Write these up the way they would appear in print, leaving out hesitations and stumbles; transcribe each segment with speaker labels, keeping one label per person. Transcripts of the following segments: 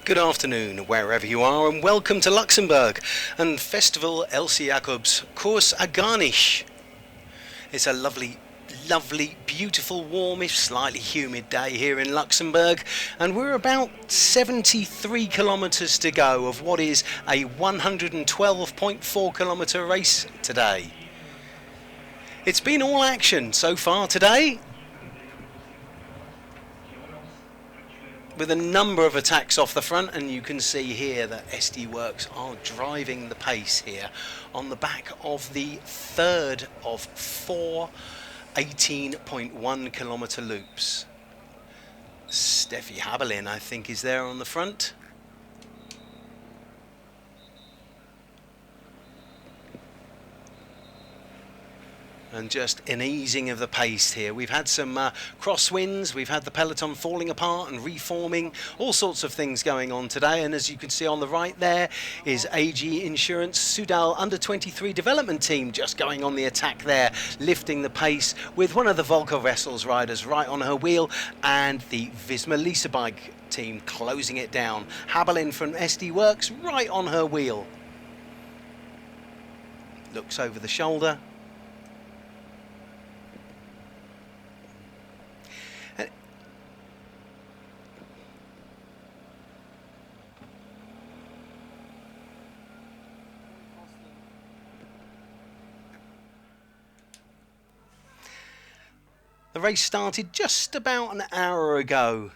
Speaker 1: Good afternoon, wherever you are, and welcome to Luxembourg and Festival Elsy Course à Garnich. It's a lovely, beautiful, warmish, slightly humid day here in Luxembourg, and we're about 73 kilometres to go of what is a 112.4 kilometre race today. It's been all action so far today, with a number of attacks off the front, and you can see here that SD Works are driving the pace here on the back of the third of four 18.1 kilometre loops. Steffi Haberlin, I think, is there on the front. And just an easing of the pace here. We've had some crosswinds, we've had the Peloton falling apart and reforming, all sorts of things going on today. And as you can see on the right there is AG Insurance Sudal Under 23 development team just going on the attack there, lifting the pace with one of the Volker Wessels riders right on her wheel, and the Visma Lisa Bike team closing it down. Haberlin from SD Works right on her wheel. Looks over the shoulder. The race started just about an hour ago,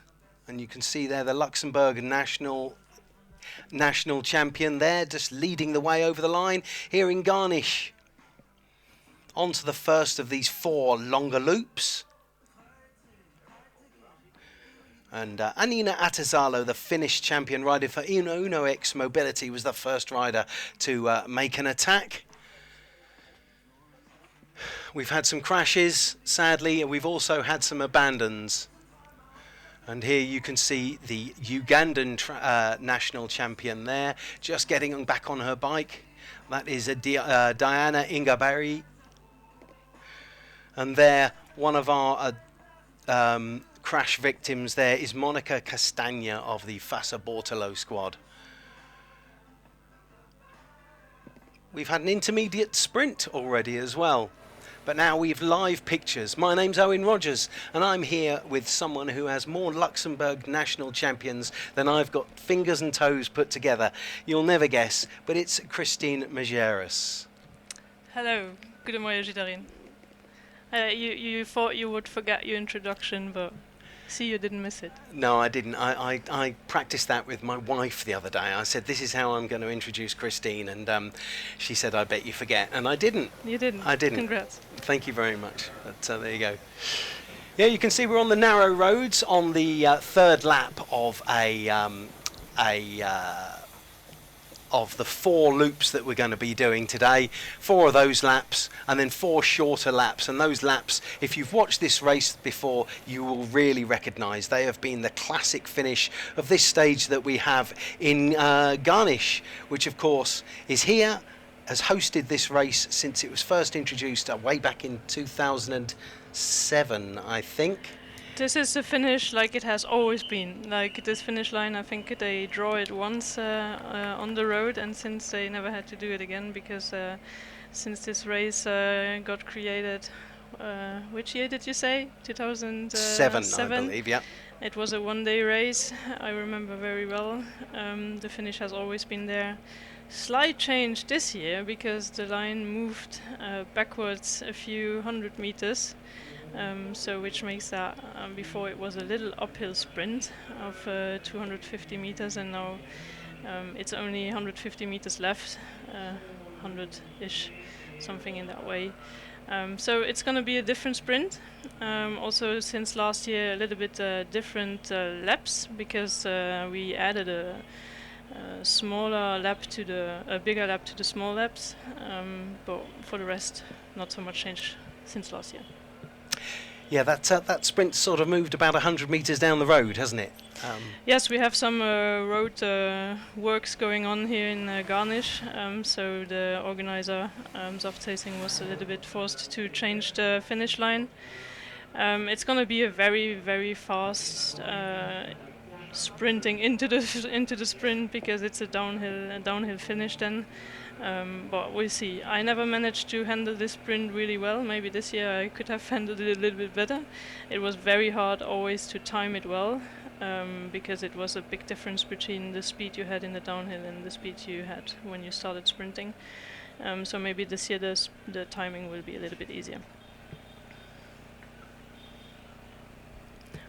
Speaker 1: and you can see there the Luxembourg national champion there, just leading the way over the line here in Garnich. On to the first of these four longer loops. And Anina Atazalo, the Finnish champion rider for Uno X Mobility, was the first rider to make an attack. We've had some crashes, sadly, and we've also had some abandons. And here you can see the Ugandan national champion there, just getting back on her bike. That is Diana Ingabari. And there, one of our crash victims there is Monica Castagna of the Fassa Bortolo squad. We've had an intermediate sprint already as well. But now we've live pictures. My name's Owen Rogers, and I'm here with someone who has more Luxembourg national champions than I've got fingers and toes put together. You'll never guess, but it's Christine Majerus.
Speaker 2: Hello, goedemorgen iedereen. You thought you would forget your introduction, but see, you didn't miss it.
Speaker 1: No, I didn't. I practiced that with my wife the other day. I said, this is how I'm going to introduce Christine, and she said, I bet you forget. And I didn't.
Speaker 2: You didn't?
Speaker 1: I didn't.
Speaker 2: Congrats.
Speaker 1: Thank you very much. But there you go. Yeah, you can see we're on the narrow roads on the third lap of of the four loops that we're going to be doing today. Four of those laps, and then four shorter laps. And those laps, if you've watched this race before, you will really recognise they have been the classic finish of this stage that we have in Garnich, which of course is here, has hosted this race since it was first introduced way back in 2007, I think.
Speaker 2: This is the finish like it has always been. Like this finish line, I think they draw it once on the road, and since they never had to do it again, because since this race got created, which year did you say? 2007,
Speaker 1: I believe, yeah.
Speaker 2: It was a one-day race, I remember very well. The finish has always been there. Slight change this year, because the line moved backwards a few hundred meters. So which makes that before it was a little uphill sprint of 250 meters, and now it's only 150 meters left, 100-ish, something in that way. So it's going to be a different sprint. Also, since last year, a little bit different laps, because we added a smaller lap to a bigger lap to the small laps. But for the rest, not so much change since last year.
Speaker 1: Yeah, that sprint sort of moved about 100 metres down the road, hasn't it?
Speaker 2: Yes, we have some road works going on here in Garnich, so the organizer, Zaftasing, was a little bit forced to change the finish line. It's going to be a very, very fast sprinting into the sprint because it's a downhill finish then. But we'll see. I never managed to handle this sprint really well. Maybe this year I could have handled it a little bit better. It was very hard always to time it well, because it was a big difference between the speed you had in the downhill and the speed you had when you started sprinting. So maybe this year the timing will be a little bit easier.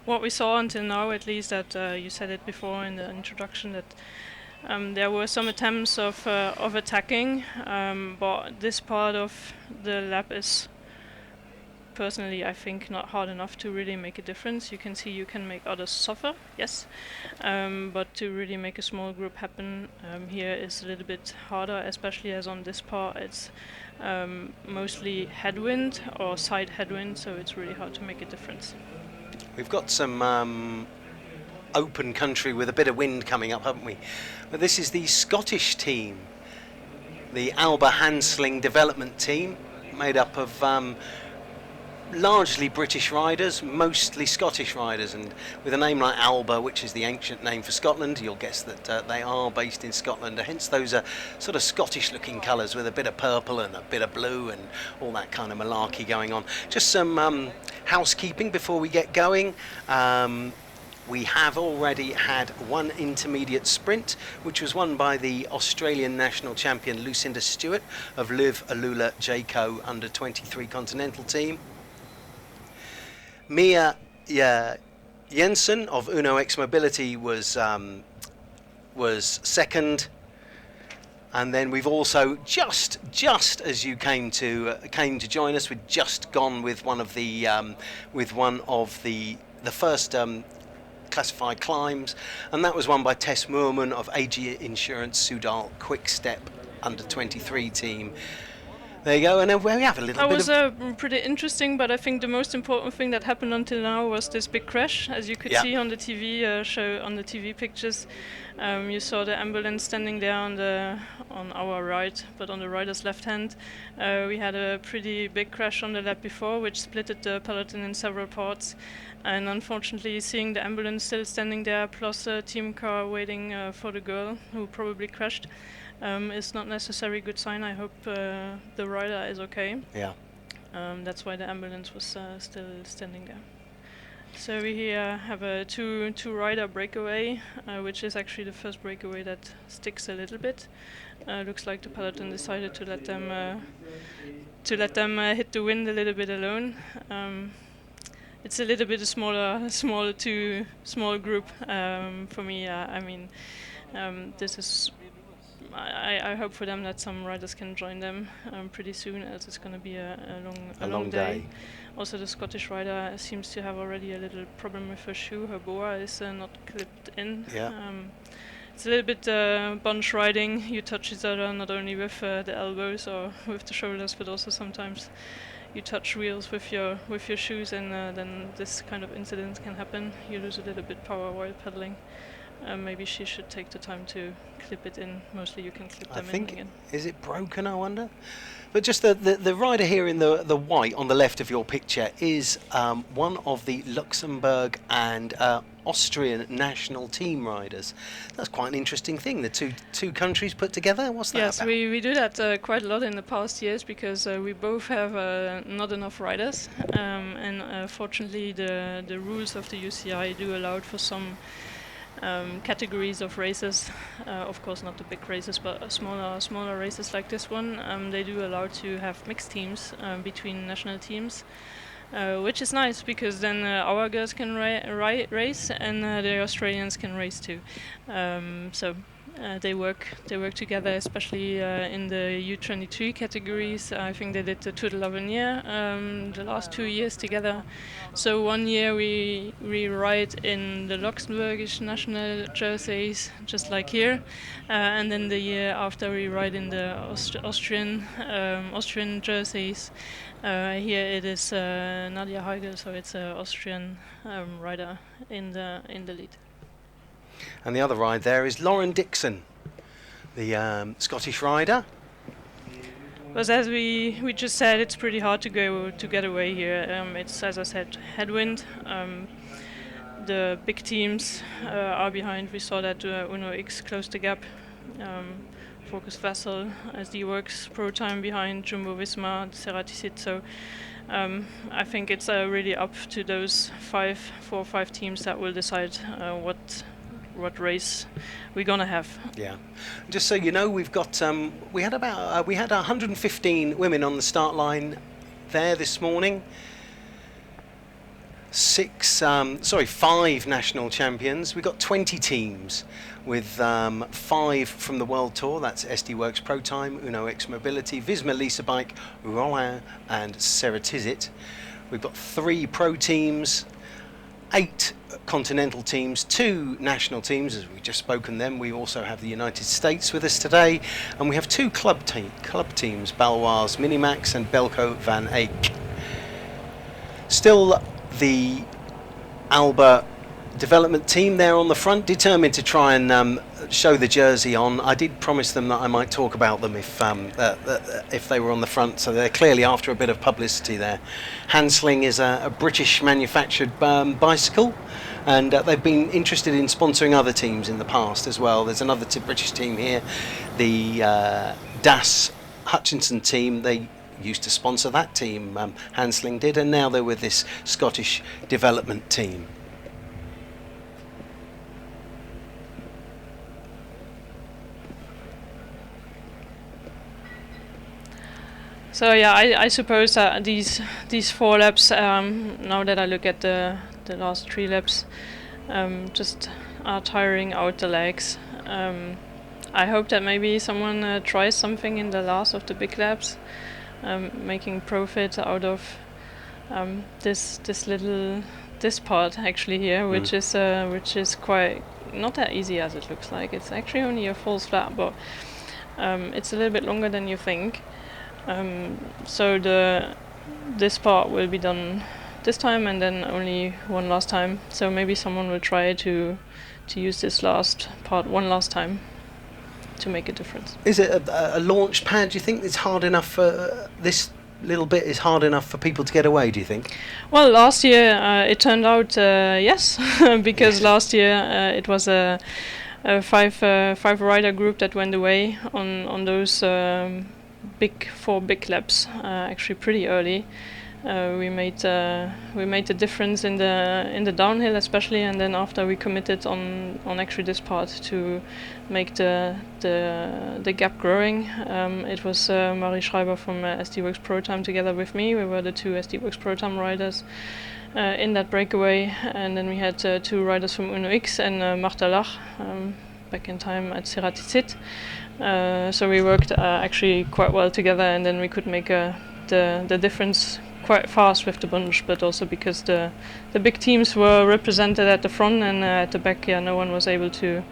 Speaker 2: What we saw until now, at least, that you said it before in the introduction, that there were some attempts of attacking, but this part of the lap is, personally, I think, not hard enough to really make a difference. You can see you can make others suffer, yes, but to really make a small group happen here is a little bit harder, especially as on this part it's mostly headwind or side headwind, so it's really hard to make a difference.
Speaker 1: We've got some open country with a bit of wind coming up, haven't we? But this is the Scottish team, the Alba Handsling development team, made up of largely British riders, mostly Scottish riders, and with a name like Alba, which is the ancient name for Scotland, you'll guess that they are based in Scotland, hence those are sort of Scottish looking colours with a bit of purple and a bit of blue and all that kind of malarkey going on. Just some housekeeping before we get going. We have already had one intermediate sprint, which was won by the Australian national champion Lucinda Stewart of Liv Alula Jayco under 23 continental team. Mia Jensen of Uno X Mobility was second, and then we've also just as you came to join us, we'd just gone with one of the first classified climbs, and that was won by Tess Moorman of AG Insurance Sudal Quick Step under 23 team. There you go, and then we have a little bit of...
Speaker 2: That was pretty interesting, but I think the most important thing that happened until now was this big crash. As you could see on the TV show, on the TV pictures, you saw the ambulance standing there on our right, but on the rider's left hand. We had a pretty big crash on the lap before, which splitted the peloton in several parts. And unfortunately, seeing the ambulance still standing there, plus a team car waiting for the girl who probably crashed, is not necessarily a good sign. I hope the rider is okay.
Speaker 1: Yeah.
Speaker 2: That's why the ambulance was still standing there. So we here have a two rider breakaway, which is actually the first breakaway that sticks a little bit. Looks like the peloton decided to let them hit the wind a little bit alone. It's a little bit a small group for me. I mean, this is. I hope for them that some riders can join them pretty soon, else it's going to be a long day. Also, the Scottish rider seems to have already a little problem with her shoe. Her boa is not clipped in.
Speaker 1: Yeah.
Speaker 2: It's a little bit bunch riding. You touch each other not only with the elbows or with the shoulders, but also sometimes you touch wheels with your shoes, and then this kind of incident can happen. You lose a little bit power while pedaling. Maybe she should take the time to clip it in. Mostly you can clip them in again.
Speaker 1: Is it broken, I wonder? But just the rider here in the white on the left of your picture is one of the Luxembourg and Austrian national team riders. That's quite an interesting thing, the two countries put together. What's that about?
Speaker 2: Yes, we do that quite a lot in the past years, because we both have not enough riders, and fortunately the rules of the UCI do allow for some categories of races, of course not the big races, but smaller races like this one. They do allow to have mixed teams between national teams, which is nice, because then our girls can race and the Australians can race too. So they work together, especially in the U23 categories. I think they did the Tour de l'Avenir the last 2 years together. So 1 year we ride in the Luxembourgish national jerseys, just like here, and then the year after we ride in the Austrian jerseys. Here it is Nadia Heigl, so it's an Austrian rider in the lead.
Speaker 1: And the other ride there is Lauren Dixon, the Scottish rider.
Speaker 2: But as we just said, it's pretty hard to get away here. It's, as I said, headwind. the big teams are behind. We saw that Uno X closed the gap. Focus Vessel, SD Works Pro Time behind Jumbo Visma, Ceratisit. So I think it's really up to those 4 or 5 teams that will decide what race we're gonna have.
Speaker 1: Yeah, just so you know, we've got we had 115 women on the start line there this morning. 5 national champions. We've got 20 teams with 5 from the World Tour. That's SD Works Pro Time, Uno X Mobility, Visma Lisa Bike, Rollin and Ceratizit. We've got 3 pro teams, 8 continental teams, 2 national teams, as we've just spoken them. We also have the United States with us today, and we have 2 club teams, Baloise Minimax and Belco Van Eyck. Still the Alba development team there on the front, determined to try and show the jersey on. I did promise them that I might talk about them if they were on the front, so they're clearly after a bit of publicity there. Hansling is a British manufactured bicycle, and they've been interested in sponsoring other teams in the past as well. There's another British team here, the Das Hutchinson team. They used to sponsor that team, Hansling did, and now they're with this Scottish development team.
Speaker 2: So yeah, I suppose that these 4 laps, now that I look at the last 3 laps, just are tiring out the legs. I hope that maybe someone tries something in the last of the big laps, making profit out of this part actually here, which is quite not that easy as it looks like. It's actually only a false flat, but it's a little bit longer than you think. So this part will be done this time, and then only one last time. So maybe someone will try to use this last part one last time to make a difference.
Speaker 1: Is it a launch pad? Do you think it's hard enough for this little bit? Is hard enough for people to get away? Do you think?
Speaker 2: Well, last year it turned out yes, because last year it was a 5 rider group that went away on those 4 big laps, actually pretty early. We made a difference in the downhill especially, and then after we committed on actually this part to make the gap growing. It was Marie Schreiber from SD Works Pro Time together with me. We were the 2 SD Works Pro Time riders in that breakaway, and then we had 2 riders from Uno X and Marta Lach back in time at Ceratisit. So we worked actually quite well together, and then we could make the difference quite fast with the bunch, but also because the big teams were represented at the front, and at the back, no one was able to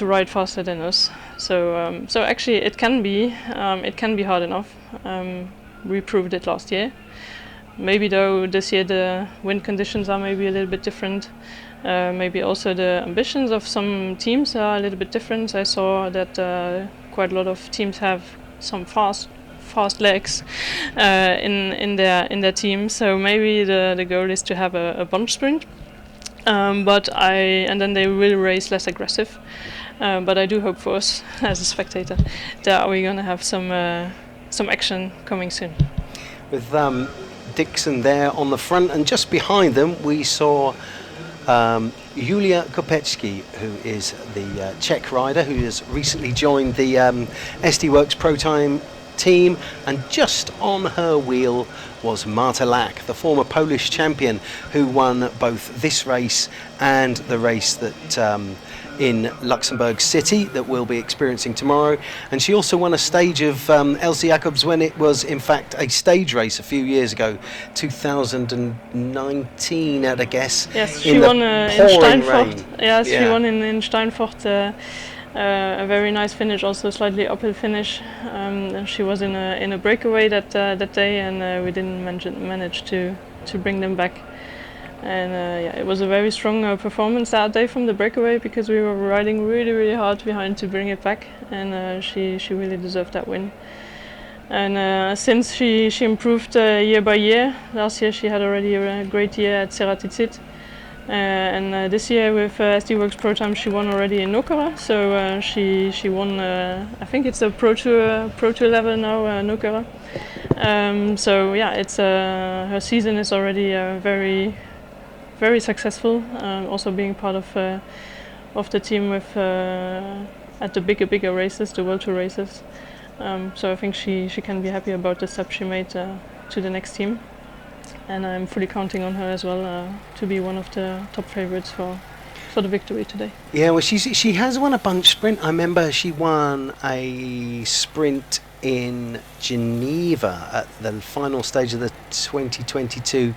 Speaker 2: ride faster than us. So actually it can be hard enough. We proved it last year. Maybe though this year the wind conditions are maybe a little bit different. Maybe also the ambitions of some teams are a little bit different. I saw that quite a lot of teams have some fast legs in their team. So maybe the goal is to have a bunch sprint, and then they will race less aggressive. But I do hope for us as a spectator that we're gonna have some action coming soon.
Speaker 1: With Dixon there on the front, and just behind them we saw Julia Kopecki, who is the Czech rider who has recently joined the SD Works Pro Time team, and just on her wheel was Marta Lach, the former Polish champion who won both this race and the race that in Luxembourg City that we'll be experiencing tomorrow. And she also won a stage of Elsy Jacobs when it was in fact a stage race a few years ago, 2019 at a guess.
Speaker 2: Yes, she won in Steinfurt. Yes,
Speaker 1: yeah.
Speaker 2: She won in Steinfurt. A very nice finish, also slightly uphill finish. And she was in a breakaway that day, and we didn't manage to bring them back. And it was a very strong performance that day from the breakaway, because we were riding really hard behind to bring it back, and she really deserved that win. And since she improved year by year. Last year she had already a great year at Ceratizit. And this year with SD Works Pro Time she won already in Nokara, so she won, I think it's a Pro Tour level now, Nokara. So yeah, it's her season is already very, very successful. Also being part of the team with at the bigger races, the World Tour races. So I think she can be happy about the step she made to the next team, and I'm fully counting on her as well to be one of the top favorites for the victory today.
Speaker 1: Yeah, well, she has won a bunch sprint. I remember she won a sprint in Geneva at the final stage of the 2022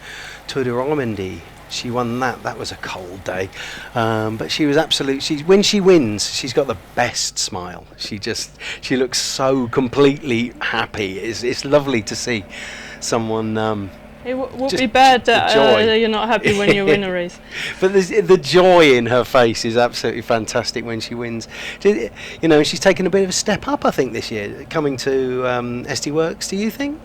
Speaker 1: Tour de Romandie. She won that. That was a cold day, but she was absolute. When she wins, she's got the best smile. She looks so completely happy. It's lovely to see someone.
Speaker 2: It would be bad that you're not happy when you win a race.
Speaker 1: But the joy in her face is absolutely fantastic when she wins. She's taken a bit of a step up, I think, this year, coming to SD Works. Do you think?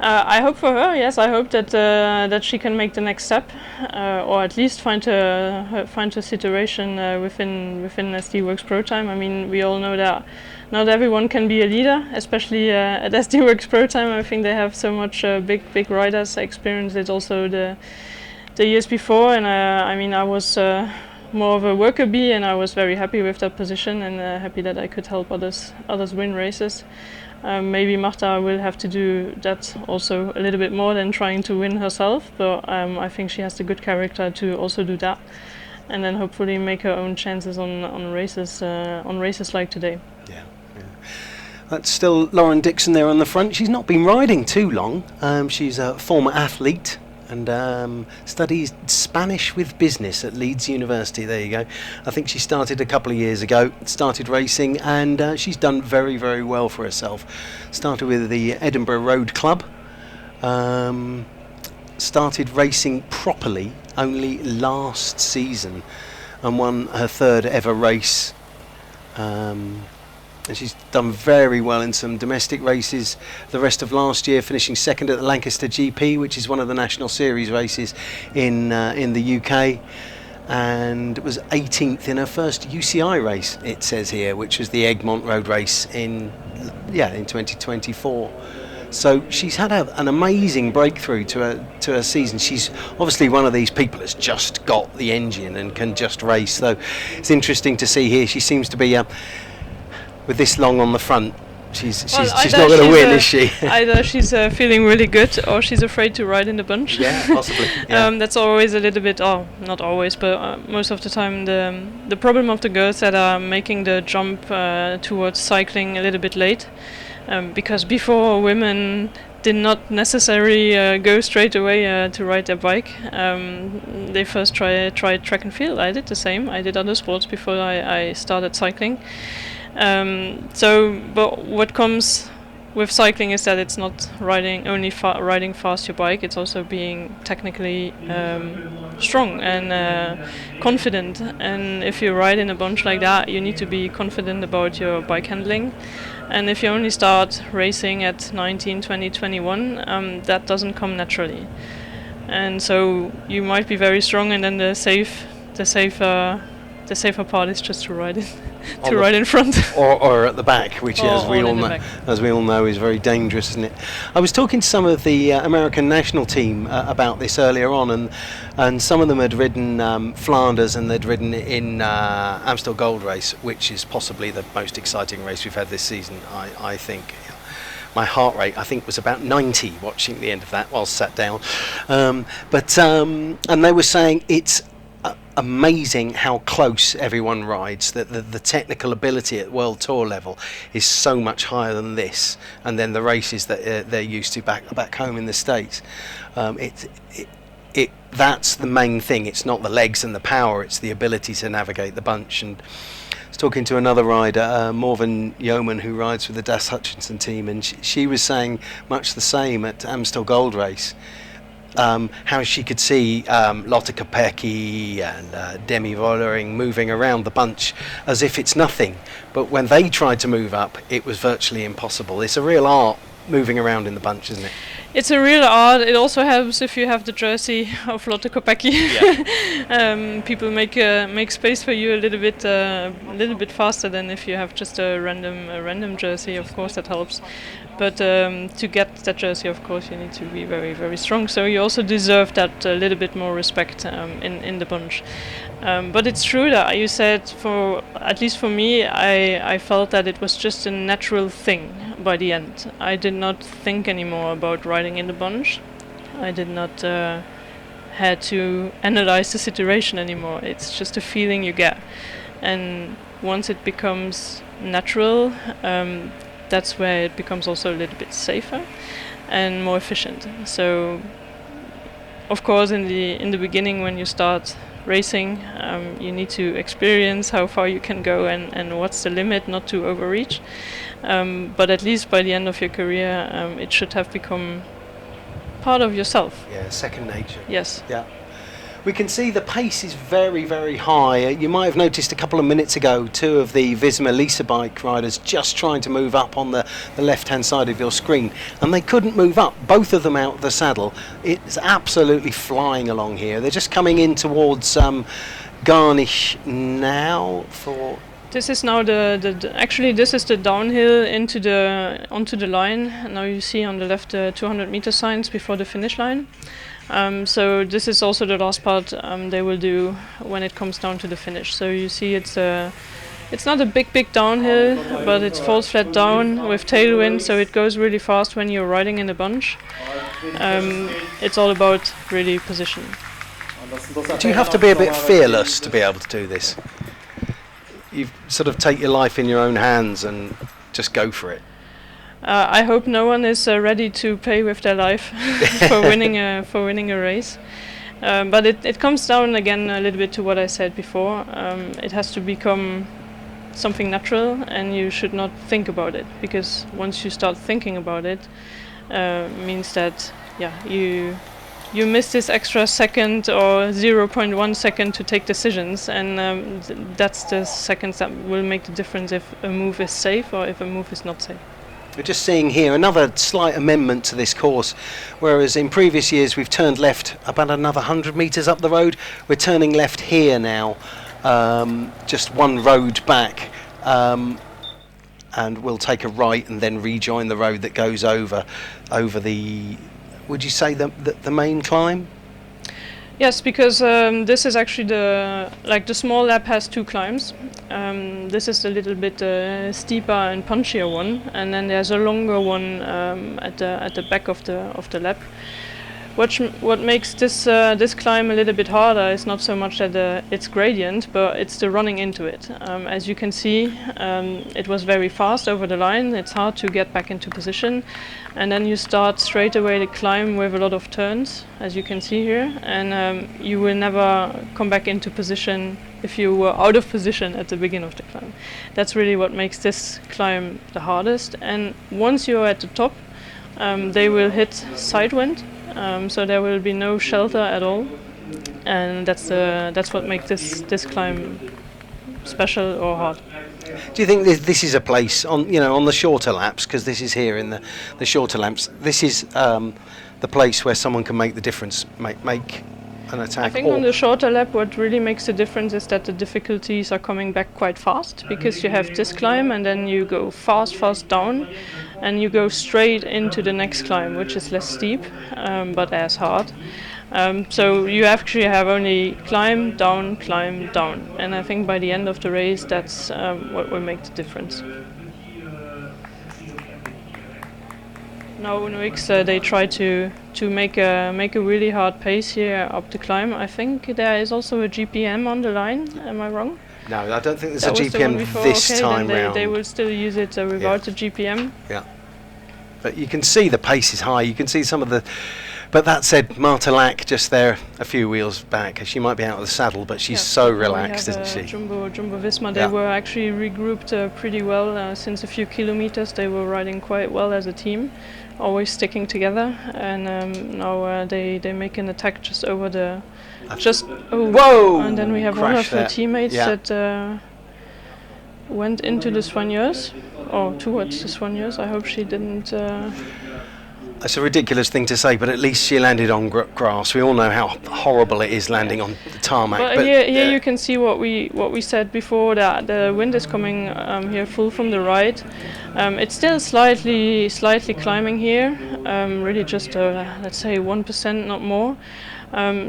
Speaker 2: I hope for her, yes. I hope that she can make the next step, or at least find a situation within SD Works Pro Time. I mean, we all know that not everyone can be a leader, especially at SD Works Pro Time. I think they have so much big riders. I experienced it also the years before, and I mean, I was more of a worker bee, and I was very happy with that position, and happy that I could help others win races. Maybe Marta will have to do that also a little bit more than trying to win herself, but I think she has the good character to also do that, and then hopefully make her own chances on races like today.
Speaker 1: Yeah. That's still Lauren Dixon there on the front. She's not been riding too long. She's a former athlete and studies Spanish with business at Leeds University. There you go. I think she started a couple of years ago, started racing, and she's done very, very well for herself. Started with the Edinburgh Road Club, started racing properly only last season and won her third ever race. And she's done very well in some domestic races the rest of last year, finishing second at the Lancaster GP, which is one of the National Series races in the UK, and was 18th in her first UCI race, it says here, which was the Egmont Road race in 2024. So she's had an amazing breakthrough to her season. She's obviously one of these people that's just got the engine and can just race. So it's interesting to see here. She seems to be with this long on the front, she's not going to win, is she?
Speaker 2: Either she's feeling really good, or she's afraid to ride in the bunch.
Speaker 1: Yeah, possibly. Yeah.
Speaker 2: That's always a little bit, not always, but most of the time, the problem of the girls that are making the jump towards cycling a little bit late, because before women did not necessarily go straight away to ride their bike. They first tried track and field. I did the same. I did other sports before I started cycling. But what comes with cycling is that it's not riding fast your bike, it's also being technically strong and confident. And if you ride in a bunch like that, you need to be confident about your bike handling. And if you only start racing at 19, 20, 21, that doesn't come naturally. And so you might be very strong, and then the safer part is just to ride in front
Speaker 1: or at the back, which as we all know is very dangerous, isn't it? I was talking to some of the American national team about this earlier on, and some of them had ridden Flanders, and they'd ridden in Amstel Gold Race, which is possibly the most exciting race we've had this season. I think my heart rate, I think, was about 90 watching the end of that while sat down, and they were saying it's amazing how close everyone rides, that the technical ability at World Tour level is so much higher than this, and then the races that they're used to back home in the States. That's the main thing. It's not the legs and the power, it's the ability to navigate the bunch. And I was talking to another rider, Morven Yeoman, who rides with the Das Hutchinson team, and she was saying much the same at Amstel Gold Race. how she could see Lotte Kopecky and Demi Vollering moving around the bunch as if it's nothing. But when they tried to move up, it was virtually impossible. It's a real art moving around in the bunch, isn't it?
Speaker 2: It's a real art. It also helps if you have the jersey of Lotte Kopecky. Yeah. People make space for you a little bit faster than if you have just a random jersey. Of course, that helps. But to get that jersey, of course, you need to be very, very strong. So you also deserve that a little bit more respect in the bunch. But it's true that you said, at least for me, I felt that it was just a natural thing by the end. I did not think anymore about riding in the bunch. I did not had to analyze the situation anymore. It's just a feeling you get. And once it becomes natural, that's where it becomes also a little bit safer and more efficient. So, of course, in the beginning when you start racing, you need to experience how far you can go and what's the limit, not to overreach. But at least by the end of your career, it should have become part of yourself.
Speaker 1: Yeah, second nature.
Speaker 2: Yes.
Speaker 1: Yeah. We can see the pace is very, very high. You might have noticed a couple of minutes ago, two of the Visma Lisa bike riders just trying to move up on the left-hand side of your screen, and they couldn't move up, both of them out of the saddle. It's absolutely flying along here. They're just coming in towards Garnich now for...
Speaker 2: This is now actually this is the downhill onto the line. Now you see on the left 200 meter signs before the finish line. So this is also the last part they will do when it comes down to the finish. So you see it's not a big downhill, but it falls flat down with tailwind, so it goes really fast when you're riding in a bunch. It's all about really position.
Speaker 1: Do you have to be a bit fearless to be able to do this? You sort of take your life in your own hands and just go for it.
Speaker 2: I hope no one is ready to pay with their life for winning a race. But it comes down again a little bit to what I said before. It has to become something natural, and you should not think about it, because once you start thinking about it, means that you miss this extra second or 0.1 second to take decisions, and that's the seconds that will make the difference if a move is safe or if a move is not safe.
Speaker 1: We're just seeing here another slight amendment to this course, whereas in previous years we've turned left about another 100 metres up the road. We're turning left here now, just one road back, and we'll take a right and then rejoin the road that goes over the, would you say the main climb?
Speaker 2: Yes, because this is actually the small lap has two climbs. This is a little bit steeper and punchier one, and then there's a longer one at the back of the lap. What makes this climb a little bit harder is not so much that it's gradient, but it's the running into it. As you can see, it was very fast over the line. It's hard to get back into position, and then you start straight away the climb with a lot of turns, as you can see here, and you will never come back into position if you were out of position at the beginning of the climb. That's really what makes this climb the hardest. And once you're at the top, they will hit side wind. So there will be no shelter at all, and that's what makes this climb special or hard.
Speaker 1: Do you think this is a place on the shorter laps, because this is here in the shorter laps? This is the place where someone can make the difference, make an attack.
Speaker 2: I think on the shorter lap, what really makes the difference is that the difficulties are coming back quite fast, because you have this climb and then you go fast down, and you go straight into the next climb, which is less steep but as hard. So you actually have only climb down, and I think by the end of the race, that's what will make the difference. Now UNOX, they try to make a really hard pace here up the climb. I think there is also a GPM on the line. Am I wrong?
Speaker 1: No, I don't think there's a GPM this time round.
Speaker 2: They will still use it without the GPM.
Speaker 1: Yeah, but you can see the pace is high. You can see some of the But that said, Marta Lack just there, a few wheels back. She might be out of the saddle, but she's so relaxed, isn't she?
Speaker 2: Jumbo Visma, they were actually regrouped pretty well since a few kilometers. They were riding quite well as a team, always sticking together. And now they make an attack just over the...
Speaker 1: Whoa!
Speaker 2: And then we have one of her teammates that went into the soigneurs, or towards the soigneurs. I hope she didn't...
Speaker 1: That's a ridiculous thing to say, but at least she landed on grass. We all know how horrible it is landing on the tarmac.
Speaker 2: But here you can see what we said before, that the wind is coming here full from the right. It's still slightly climbing here, really just let's say 1%, not more.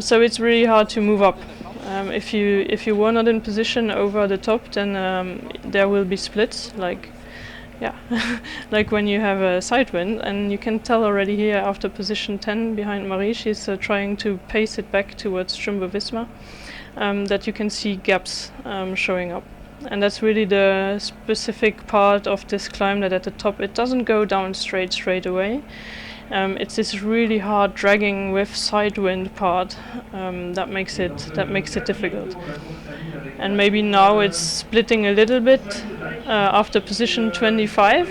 Speaker 2: So it's really hard to move up. If you were not in position over the top, then there will be splits, like like when you have a side wind, and you can tell already here after position 10 behind Marie, she's trying to pace it back towards Jumbo Visma, that you can see gaps showing up. And that's really the specific part of this climb, that at the top it doesn't go down straight away. It's this really hard dragging with side wind part that makes it difficult. And maybe now it's splitting a little bit after position 25,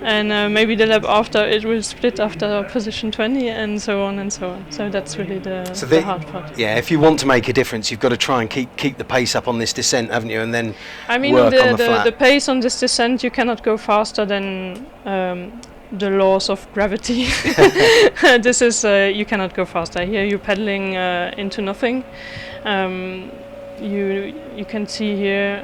Speaker 2: and maybe the lap after it will split after position 20, and so on and so on. So that's really the hard part.
Speaker 1: Yeah, if you want to make a difference, you've got to try and keep the pace up on this descent, haven't you? And then work on the flat.
Speaker 2: The pace on this descent, you cannot go faster than the laws of gravity. This is you cannot go faster. Here you're pedaling into nothing. You can see here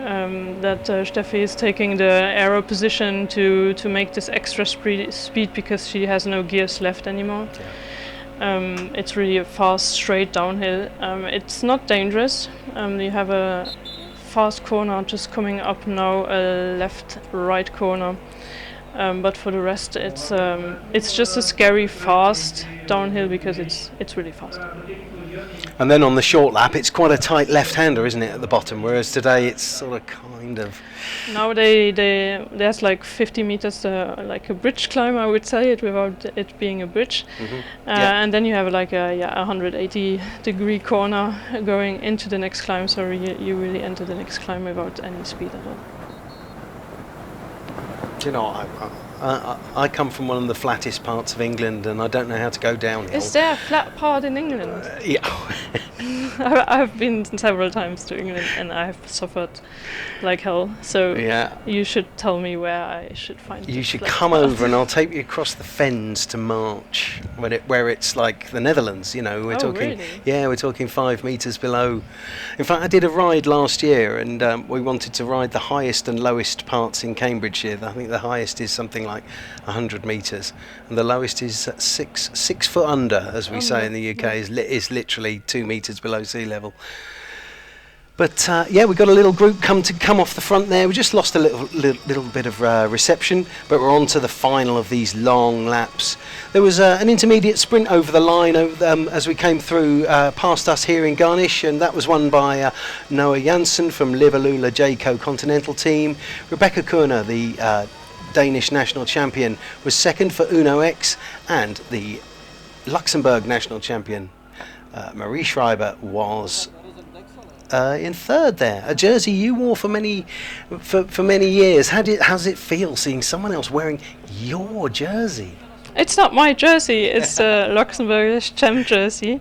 Speaker 2: that Steffi is taking the aero position to make this extra speed because she has no gears left anymore. It's really a fast straight downhill. It's not dangerous. You have a fast corner just coming up now, a left-right corner. But for the rest, it's just a scary fast downhill because it's really fast.
Speaker 1: And then on the short lap, it's quite a tight left-hander, isn't it, at the bottom? Whereas today, it's sort of kind of...
Speaker 2: Now there's like 50 meters, like a bridge climb, I would say it without it being a bridge. And then you have like a 180-degree corner going into the next climb. So you really enter the next climb without any speed at all.
Speaker 1: You know, I come from one of the flattest parts of England, and I don't know how to go downhill.
Speaker 2: Is there a flat part in England?
Speaker 1: Yeah.
Speaker 2: I've been several times to England, and I've suffered like hell. So you should tell me where I should find. You should come over,
Speaker 1: and I'll take you across the fens to March, where it's like the Netherlands. You know, we're talking.
Speaker 2: Really?
Speaker 1: Yeah, we're talking 5 meters below. In fact, I did a ride last year, and we wanted to ride the highest and lowest parts in Cambridgeshire. I think the highest is something like 100 meters, and the lowest is 6 foot under, as we say in the UK, is literally 2 meters below sea level. But we got a little group come off the front there. We just lost a little bit of reception, but we're on to the final of these long laps. There was an intermediate sprint over the line as we came through past us here in Garnich, and that was won by Noah Janssen from Liverlula Jayco Continental Team. Rebecca Kurner, the Danish national champion, was second for Uno X, and the Luxembourg national champion Marie Schreiber was in third there. A jersey you wore for many years. How's it feel seeing someone else wearing your jersey?
Speaker 2: It's not my jersey. It's a Luxembourgish champ jersey,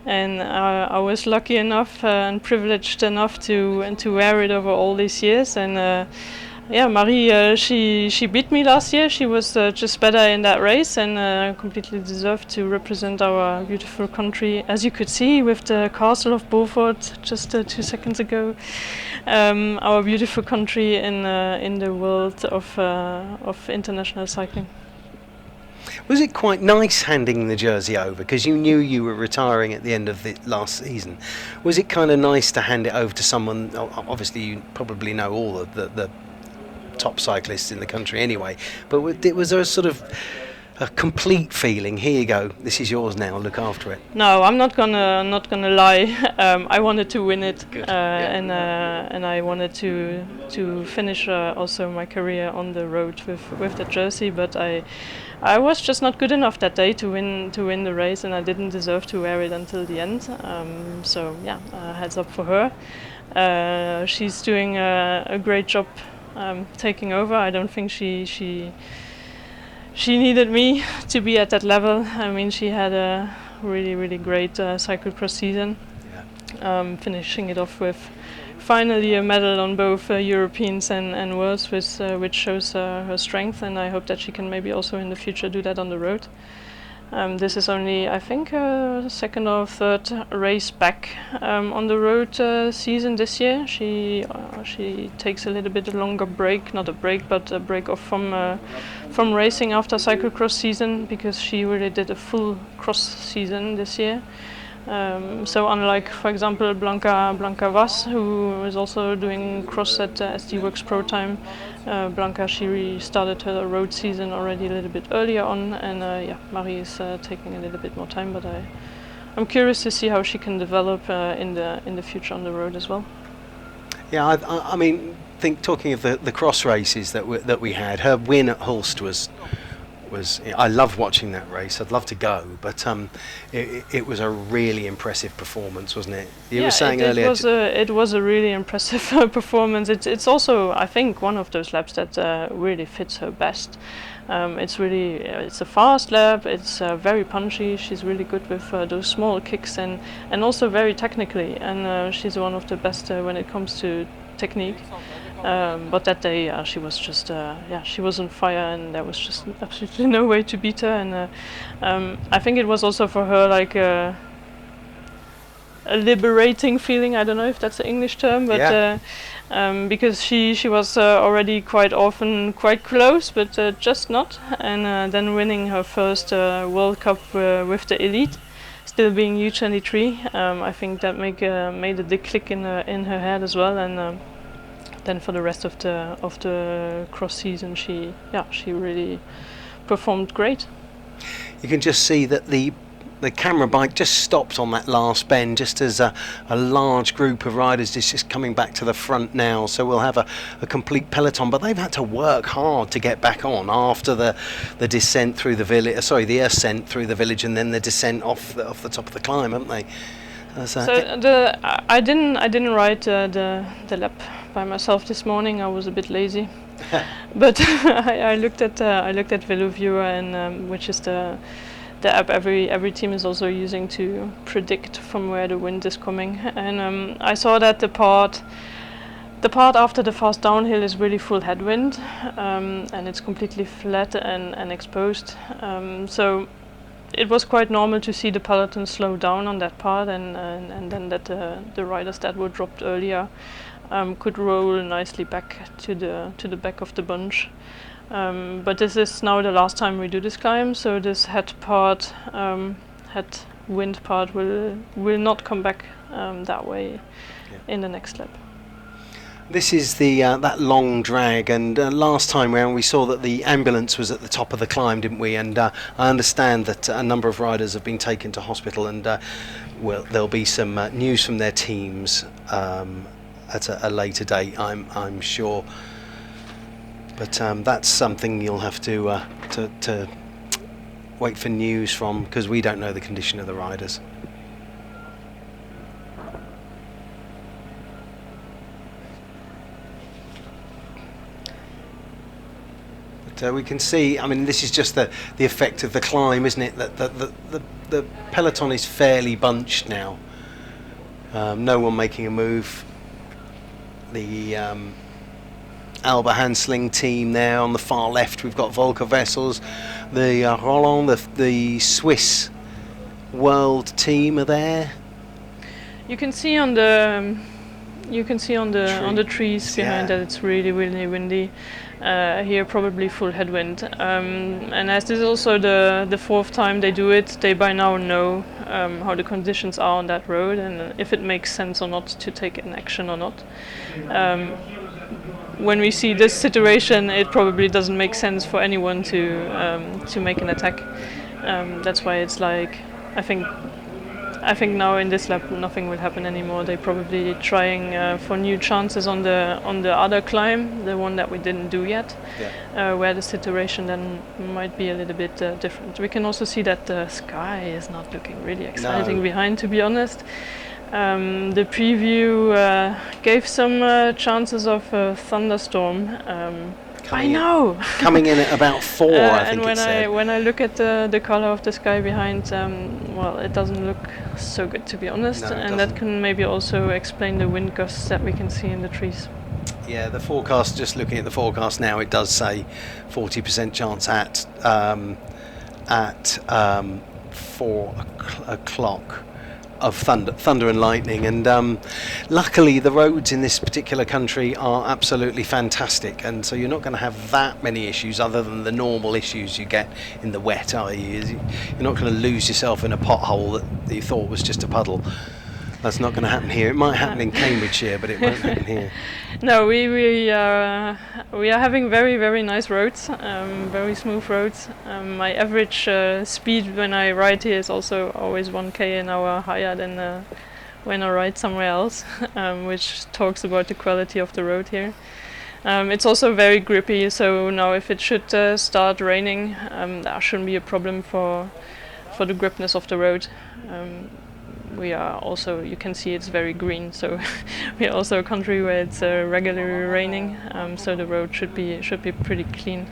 Speaker 2: and I was lucky enough and privileged enough to wear it over all these years. And Marie, she beat me last year. She was just better in that race, and completely deserved to represent our beautiful country, as you could see with the castle of Beaufort just 2 seconds ago. Our beautiful country in the world of international cycling.
Speaker 1: Was it quite nice handing the jersey over, because you knew you were retiring at the end of the last season? Was it kind of nice to hand it over to someone? Obviously, you probably know all of the top cyclists in the country anyway, but was there a sort of a complete feeling. Here you go. This is yours now. Look after it.
Speaker 2: No, I'm not gonna lie. I wanted to win it,
Speaker 1: Good. Yeah.
Speaker 2: and I wanted to finish also my career on the road with the jersey. But I was just not good enough that day to win the race, and I didn't deserve to wear it until the end. So yeah, heads up for her. She's doing a great job taking over. I don't think she needed me to be at that level. I mean, she had a really great cyclocross season, finishing it off with finally a medal on both Europeans and Worlds, which shows her strength, and I hope that she can maybe also in the future do that on the road. This is only, I think, second or third race back on the road season this year. She takes a little bit longer break, not a break, but a break off from racing after cyclocross season, because she really did a full cross season this year. So unlike, for example, Blanca Vass, who is also doing cross at SD Works Pro Time, Blanca, she started her road season already a little bit earlier on, and Marie is taking a little bit more time, but I'm curious to see how she can develop in the future on the road as well.
Speaker 1: Yeah, I mean, talking of the cross races that we had, her win at Hulst was I love watching that race. I'd love to go, but it was a really impressive performance, wasn't it? You were saying earlier.
Speaker 2: It was a really impressive performance. It's also, I think, one of those laps that really fits her best. It's a fast lap. It's very punchy. She's really good with those small kicks and also very technically. And she's one of the best when it comes to technique. But that day she was just she was on fire, and there was just absolutely no way to beat her. And I think it was also for her like a liberating feeling. I don't know if that's the English term, but because she was already quite often quite close, but just not. And then winning her first World Cup with the elite, still being U23, I think that made a click in her head as well. And then for the rest of the cross season, she really performed great.
Speaker 1: You can just see that the camera bike just stopped on that last bend, just as a large group of riders is just coming back to the front now. So we'll have a complete peloton, but they've had to work hard to get back on after the descent through the village. The ascent through the village, and then the descent off the top of the climb, haven't they?
Speaker 2: I didn't ride the lap by myself this morning. I was a bit lazy, but I looked at VeloViewer, and which is the app every team is also using to predict from where the wind is coming. And I saw that the part after the fast downhill is really full headwind, and it's completely flat and exposed. So it was quite normal to see the peloton slow down on that part, and then that the riders that were dropped earlier could roll nicely back to the back of the bunch. But this is now the last time we do this climb, so this head wind part will not come back that way in the next lap.
Speaker 1: This is that long drag, and last time round we saw that the ambulance was at the top of the climb, didn't we? And I understand that a number of riders have been taken to hospital, and there'll be some news from their teams at a later date, I'm sure. But that's something you'll have to wait for news from, because we don't know the condition of the riders. We can see, I mean, this is just the effect of the climb, isn't it? That the peloton is fairly bunched now. No one making a move. The Alba Hansling team there on the far left. We've got Volker Wessels, the Roland, the Swiss world team are there. You can see on the trees behind that it's really windy. Here probably full headwind, and as this is also the fourth time they do it, they by now know how the conditions are on that road, and if it makes sense or not to take an action or not.
Speaker 2: when we see this situation, it probably doesn't make sense for anyone to make an attack. That's why it's like, I think now in this lap nothing will happen anymore. They're probably trying for new chances on the other climb, the one that we didn't do yet, where the situation then might be a little bit different. We can also see that the sky is not looking really exciting behind, to be honest. The preview gave some chances of a thunderstorm. I know.
Speaker 1: Coming in at about 4, I think it said.
Speaker 2: And when I look at the color of the sky behind, well, it doesn't look so good, to be honest.
Speaker 1: No,
Speaker 2: and that can maybe also explain the wind gusts that we can see in the trees.
Speaker 1: Yeah, the forecast, just looking at the forecast now, it does say 40% chance at 4 o'clock of thunder and lightning, and luckily the roads in this particular country are absolutely fantastic, and so you're not going to have that many issues other than the normal issues you get in the wet, are you? You're not going to lose yourself in a pothole that you thought was just a puddle. That's not going to happen here. It might happen in Cambridgeshire, but it won't happen here.
Speaker 2: No, we are having very, very nice roads, very smooth roads. My average speed when I ride here is also always 1k an hour higher than when I ride somewhere else, which talks about the quality of the road here. It's also very grippy, so now if it should start raining, that shouldn't be a problem for the gripness of the road. We are also, you can see it's very green, so we are also a country where it's regularly raining, so the road should be pretty clean.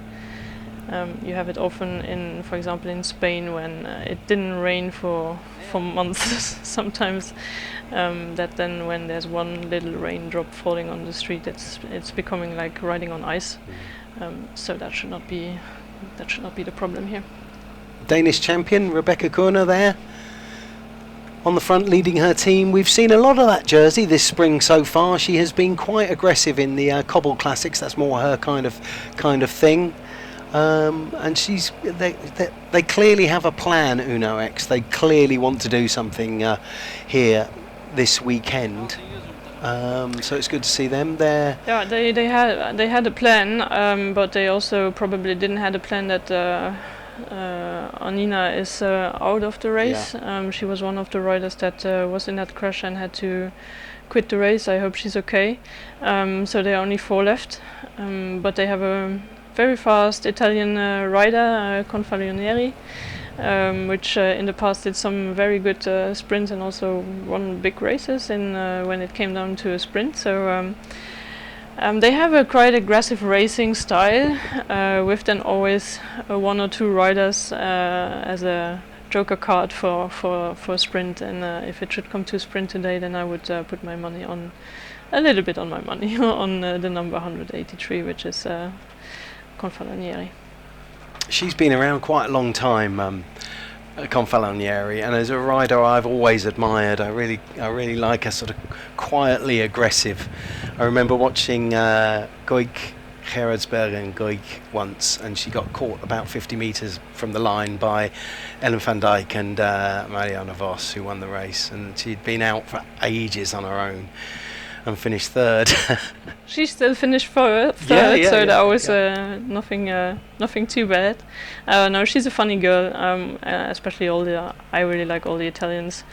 Speaker 2: You have it often in, for example, in Spain when it didn't rain for months sometimes. That then when there's one little raindrop falling on the street, it's becoming like riding on ice. So that should not be the problem here.
Speaker 1: Danish champion Rebecca Kurner there on the front leading her team. We've seen a lot of that jersey this spring so far. She has been quite aggressive in the cobble classics. That's more her kind of thing. And they clearly have a plan, Uno X. They clearly want to do something here this weekend. So it's good to see them there. Yeah,
Speaker 2: they had a plan, but they also probably didn't have a plan that Anina is out of the race. Yeah. She was one of the riders that was in that crash and had to quit the race. I hope she's okay. So there are only 4 left, but they have a very fast Italian rider, Confalonieri, which in the past did some very good sprints and also won big races when it came down to a sprint. So they have a quite aggressive racing style, with then always 1 or 2 riders as a joker card for a sprint. And if it should come to a sprint today, then I would put my money on a little bit on the number 183, which is Confalonieri.
Speaker 1: She's been around quite a long time, Confalonieri, and as a rider I've always admired. I really like her sort of quietly aggressive. I remember watching Goik Gerardsbergen Goik once, and she got caught about 50 metres from the line by Ellen van Dijk and Marianne Vos, who won the race, and she'd been out for ages on her own and finished 3rd.
Speaker 2: She still finished third, so that was nothing too bad. No, she's a funny girl, especially I really like all the Italians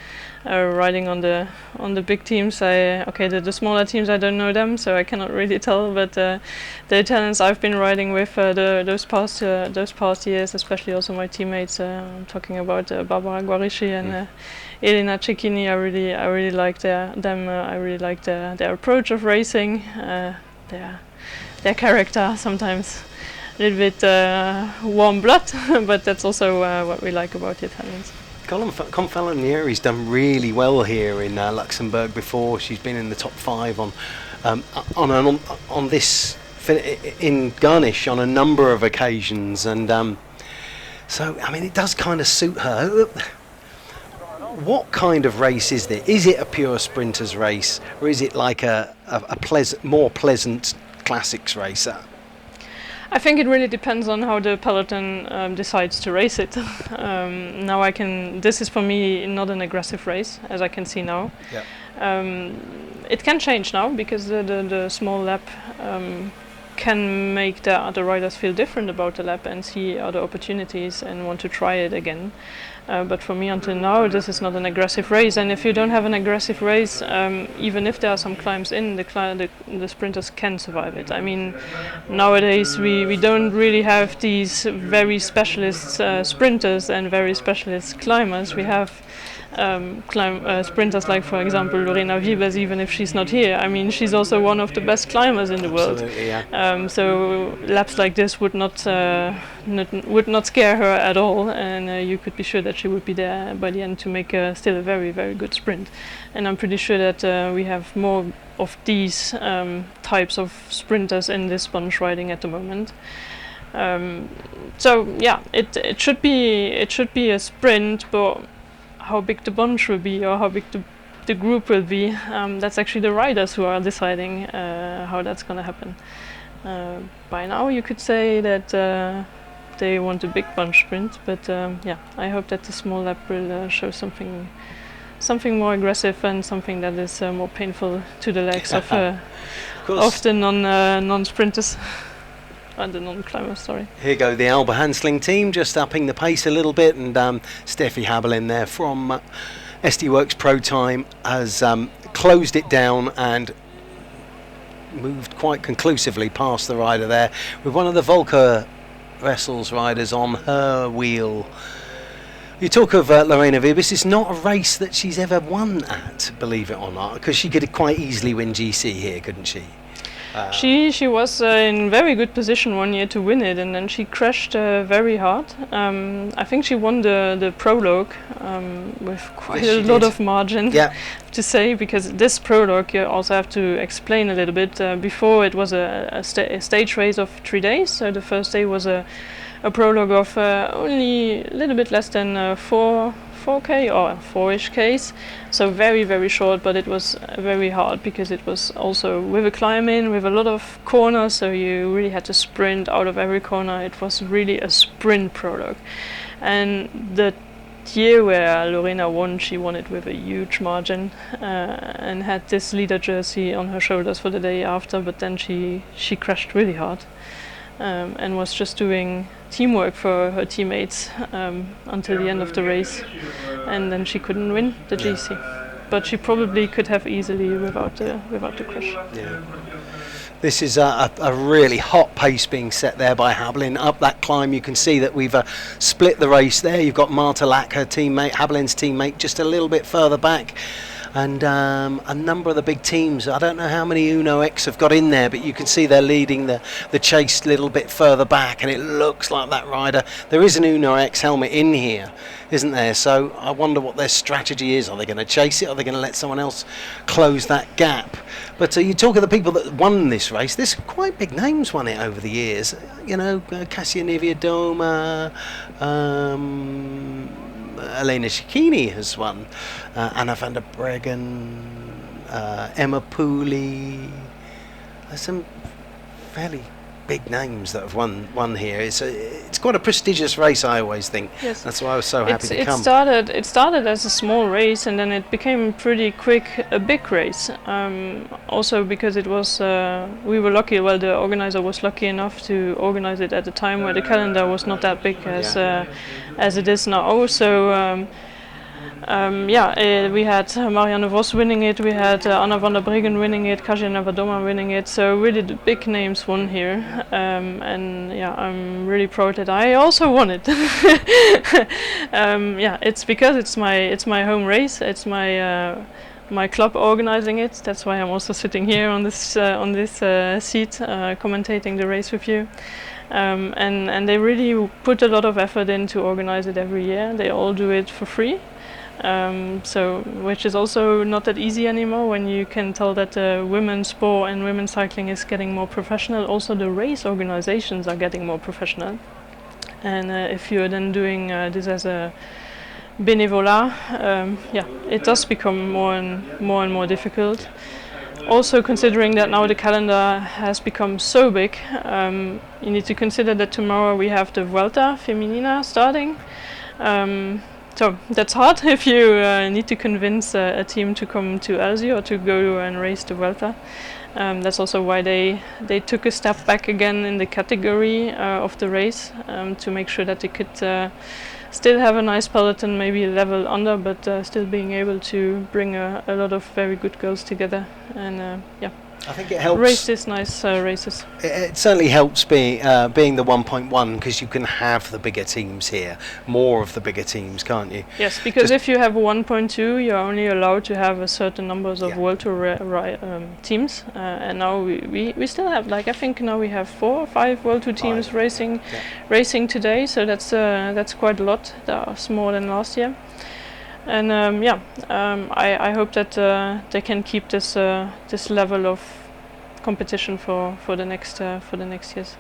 Speaker 2: riding on the big teams. The smaller teams, I don't know them, so I cannot really tell, but the Italians I've been riding with those past years, especially also my teammates, I'm talking about Barbara Guarisci and Elena Cecchini. I really like them. I really like their approach of racing, their character, sometimes a little bit warm blood, but that's also what we like about the Italians.
Speaker 1: Confalonieri's done really well here in Luxembourg before. She's been in the top 5 on this in Garnich on a number of occasions, and so I mean it does kind of suit her. What kind of race is this? Is it a pure sprinters race, or is it like a more pleasant classics race?
Speaker 2: I think it really depends on how the peloton decides to race it. Now this is for me not an aggressive race, as I can see now. It can change now because the small lap can make the riders feel different about the lap and see other opportunities and want to try it again. But for me, until now, this is not an aggressive race. And if you don't have an aggressive race, even if there are some climbs in, the sprinters can survive it. I mean, nowadays we don't really have these very specialist sprinters and very specialist climbers. We have sprinters like, for example, Lorena Wiebes, even if she's not here. I mean, she's also one of the best climbers in the world.
Speaker 1: Absolutely, yeah.
Speaker 2: So laps like this would not scare her at all, and you could be sure that she would be there by the end to make still a very, very good sprint. And I'm pretty sure that we have more of these types of sprinters in this bunch riding at the moment. So yeah, it should be a sprint, but how big the bunch will be or how big the group will be, that's actually the riders who are deciding how that's going to happen. By now you could say that they want a big bunch sprint, but yeah, I hope that the small lap will show something more aggressive and something that is more painful to the legs of the non-sprinters. And the non-climbers, sorry.
Speaker 1: Here go the Alba Hansling team, just upping the pace a little bit, and Steffi Habelin there from SD Works Pro Time has closed it down and moved quite conclusively past the rider there, with one of the Volker Wessels riders on her wheel. You talk of Lorena Wiebes, it's not a race that she's ever won at, believe it or not, because she could quite easily win GC here, couldn't she?
Speaker 2: She was in very good position one year to win it, and then she crashed very hard. I think she won the prologue with quite a lot of margin, to say, because this prologue you also have to explain a little bit. Before it was a stage race of 3 days, so the first day was a prologue of only a little bit less than 4K or 4-ish Ks, so very, very short, but it was very hard because it was also with a climb in, with a lot of corners, so you really had to sprint out of every corner. It was really a sprint prologue. And the year where Lorena won, she won it with a huge margin and had this leader jersey on her shoulders for the day after, but then she crashed really hard and was just doing teamwork for her teammates until the end of the race, and then she couldn't win the GC, but she probably could have easily without the crash.
Speaker 1: Yeah. This is a really hot pace being set there by Habelin up that climb. You can see that we've split the race there. You've got Marta Lack, her teammate, Habelin's teammate, just a little bit further back. And a number of the big teams, I don't know how many Uno X have got in there, but you can see they're leading the chase a little bit further back, and it looks like that rider. There is an Uno X helmet in here, isn't there? So I wonder what their strategy is. Are they going to chase it? Are they going to let someone else close that gap? But you talk of the people that won this race, there's quite big names won it over the years. You know, Kasia Niewiadoma, Elena Cicchini has won, Anna van der Breggen, Emma Pooley. There's some fairly big names that have won here. It's quite a prestigious race, I always think. Yes. That's why I was so happy to come.
Speaker 2: It started as a small race, and then it became pretty quick a big race. Also because it was we were lucky. Well, the organizer was lucky enough to organize it at a time where the calendar was not that big as it is now. So. We had Marianne Vos winning it, we had Anna van der Breggen winning it, Kasia Niewiadoma winning it, so really the big names won here, and I'm really proud that I also won it. It's because it's my home race, it's my club organizing it. That's why I'm also sitting here on this seat commentating the race with you. And they really put a lot of effort in to organize it every year. They all do it for free. Which is also not that easy anymore when you can tell that women's sport and women's cycling is getting more professional. Also the race organizations are getting more professional. And if you're then doing this as a bénévolat, it does become more and more difficult. Also considering that now the calendar has become so big, you need to consider that tomorrow we have the Vuelta Femenina starting. So that's hard if you need to convince a team to come to Elsy or to go and race the Vuelta. That's also why they took a step back again in the category of the race, to make sure that they could still have a nice peloton, maybe a level under, but still being able to bring a lot of very good girls together and
Speaker 1: I think it helps
Speaker 2: race these nice races.
Speaker 1: It certainly helps being the 1.1, because you can have the bigger teams here, more of the bigger teams, can't you?
Speaker 2: Yes, because if you have 1.2, you're only allowed to have a certain numbers of World Tour teams, and now we still have, like, I think now we have 4 or 5 World Tour teams racing today, so that's quite a lot. That's more than last year. And I hope that they can keep this level of competition for the next years.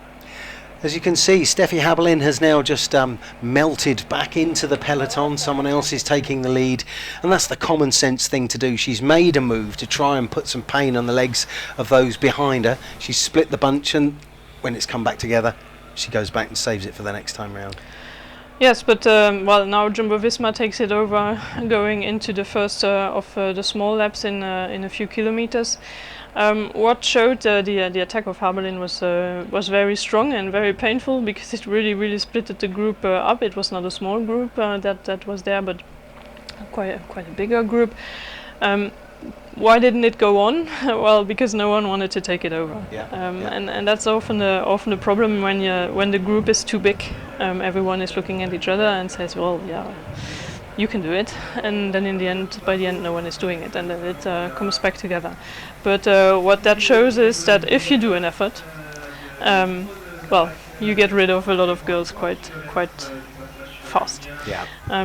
Speaker 1: As you can see, Steffi Habelin has now just melted back into the peloton. Someone else is taking the lead, and that's the common sense thing to do. She's made a move to try and put some pain on the legs of those behind her. She's split the bunch, and when it's come back together, she goes back and saves it for the next time round.
Speaker 2: Yes, but now Jumbo-Visma takes it over, going into the first of the small laps in a few kilometers. What showed the attack of Habelin was very strong and very painful, because it really splitted the group up. It was not a small group that was there, but quite a bigger group. Why didn't it go on? Well, because no one wanted to take it over. And that's often the problem when the group is too big. Everyone is looking at each other and says, well, yeah, you can do it, and then by the end no one is doing it, and then it comes back together. But what that shows is that if you do an effort, you get rid of a lot of girls quite fast.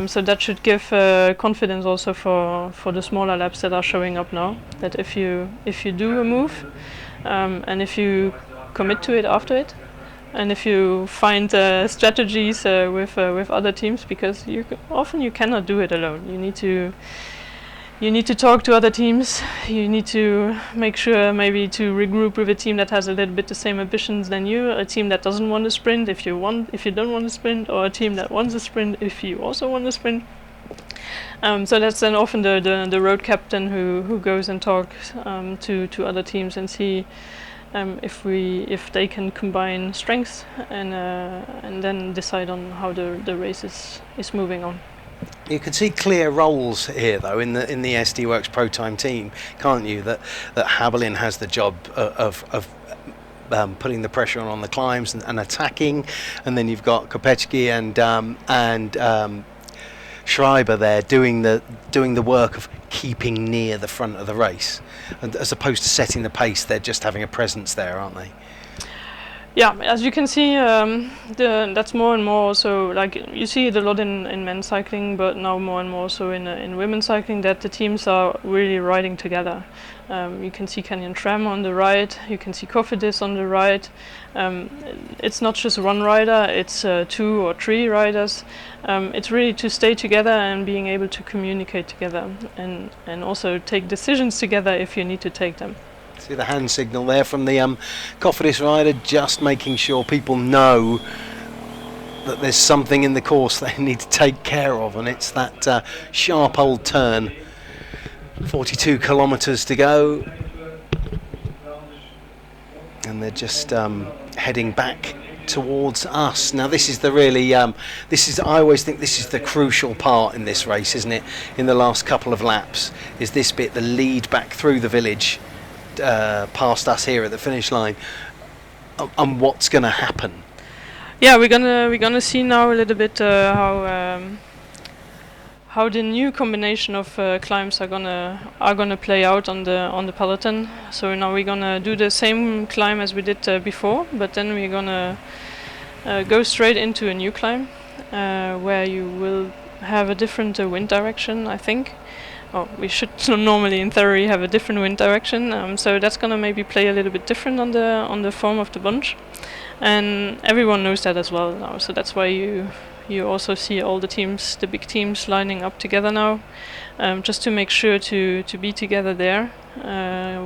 Speaker 2: So that should give confidence also for the smaller laps that are showing up now, that if you do a move, and if you commit to it after it, and if you find strategies with other teams, because often you cannot do it alone. You need to talk to other teams. You need to make sure maybe to regroup with a team that has a little bit the same ambitions than you, a team that doesn't want to sprint if you don't want to sprint, or a team that wants to sprint if you also want to sprint. So that's then often the road captain who goes and talks to other teams and see if they can combine strengths and then decide on how the race is moving on.
Speaker 1: You can see clear roles here, though, in the SD Worx Pro Time team, can't you? That Habelin has the job of putting the pressure on the climbs and attacking, and then you've got Kopecki and Schreiber there doing the work of keeping near the front of the race, and as opposed to setting the pace. They're just having a presence there, aren't they?
Speaker 2: Yeah, as you can see, that's more and more also, like, you see it a lot in men's cycling, but now more and more so in women's cycling, that the teams are really riding together. You can see Canyon Tram on the right, you can see Cofidis on the right. It's not just one rider, it's 2 or 3 riders. It's really to stay together and being able to communicate together and also take decisions together if you need to take them.
Speaker 1: See the hand signal there from the Cofidis rider, just making sure people know that there's something in the course they need to take care of, and it's that sharp old turn. 42 kilometres to go, and they're just heading back towards us. Now this is the really I always think this is the crucial part in this race, isn't it? In the last couple of laps, is this bit, the lead back through the village past us here at the finish line, and what's going to happen.
Speaker 2: Yeah, we're gonna see now a little bit how the new combination of climbs are gonna play out on the peloton. So now we're gonna do the same climb as we did before, but then we're gonna go straight into a new climb where you will have a different wind direction, I think. Oh, we should normally, in theory, have a different wind direction. So that's gonna maybe play a little bit different on the form of the bunch, and everyone knows that as well now. So that's why you also see all the teams, the big teams, lining up together now, just to make sure to be together there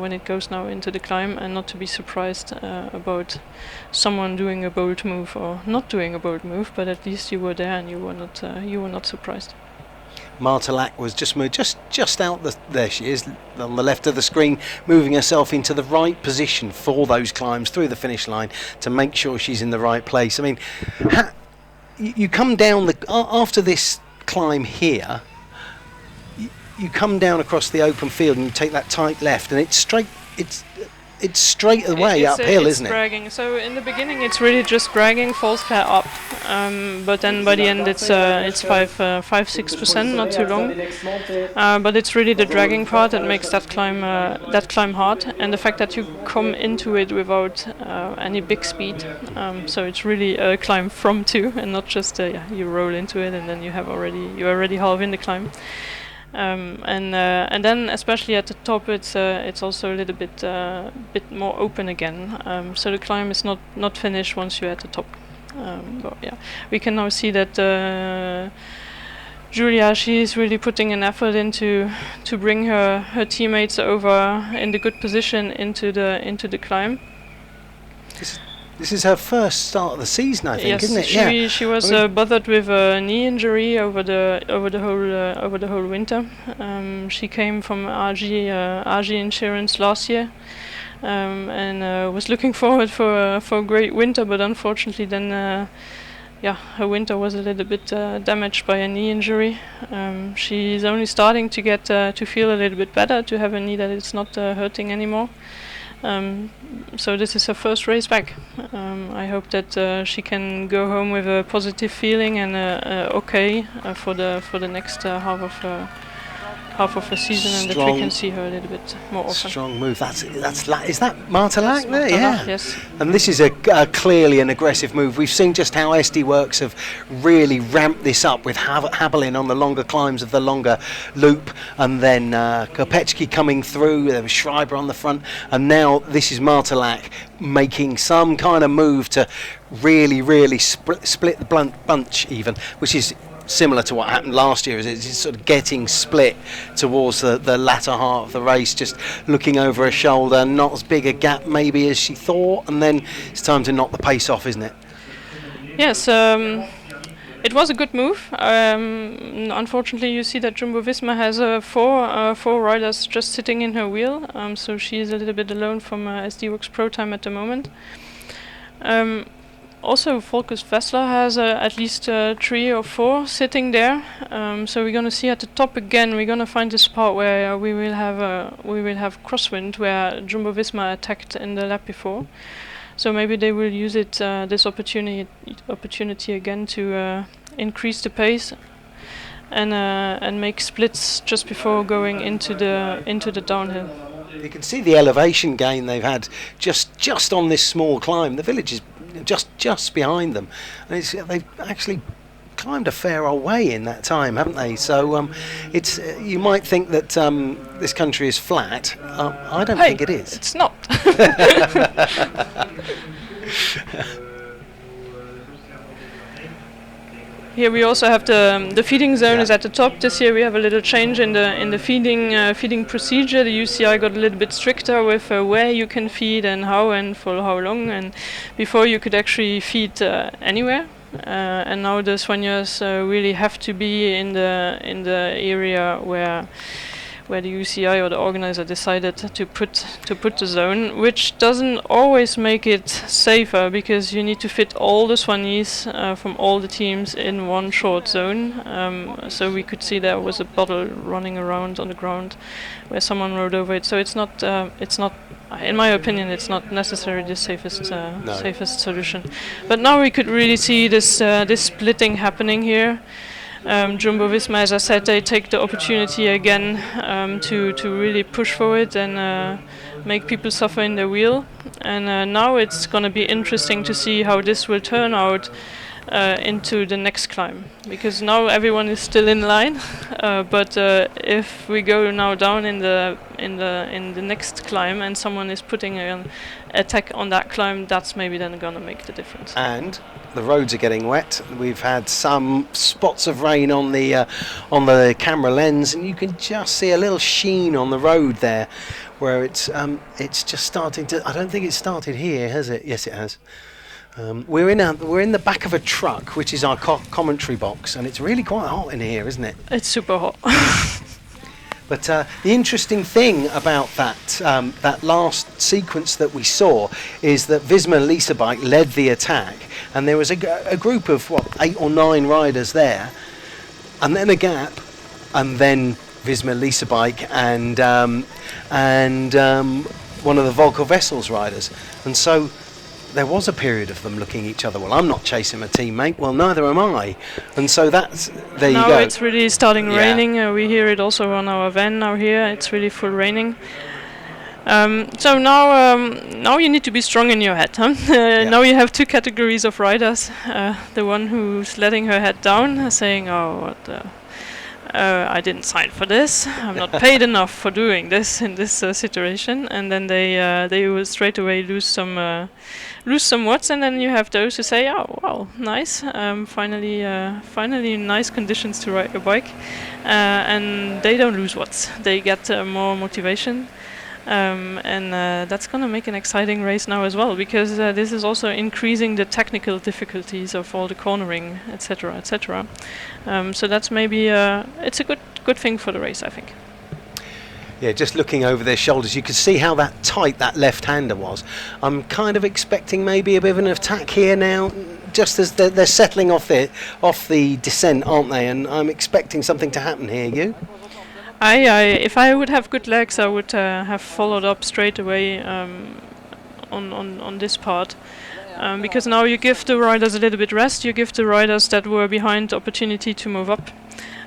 Speaker 2: when it goes now into the climb, and not to be surprised about someone doing a bold move or not doing a bold move. But at least you were there and you were not surprised.
Speaker 1: Martelak was just moved just out there she is on the left of the screen, moving herself into the right position for those climbs through the finish line to make sure she's in the right place. I mean, you come down after this climb here, you come down across the open field and you take that tight left, and it's straight away uphill, isn't it?
Speaker 2: It's dragging. So in the beginning, it's really just dragging, falls flat up, but then by the end, it's 5-6%, not too long. But it's really the dragging part that makes that climb hard, and the fact that you come into it without any big speed. So it's really a climb from to, and not just you roll into it and then you're already half in the climb. And then especially at the top, it's also a little bit more open again. So the climb is not finished once you're at the top. But yeah, we can now see that Julia, she is really putting an effort into to bring her teammates over in the good position into the climb.
Speaker 1: This is her first start of the season, I think, isn't it?
Speaker 2: Yes, she was bothered with a knee injury over the whole winter. She came from RG Insurance last year, and was looking forward for a great winter, but unfortunately then her winter was a little bit damaged by a knee injury. She's only starting to get to feel a little bit better, to have a knee that is not hurting anymore. So this is her first race back. I hope that she can go home with a positive feeling and for the next half of the season, and that we can see her a little bit more often.
Speaker 1: Strong move. Is that Martelak there? Yeah.
Speaker 2: Yes.
Speaker 1: And this is a clearly an aggressive move. We've seen just how SD Works have really ramped this up with Habelin on the longer climbs of the longer loop, and then Kopecki coming through. There was Schreiber on the front, and now this is Martelak making some kind of move to really split the bunch even, which is similar to what happened last year. It's sort of getting split towards the latter half of the race, just looking over her shoulder, not as big a gap maybe as she thought, and then it's time to knock the pace off, isn't it?
Speaker 2: Yes, it was a good move. Unfortunately, you see that Jumbo-Visma has four riders just sitting in her wheel, so she is a little bit alone from SD Works Pro Time at the moment. Also, Volkers Wessler has at least 3 or 4 sitting there. So we're going to see at the top again. We're going to find this spot where we will have crosswind, where Jumbo-Visma attacked in the lap before. So maybe they will use it this opportunity again to increase the pace and make splits just before going into the downhill.
Speaker 1: You can see the elevation gain they've had just on this small climb. The village is just behind them, and they've actually climbed a fair old way in that time, haven't they? So it's you might think that this country is flat. I don't think it is.
Speaker 2: It's not. Here we also have the feeding zone is at the top. This year we have a little change in the feeding procedure. The UCI got a little bit stricter with where you can feed and how and for how long. And before you could actually feed anywhere, and now the soigneurs really have to be in the area where the UCI or the organizer decided to put the zone, which doesn't always make it safer, because you need to fit all the soignees from all the teams in one short zone. So we could see there was a bottle running around on the ground where someone rode over it. So it's not, in my opinion, it's not necessarily the safest solution. But now we could really see this splitting happening here. Jumbo-Visma, as I said, they take the opportunity again to really push forward and make people suffer in their wheel. And now it's going to be interesting to see how this will turn out into the next climb, because now everyone is still in line. But if we go now down in the next climb and someone is putting an attack on that climb, that's maybe then going to make the difference.
Speaker 1: And the roads are getting wet. We've had some spots of rain on the camera lens, and you can just see a little sheen on the road there, where it's just starting to. I don't think it's started here, has it? Yes, it has. We're in the back of a truck, which is our commentary box, and it's really quite hot in here, isn't it?
Speaker 2: It's super hot.
Speaker 1: But the interesting thing about that last sequence that we saw is that Visma Lisa Bike led the attack, and there was a group of 8 or 9 riders there, and then a gap, and then Visma Lisa Bike and one of the Volker Vessels riders, and so there was a period of them looking at each other. Well, I'm not chasing my teammate. Well, neither am I. And so there you go.
Speaker 2: Now it's really starting raining. We hear it also on our van now here. It's really full raining. So now you need to be strong in your head. Huh? Now you have 2 categories of riders. The one who's letting her head down, saying, "Oh, I didn't sign for this. I'm not paid enough for doing this in this situation." And then they will straight away lose some watts. And then you have those who say, "Oh, wow, nice! Finally, nice conditions to ride a bike," and they don't lose watts. They get more motivation. And that's going to make an exciting race now as well, because this is also increasing the technical difficulties of all the cornering, etc., etc. So that's maybe it's a good thing for the race, I think.
Speaker 1: Yeah, just looking over their shoulders, you could see how tight that left-hander was. I'm kind of expecting maybe a bit of an attack here now, just as they're settling off the descent, aren't they? And I'm expecting something to happen here. You?
Speaker 2: If I would have good legs, I would have followed up straight away on this part, because now you give the riders a little bit rest. You give the riders that were behind opportunity to move up,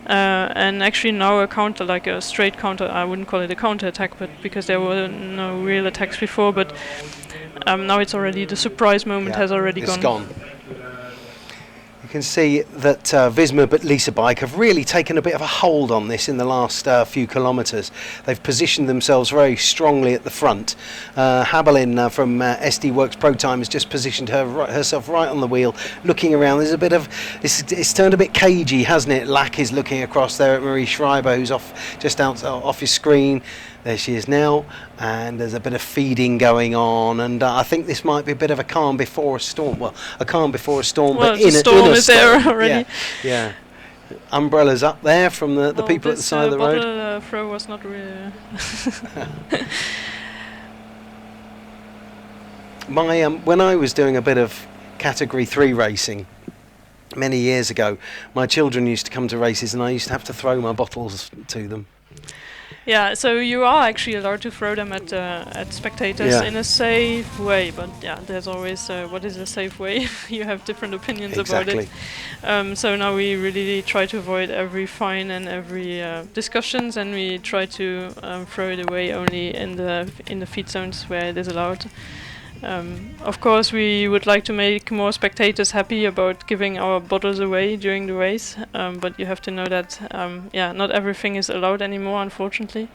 Speaker 2: and actually now a counter, like a straight counter. I wouldn't call it a counter attack, but because there were no real attacks before. But now it's already the surprise moment has already gone.
Speaker 1: It's gone. You can see that Visma but Lisa Bike have really taken a bit of a hold on this in the last few kilometres. They've positioned themselves very strongly at the front. Habelin from SD Works Pro Time has just positioned herself right on the wheel, looking around. There's a bit of it's turned a bit cagey, hasn't it? Lack is looking across there at Marie Schreiber, who's just off his screen. There she is now, and there's a bit of feeding going on, and I think this might be a bit of a calm before a storm. Well, a calm before a storm,
Speaker 2: well,
Speaker 1: but in a storm.
Speaker 2: The storm is there already.
Speaker 1: Yeah. Umbrellas up there from the people at the side of the road.
Speaker 2: Bottle throw was not really.
Speaker 1: When I was doing a bit of Category 3 racing many years ago, my children used to come to races, and I used to have to throw my bottles to them.
Speaker 2: Yeah, so you are actually allowed to throw them at spectators in a safe way, but there's always what is a safe way? You have different opinions about it. So now we really try to avoid every fine and every discussions, and we try to throw it away only in the feed zones where it is allowed. Of course, we would like to make more spectators happy about giving our bottles away during the race, but you have to know that not everything is allowed anymore, unfortunately.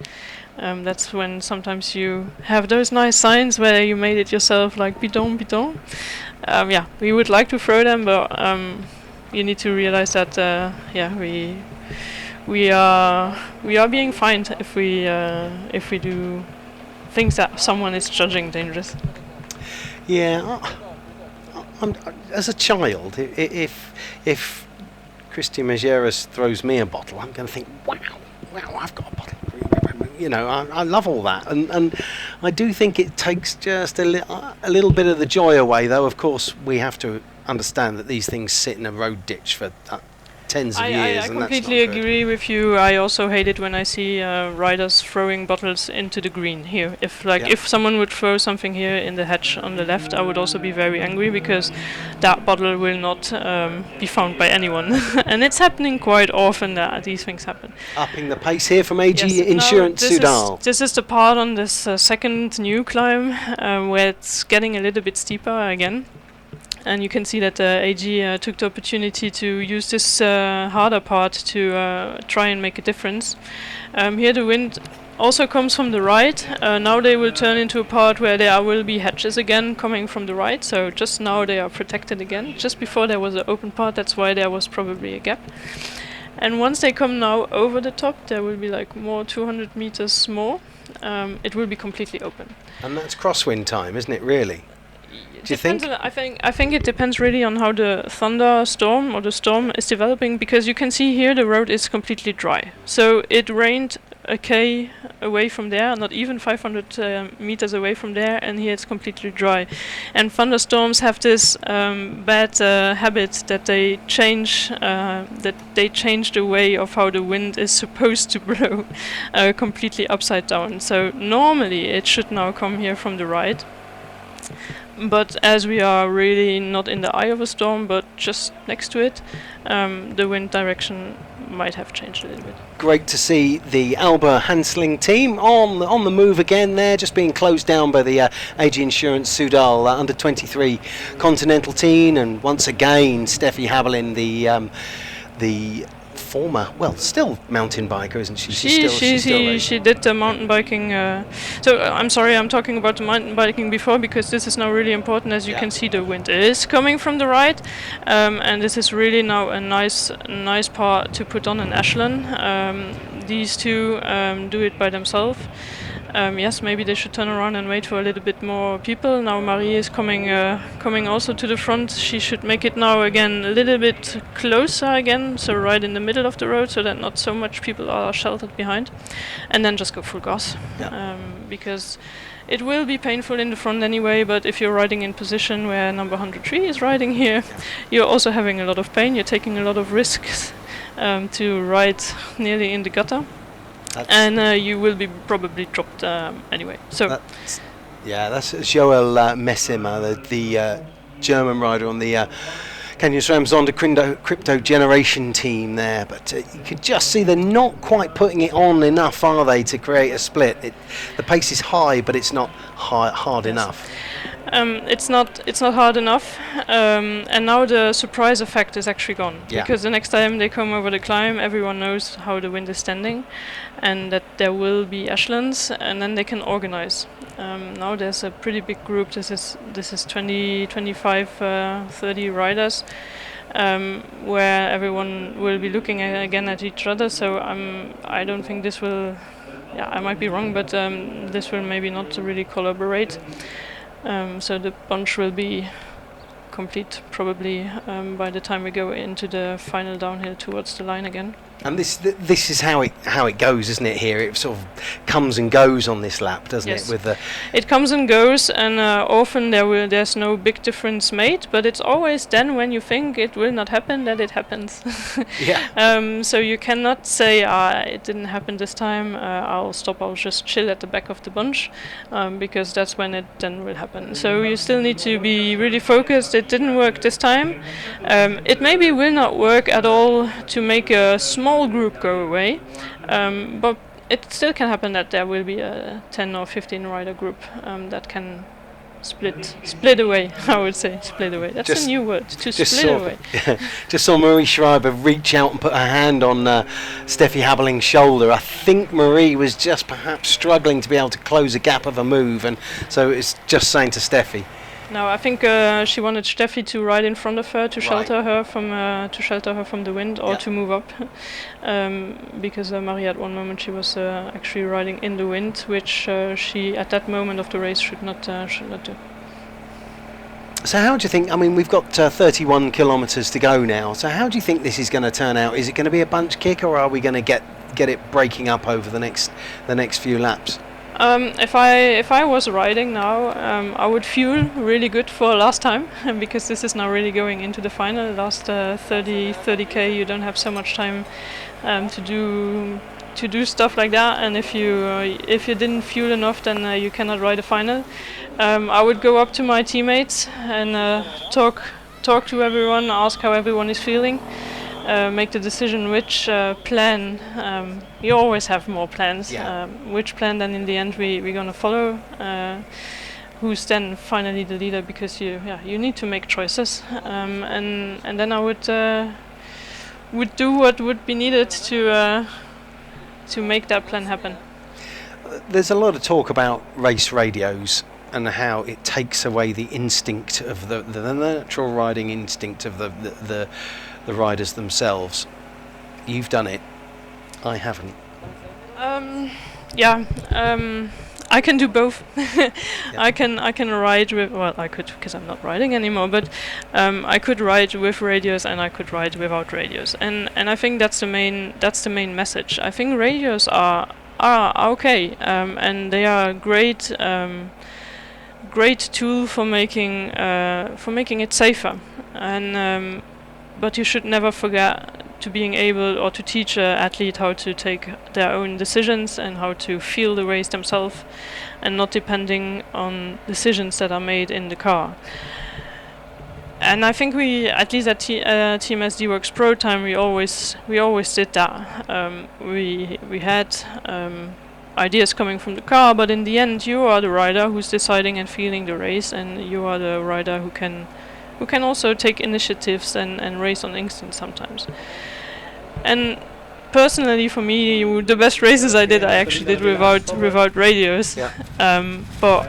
Speaker 2: That's when sometimes you have those nice signs where you made it yourself, like bidon, bidon. We would like to throw them, but you need to realize that we are being fined if we do things that someone is judging dangerous.
Speaker 1: Yeah, as a child, if Christian Majeras throws me a bottle, I'm going to think, wow, I've got a bottle. You know, I love all that, and I do think it takes just a little bit of the joy away. Though, of course, we have to understand that these things sit in a road ditch for tens of years.
Speaker 2: I completely agree with you. I also hate it when I see riders throwing bottles into the green here. If someone would throw something here in the hedge on the left, I would also be very angry, because that bottle will not be found by anyone. And it's happening quite often that these things happen.
Speaker 1: Upping the pace here from AG Insurance Sudal.
Speaker 2: This is the part on this second new climb where it's getting a little bit steeper again. And you can see that AG took the opportunity to use this harder part to try and make a difference. Here the wind also comes from the right. Now they will turn into a part where there will be hedges again coming from the right. So just now they are protected again. Just before there was an open part, that's why there was probably a gap. And once they come now over the top, there will be like more 200 meters more. It will be completely open.
Speaker 1: And that's crosswind time, isn't it, really? Do you think?
Speaker 2: I think it depends really on how the thunderstorm or the storm is developing, because you can see here the road is completely dry. So it rained a K away from there, not even 500 meters away from there, and here it's completely dry. And thunderstorms have this bad habit that they change the way of how the wind is supposed to blow completely upside down. So normally it should now come here from the right. But as we are really not in the eye of a storm, but just next to it, the wind direction might have changed a little bit.
Speaker 1: Great to see the Alba Hansling team on the move again there, just being closed down by the AG Insurance Sudal under 23 Continental team, and once again Steffi Haberlin, the former, well, still mountain biker, isn't she?
Speaker 2: She did the mountain biking. So I'm sorry, I'm talking about the mountain biking before, because this is now really important. As you can see, the wind is coming from the right, and this is really now a nice part to put on an echelon. These two do it by themselves. Yes, maybe they should turn around and wait for a little bit more people. Now Marie is coming also to the front. She should make it now again a little bit closer again, so right in the middle of the road, so that not so much people are sheltered behind, and then just go full gas. Because it will be painful in the front anyway, but if you're riding in position where number 103 is riding here, you're also having a lot of pain, you're taking a lot of risks to ride nearly in the gutter. And you will be probably dropped anyway. So
Speaker 1: that's Joel Messimer, the German rider on the Canyon SRAM Zonda Crypto Generation team there. But you could just see they're not quite putting it on enough, are they, to create a split? The pace is high, but it's not hard enough.
Speaker 2: It's not hard enough, and now the surprise effect is actually gone. Because the next time they come over the climb, everyone knows how the wind is standing, and that there will be echelons, and then they can organize. Now there's a pretty big group. This is 20, 25, 30 riders, where everyone will be looking again at each other. So I don't think this will. Yeah, I might be wrong, but this will maybe not really collaborate. So the bunch will be complete probably by the time we go into the final downhill towards the line again.
Speaker 1: And this is how it goes, isn't it? Here it sort of comes and goes on this lap, doesn't it? With
Speaker 2: it comes and goes, and often there's no big difference made, but it's always then when you think it will not happen that it happens. So you cannot say it didn't happen this time. I'll stop. I'll just chill at the back of the bunch, because that's when it then will happen. So you still need to be really focused. It didn't work this time. It maybe will not work at all to make a small group go away, but it still can happen that there will be a 10 or 15 rider group that can split away. I would say split away. That's a new word, to split away.
Speaker 1: Just saw Marie Schreiber reach out and put her hand on Steffi Haberling's shoulder. I think Marie was just perhaps struggling to be able to close a gap of a move, and so it's just saying to Steffi.
Speaker 2: No, I think she wanted Steffi to ride in front of her to shelter her from the wind, or to move up, because Marie at one moment she was actually riding in the wind, which she at that moment of the race should not do.
Speaker 1: So how do you think? I mean, we've got 31 kilometres to go now. So how do you think this is going to turn out? Is it going to be a bunch kick, or are we going to get it breaking up over the next few laps?
Speaker 2: If I was riding now, I would feel really good for last time, because this is now really going into the final. Last 30k, you don't have so much time to do stuff like that, and if you didn't fuel enough, then you cannot ride a final. I would go up to my teammates and talk to everyone, ask how everyone is feeling. Make the decision which plan. You always have more plans. Which plan then in the end we're gonna follow? Who's then finally the leader? Because you need to make choices. And then I would do what would be needed to make that plan happen.
Speaker 1: There's a lot of talk about race radios and how it takes away the instinct of the natural riding instinct of the riders themselves. You've done it. I haven't.
Speaker 2: I can do both. I can ride with, well, I could, because I'm not riding anymore, but I could ride with radios and I could ride without radios, and I think that's the main message. I think radios are okay, and they are a great tool for making it safer, and but you should never forget to being able, or to teach an athlete how to take their own decisions and how to feel the race themselves, and not depending on decisions that are made in the car. And I think we, at least at Team SD Works Pro Time, we always did that. We had ideas coming from the car, but in the end, you are the rider who's deciding and feeling the race, and you are the rider who can also take initiatives and race on instinct sometimes. And personally, for me, the best races I actually did without radios.
Speaker 1: Yeah.
Speaker 2: But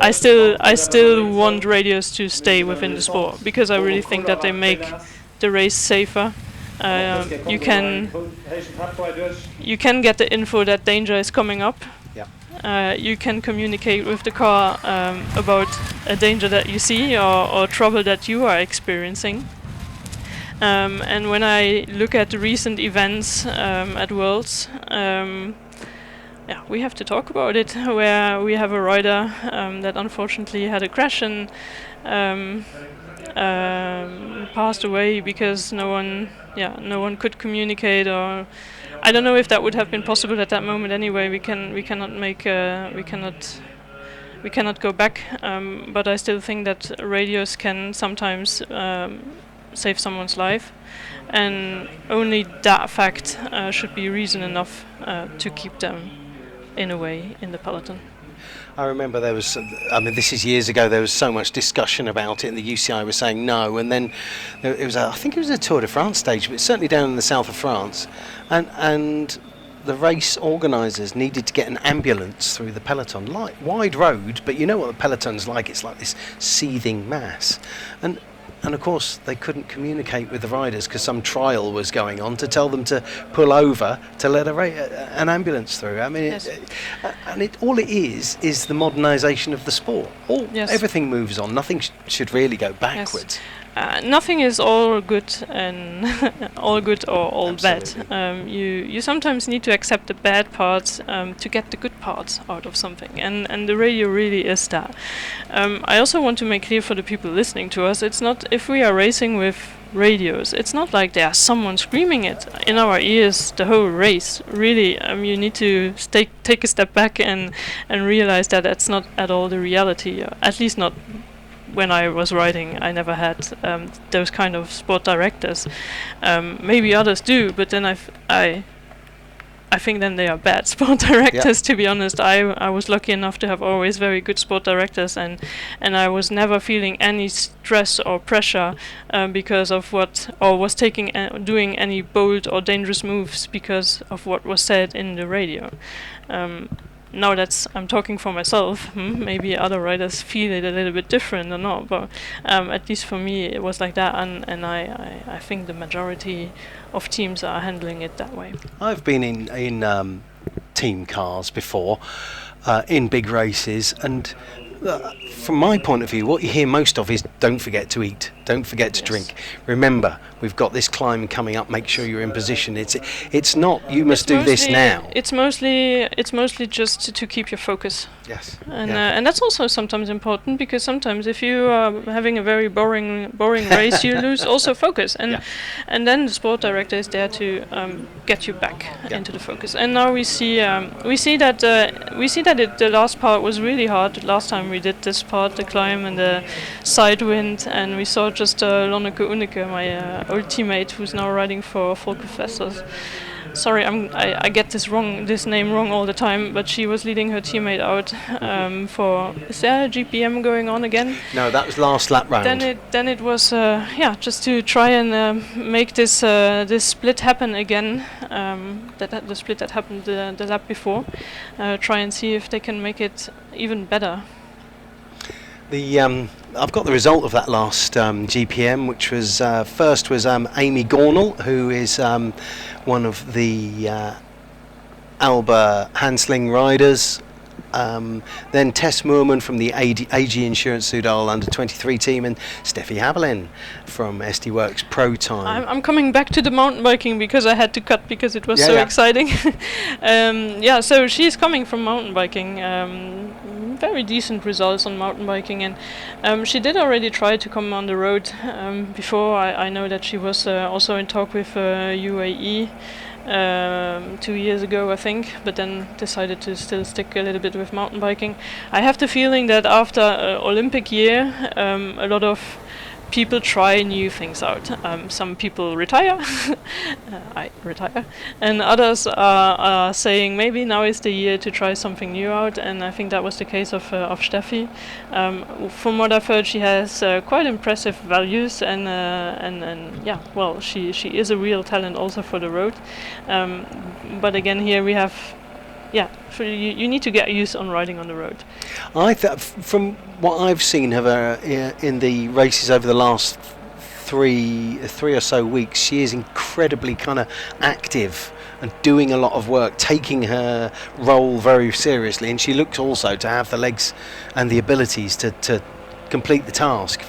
Speaker 2: I still want radios to stay within the sport, because I really think that they make the race safer. You can get the info that danger is coming up. You can communicate with the car about a danger that you see, or trouble that you are experiencing. And when I look at the recent events at Worlds, we have to talk about it, where we have a rider that unfortunately had a crash and passed away because no one could communicate, or I don't know if that would have been possible at that moment. Anyway, we cannot go back. But I still think that radios can sometimes save someone's life, and only that fact should be reason enough to keep them in a way in the peloton.
Speaker 1: I remember there was, this is years ago, there was so much discussion about it, and the UCI was saying no, and then I think it was a Tour de France stage, but certainly down in the south of France, and the race organisers needed to get an ambulance through the peloton, like wide road, but you know what the peloton's like, it's like this seething mass, and of course they couldn't communicate with the riders because some trial was going on to tell them to pull over to let an ambulance through. I mean,
Speaker 2: yes.
Speaker 1: All it is the modernisation of the sport. Everything moves on. Nothing should really go backwards.
Speaker 2: Yes. Nothing is all good and all good or all
Speaker 1: Absolutely.
Speaker 2: bad. You sometimes need to accept the bad parts to get the good parts out of something, and the radio really is that. I also want to make clear for the people listening to us, it's not, if we are racing with radios, it's not like there's someone screaming it in our ears the whole race. Really, you need to take a step back and realize that that's not at all the reality, at least not when I was riding. I never had those kind of sport directors. Maybe others do, but then I think then they are bad sport directors. To be honest, I was lucky enough to have always very good sport directors, and I was never feeling any stress or pressure because of was doing any bold or dangerous moves because of what was said in the radio. Now I'm talking for myself. Maybe other riders feel it a little bit different or not, but at least for me it was like that, and I think the majority of teams are handling it that way.
Speaker 1: I've been in team cars before, in big races, and from my point of view, what you hear most of is don't forget to eat, don't forget to drink. Remember, we've got this climb coming up, make sure you're in position. It's not you must do this now. It's mostly
Speaker 2: just to keep your focus.
Speaker 1: Yes.
Speaker 2: And that's also sometimes important, because sometimes if you are having a very boring race, you lose also focus, and then the sport director is there to get you back into the focus. And now we see that the last part was really hard. The last time we did this part, the climb and the side wind, and we saw just Lonneke Uneke, my old teammate, who's now riding for Volker Vessels. Sorry, I get this name wrong all the time, but she was leading her teammate out for. Is there a GPM going on again?
Speaker 1: No, that was last lap round.
Speaker 2: Then it was just to try and make this split happen again. The split that happened the lap before. Try and see if they can make it even better.
Speaker 1: I've got the result of that last GPM, which was first was Amy Gornall, who is one of the Alba Handsling riders, Then Tess Moorman from the AG Insurance Sudal under-23 team, and Steffi Haberlin from SD Works Pro Time.
Speaker 2: I'm coming back to the mountain biking because I had to cut because it was exciting. So she's coming from mountain biking. Very decent results on mountain biking, and she did already try to come on the road before. I know that she was also in talk with UAE 2 years ago, I think, but then decided to still stick a little bit with mountain biking. I have the feeling that after Olympic year, a lot of people try new things out. Some people retire, I retire, and others are saying maybe now is the year to try something new out, and I think that was the case of Steffi. From what I've heard, she has quite impressive values, and she is a real talent also for the road. But again, here we have, you need to get used on riding on the road.
Speaker 1: I from what I've seen of her in the races over the last three or so weeks, she is incredibly kind of active and doing a lot of work, taking her role very seriously, and she looks also to have the legs and the abilities to complete the task.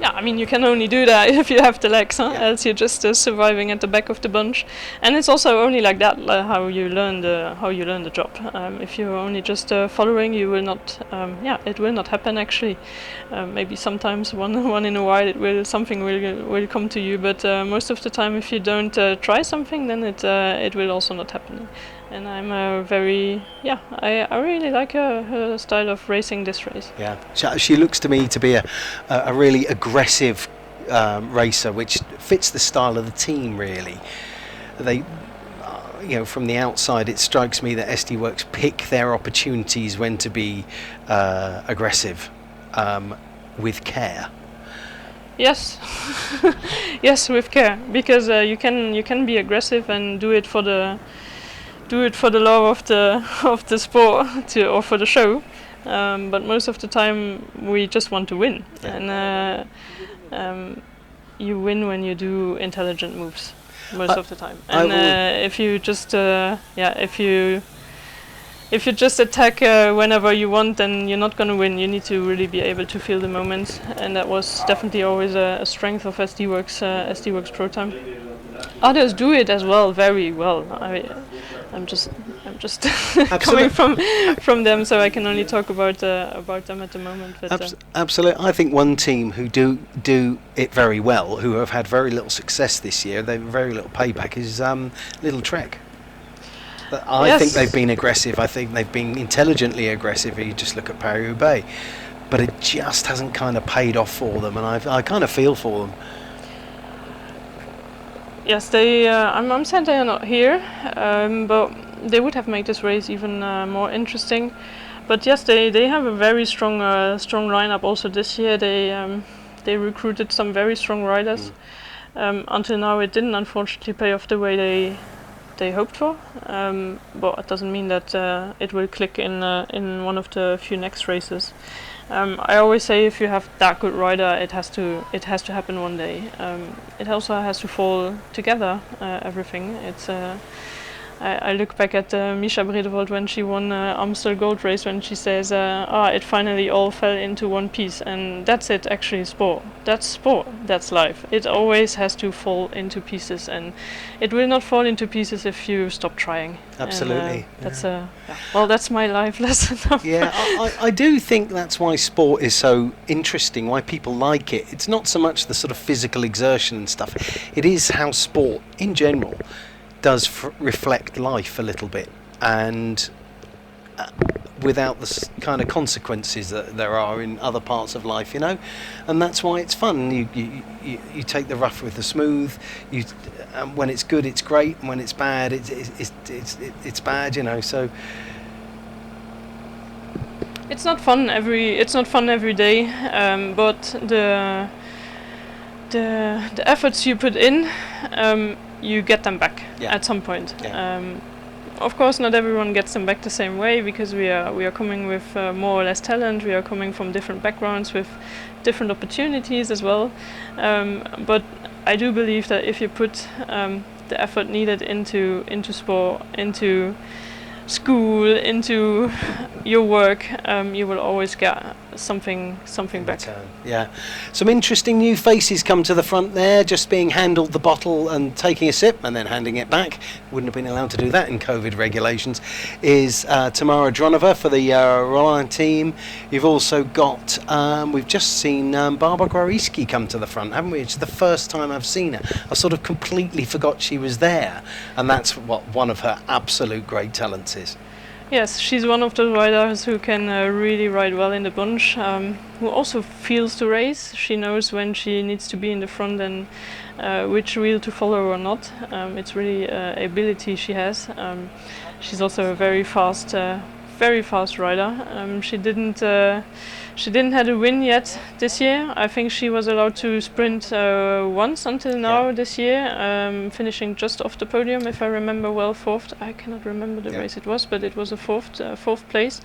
Speaker 2: Yeah, I mean, you can only do that if you have the legs, else you're just surviving at the back of the bunch. And it's also only like that how you learn the job. If you're only just following, you will not. It will not happen actually. Maybe sometimes one in a while something will come to you, but most of the time, if you don't try something, then it will also not happen. And I'm I really like her style of racing this race.
Speaker 1: Yeah, she looks to me to be a really aggressive racer, which fits the style of the team really. They, from the outside, it strikes me that SD Works pick their opportunities when to be aggressive with care.
Speaker 2: Yes, yes, with care, because you can be aggressive and do it for the love of the sport or for the show, but most of the time we just want to win, and you win when you do intelligent moves most of the time. And if you just if you just attack whenever you want, then you're not going to win. You need to really be able to feel the moment, and that was definitely always a strength of SD Works Pro Time. Others do it as well, very well. I'm just coming from them, so I can only talk about them at the moment. But
Speaker 1: absolutely, I think one team who do it very well, who have had very little success this year, they've very little payback, is Little Trek. I think they've been aggressive. I think they've been intelligently aggressive. You just look at Paris-Roubaix, but it just hasn't kind of paid off for them, and I kind of feel for them.
Speaker 2: Yes, I'm sad they are not here, but they would have made this race even more interesting. But yes, they have a very strong lineup also this year. They recruited some very strong riders. Until now, it didn't unfortunately pay off the way they hoped for. But it doesn't mean that it will click in one of the few next races. I always say if you have that good rider, it has to happen one day. It also has to fall together, everything. It's I look back at Misha Bredevold when she won Amstel Gold Race, when she says, it finally all fell into one piece, and that's it. Actually, sport. That's life. It always has to fall into pieces, and it will not fall into pieces if you stop trying.
Speaker 1: Absolutely.
Speaker 2: And, that's my life lesson.
Speaker 1: Yeah, I do think that's why sport is so interesting, why people like it. It's not so much the sort of physical exertion and stuff. It is how sport, in general, does reflect life a little bit, and without the kind of consequences that there are in other parts of life, and that's why it's fun. You take the rough with the smooth. When it's good, it's great, and when it's bad, it's bad. So
Speaker 2: it's not fun every day, but the efforts you put in, you get them back at some point. Of course, not everyone gets them back the same way, because we are coming with more or less talent. We are coming from different backgrounds with different opportunities as well. But I do believe that if you put the effort needed into sport, into school, into your work, you will always get something back.
Speaker 1: Yeah, some interesting new faces come to the front there, just being handled the bottle and taking a sip and then handing it back. Wouldn't have been allowed to do that in COVID regulations. Is Tamara Dronova for the Roland team. You've also got, we've just seen Barbara Goriski come to the front, haven't we? It's the first time I've seen her. I sort of completely forgot she was there, and that's what one of her absolute great talents is.
Speaker 2: Yes, she's one of the riders who can really ride well in the bunch, who also feels the race. She knows when she needs to be in the front and which wheel to follow or not. It's really ability she has. She's also a very fast rider. She didn't have a win yet this year. I think she was allowed to sprint once until now this year, finishing just off the podium, if I remember well, fourth. I cannot remember the race it was, but it was a fourth place.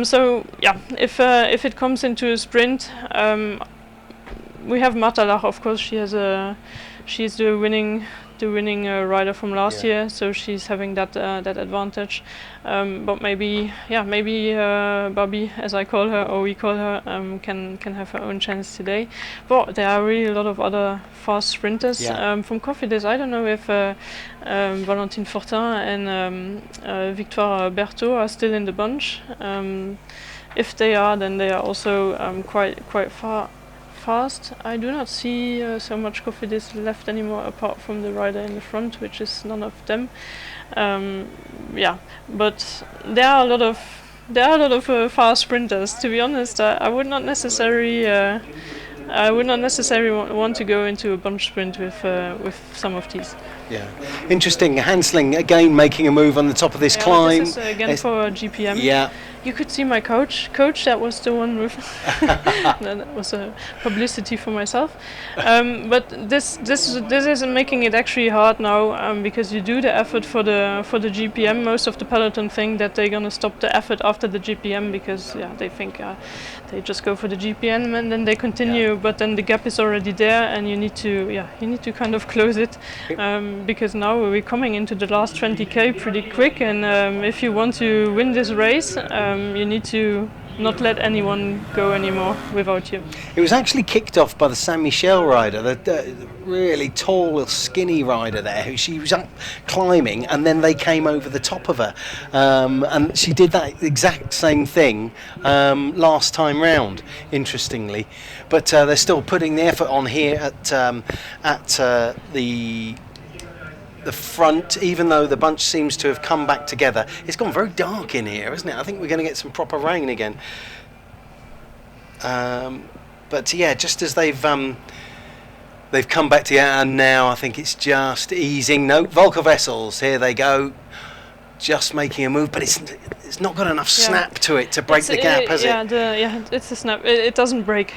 Speaker 2: So yeah, if it comes into a sprint, we have Marta Lach, of course. She's the winning rider from last year, so she's having that advantage. But maybe Bobby, as I call her, or we call her, can have her own chance today. But there are really a lot of other fast sprinters. From Cofidis, I don't know if Valentine Fortin and Victoire Berthaud are still in the bunch. If they are, then they are also quite fast. I do not see so much Cofidis left anymore, apart from the rider in the front, which is none of them. But there are a lot of fast sprinters. To be honest, I would not necessarily want to go into a bunch sprint with some of these.
Speaker 1: Yeah, interesting. Hansling again making a move on the top of this climb.
Speaker 2: This is again for GPM.
Speaker 1: Yeah.
Speaker 2: You could see my coach. That was the one with. That was a publicity for myself. But this is making it actually hard now, because you do the effort for the GPM. Most of the Peloton think that they're gonna stop the effort after the GPM because they think they just go for the GPM and then they continue. But then the gap is already there, and you need to kind of close it, because now we're coming into the last 20k pretty quick, and if you want to win this race. You need to not let anyone go anymore without you.
Speaker 1: It was actually kicked off by the Saint Michel rider, the really tall, skinny rider there, who she was up climbing, and then they came over the top of her, and she did that exact same thing last time round, interestingly. But they're still putting the effort on here at the front, even though the bunch seems to have come back together. It's gone very dark in here, isn't it? I think we're going to get some proper rain again. But yeah, just as they've come back together, and now I think it's just easing. No, Volker Wessels, here they go, just making a move, but it's not got enough snap to it to break the gap, has it?
Speaker 2: It's a snap. It doesn't break.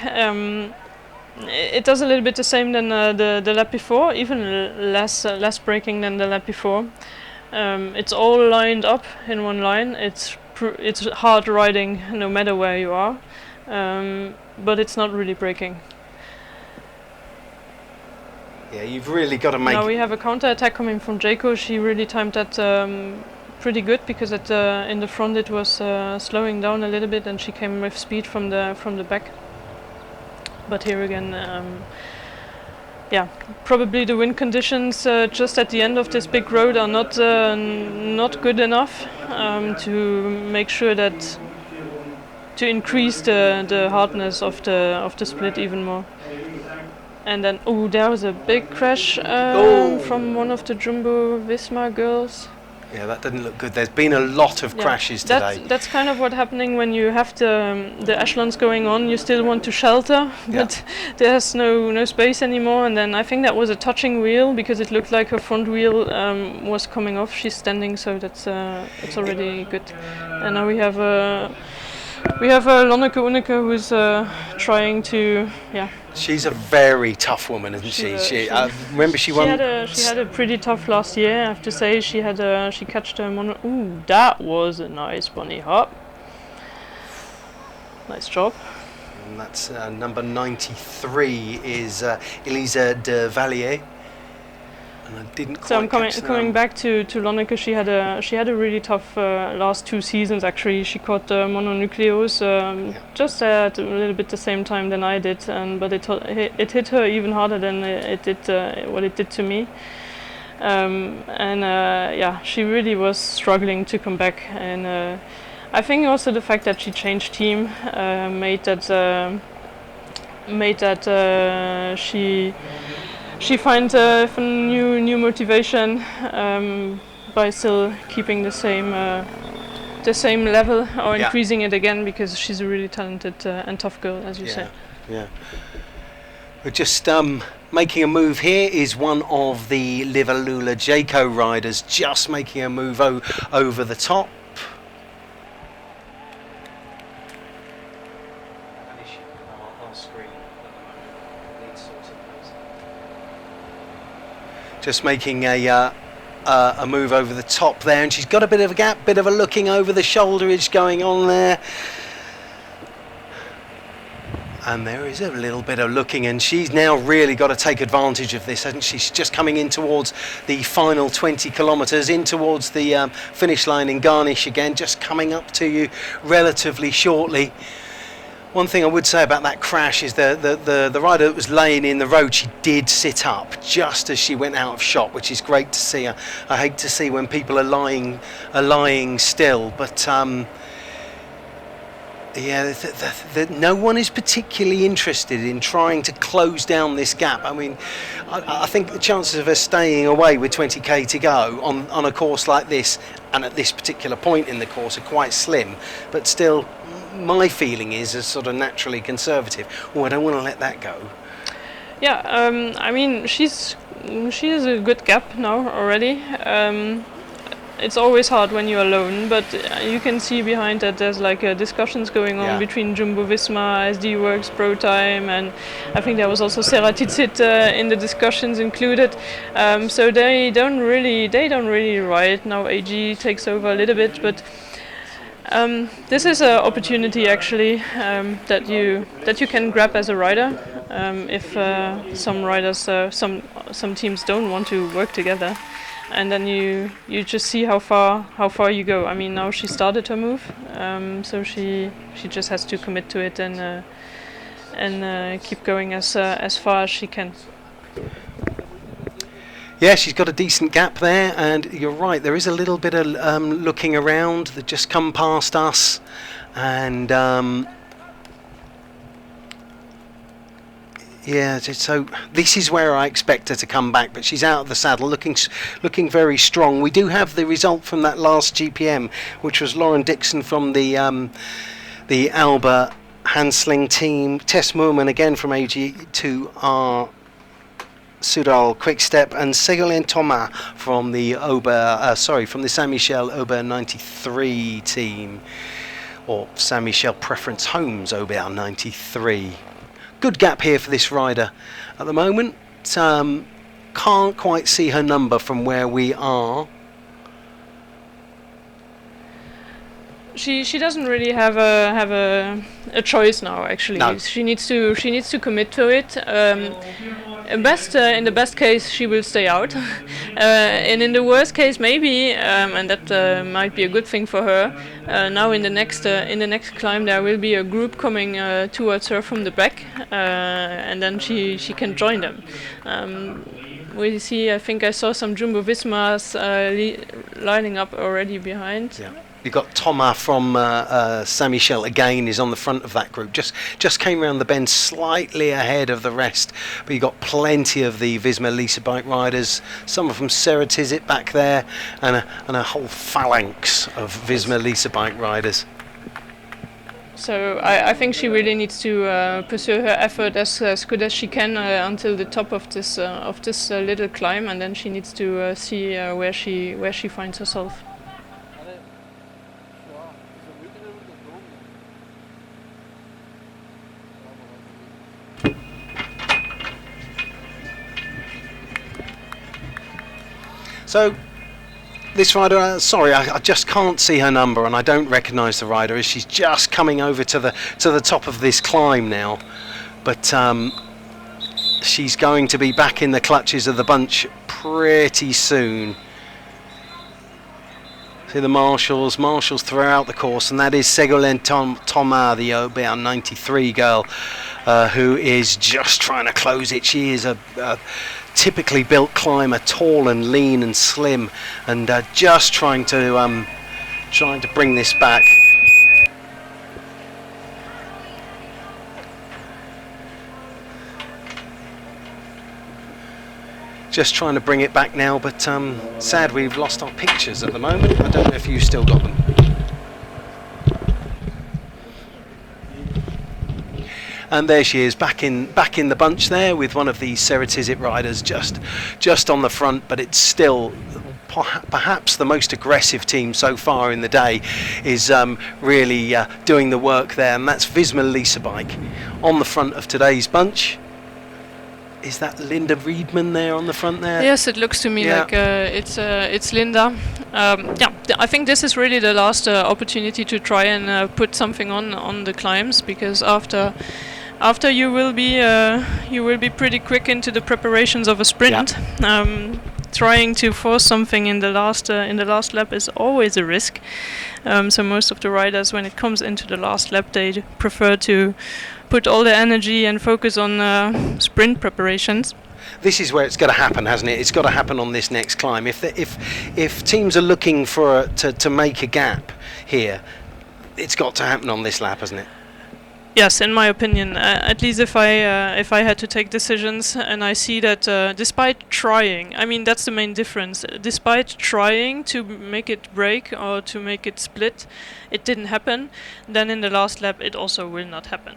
Speaker 2: It does a little bit the same than the lap before, even less braking than the lap before. It's all lined up in one line. It's hard riding no matter where you are, but it's not really braking.
Speaker 1: Yeah, you've really got to make.
Speaker 2: Now we have a counter attack coming from Jaco. She really timed that pretty good, because in the front it was slowing down a little bit, and she came with speed from the back. But here again, probably the wind conditions just at the end of this big road are not good enough to make sure that to increase the hardness of the split even more. And then there was a big crash from one of the Jumbo Visma girls.
Speaker 1: Yeah, that didn't look good. There's been a lot of crashes today.
Speaker 2: That's kind of what's happening when you have the echelons going on. You still want to shelter, but there's no space anymore. And then I think that was a touching wheel, because it looked like her front wheel was coming off. She's standing, so it's already good. And now we have Lonneke Unneke, who's trying to
Speaker 1: She's a very tough woman, isn't she? Remember she won.
Speaker 2: She had a pretty tough last year, I have to say. She catched a mono. Ooh, that was a nice bunny hop. Nice job.
Speaker 1: And that's number 93 is Elisa de Vallier. and I didn't quite
Speaker 2: So I'm
Speaker 1: catch the
Speaker 2: coming
Speaker 1: number.
Speaker 2: back to London, because she had a really tough last 2 seasons. Actually, she caught mononucleose just at a little bit the same time than I did, but it hit her even harder than it did what it did to me. She really was struggling to come back, and I think also the fact that she changed team made that she finds new motivation by still keeping the same level, or increasing it again, because she's a really talented and tough girl, as you say.
Speaker 1: Yeah. We're just making a move here is one of the Liverlula Jayco riders, just making a move over the top. Just making a move over the top there, and she's got a bit of a gap, bit of a looking over the shoulderage going on there. And there is a little bit of looking, and she's now really got to take advantage of this, hasn't she? She's just coming in towards the final 20 kilometres, in towards the finish line in Garnich again, just coming up to you relatively shortly. One thing I would say about that crash is the rider that was laying in the road, she did sit up just as she went out of shot, which is great to see. I hate to see when people are lying still, but no one is particularly interested in trying to close down this gap. I mean, I think the chances of us staying away with 20k to go on a course like this, and at this particular point in the course, are quite slim. But still, my feeling is, as sort of naturally conservative, I don't want to let that go.
Speaker 2: Yeah, I mean, she has a good gap now already. It's always hard when you're alone, but you can see behind that there's like discussions going on between Jumbo-Visma, SD Works, ProTime, and I think there was also Ceratizit in the discussions included. So they don't really ride now. AG takes over a little bit, but this is an opportunity actually that you can grab as a rider. If some riders, some teams don't want to work together. And then you just see how far you go. I mean, now she started her move, so she just has to commit to it and keep going as far as she can.
Speaker 1: Yeah, she's got a decent gap there, and you're right. There is a little bit of looking around that just come past us, and. Yeah, so this is where I expect her to come back, but she's out of the saddle, looking very strong. We do have the result from that last GPM, which was Lauren Dixon from the Alba Hansling team, Tess Moorman again from AG2R Sudal Quickstep, and Ségolène Thomas from the Saint-Michel Aubert 93 team, or Saint-Michel Preference Homes Aubert 93. Good gap here for this rider at the moment. Can't quite see her number from where we are.
Speaker 2: She doesn't really have a choice now. Actually,
Speaker 1: no.
Speaker 2: She needs to commit to it. In the best case, she will stay out, and in the worst case, maybe, and that might be a good thing for her. Now in the next climb, there will be a group coming towards her from the back, and then she can join them. We see. I think I saw some Jumbo-Vismas lining up already behind.
Speaker 1: Yeah. You've got Thomas from Saint-Michel again is on the front of that group. Just came around the bend slightly ahead of the rest, but you've got plenty of the Visma Lisa bike riders. Some of them Ceratizit back there, and a whole phalanx of Visma Lisa bike riders.
Speaker 2: So I think she really needs to pursue her effort as good as she can until the top of this little climb, and then she needs to see where she finds herself.
Speaker 1: So this rider, I just can't see her number, and I don't recognise the rider as she's just coming over to the top of this climb now. But she's going to be back in the clutches of the bunch pretty soon. See the marshals throughout the course, and that is Ségolène Thomas, the OBR 93 girl, who is just trying to close it. She is a typically built climber, tall and lean and slim, and just trying to bring this back. Just trying to bring it back now, but sad we've lost our pictures at the moment. I don't know if you've still got them. And there she is, back in the bunch there with one of the Ceratizit riders just on the front, but it's still perhaps the most aggressive team so far in the day is really doing the work there, and that's Visma Leasebike on the front of today's bunch. Is that Linda Riedman there on the front there?
Speaker 2: Yes, it looks to me like it's Linda. I think this is really the last opportunity to try and put something on the climbs, because after you will be pretty quick into the preparations of a sprint. Trying to force something in the last lap is always a risk. So most of the riders, when it comes into the last lap, they prefer to put all their energy and focus on sprint preparations.
Speaker 1: This is where it's got to happen, hasn't it? It's got to happen on this next climb. If teams are looking for to make a gap here, it's got to happen on this lap, hasn't it?
Speaker 2: Yes, in my opinion, at least if I had to take decisions and I see that despite trying, I mean that's the main difference. Despite trying to make it break or to make it split, it didn't happen. Then in the last lap, it also will not happen.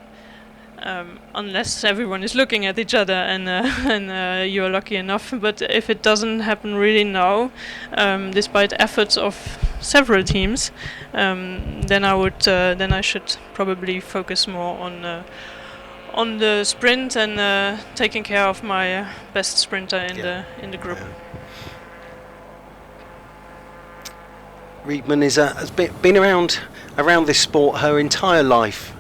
Speaker 2: Unless everyone is looking at each other and you're lucky enough. But if it doesn't happen really now, despite efforts of several teams, then I should probably focus more on the sprint and taking care of my best sprinter in the group.
Speaker 1: Riedman has been around this sport her entire life,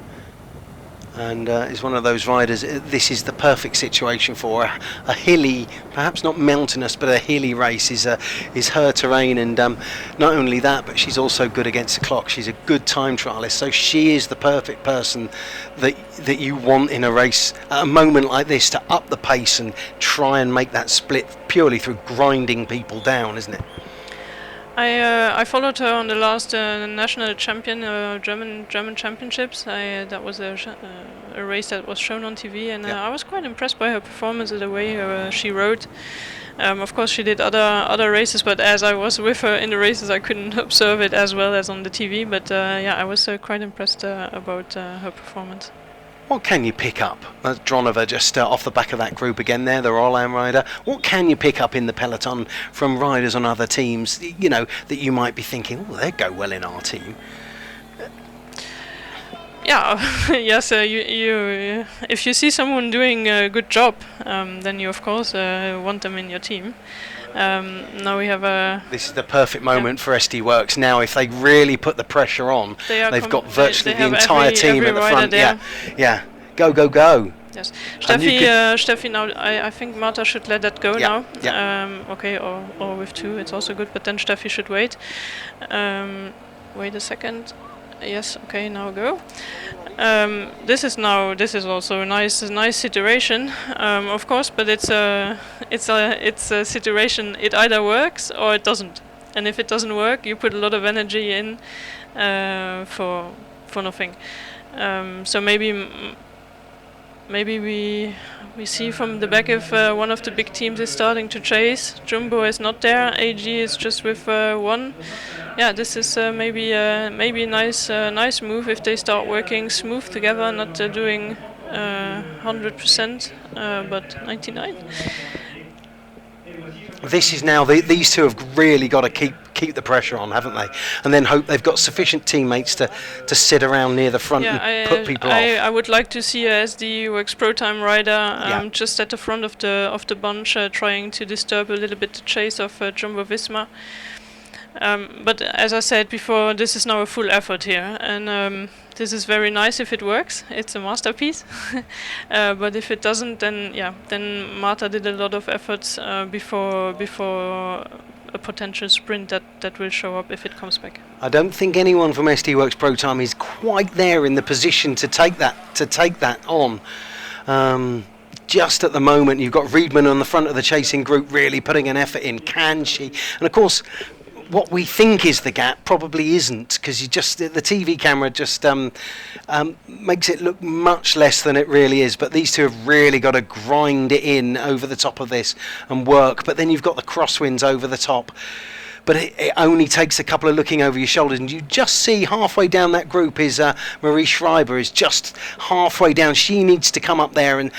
Speaker 1: and is one of those riders. This is the perfect situation for her. A hilly, perhaps not mountainous, but a hilly race is her terrain, and not only that, but she's also good against the clock. She's a good time trialist, so she is the perfect person that you want in a race at a moment like this to up the pace and try and make that split purely through grinding people down, isn't it?
Speaker 2: I followed her on the last national champion German championships. That was a race that was shown on TV, and I was quite impressed by her performance and the way she rode. Of course, she did other races, but as I was with her in the races, I couldn't observe it as well as on the TV. But I was quite impressed about her performance.
Speaker 1: What can you pick up? Dronova just off the back of that group again there, the Roland rider. What can you pick up in the peloton from riders on other teams, you know, that you might be thinking, oh, they'd go well in our team?
Speaker 2: Yeah, yes, you if you see someone doing a good job, then you of course want them in your team. Now we have this
Speaker 1: is the perfect moment for SD Works. Now, if they really put the pressure on, they've got virtually the entire team at the front. Yeah, go.
Speaker 2: Yes, Steffi. Now I think Marta should let that go now.
Speaker 1: Yeah.
Speaker 2: Okay, or with two, it's also good. But then Steffi should wait. Wait a second. Yes. Okay. Now go. This is also a nice situation, of course, but it's a situation. It either works or it doesn't, and if it doesn't work, you put a lot of energy in for nothing. So maybe we see from the back if one of the big teams is starting to chase. Jumbo is not there. AG is just with one. Yeah, this is maybe a nice move if they start working smooth together, not doing 100%, but 99%.
Speaker 1: This is now these two have really got to keep the pressure on, haven't they? And then hope they've got sufficient teammates to sit around near the front and put people off.
Speaker 2: I would like to see a SD Works Pro Time rider just at the front of the bunch, trying to disturb a little bit the chase of Jumbo Visma. But as I said before, this is now a full effort here, and this is very nice if it works. It's a masterpiece. But if it doesn't, then Marta did a lot of efforts before a potential sprint that will show up if it comes back.
Speaker 1: I don't think anyone from SD Worx Pro Time is quite there in the position to take that on. Just at the moment, you've got Riedman on the front of the chasing group really putting an effort in. Can she? And of course, what we think is the gap probably isn't, because the TV camera just makes it look much less than it really is. But these two have really got to grind it in over the top of this and work. But then you've got the crosswinds over the top. But it only takes a couple of looking over your shoulders, and you just see halfway down that group is Marie Schreiber is just halfway down. She needs to come up there and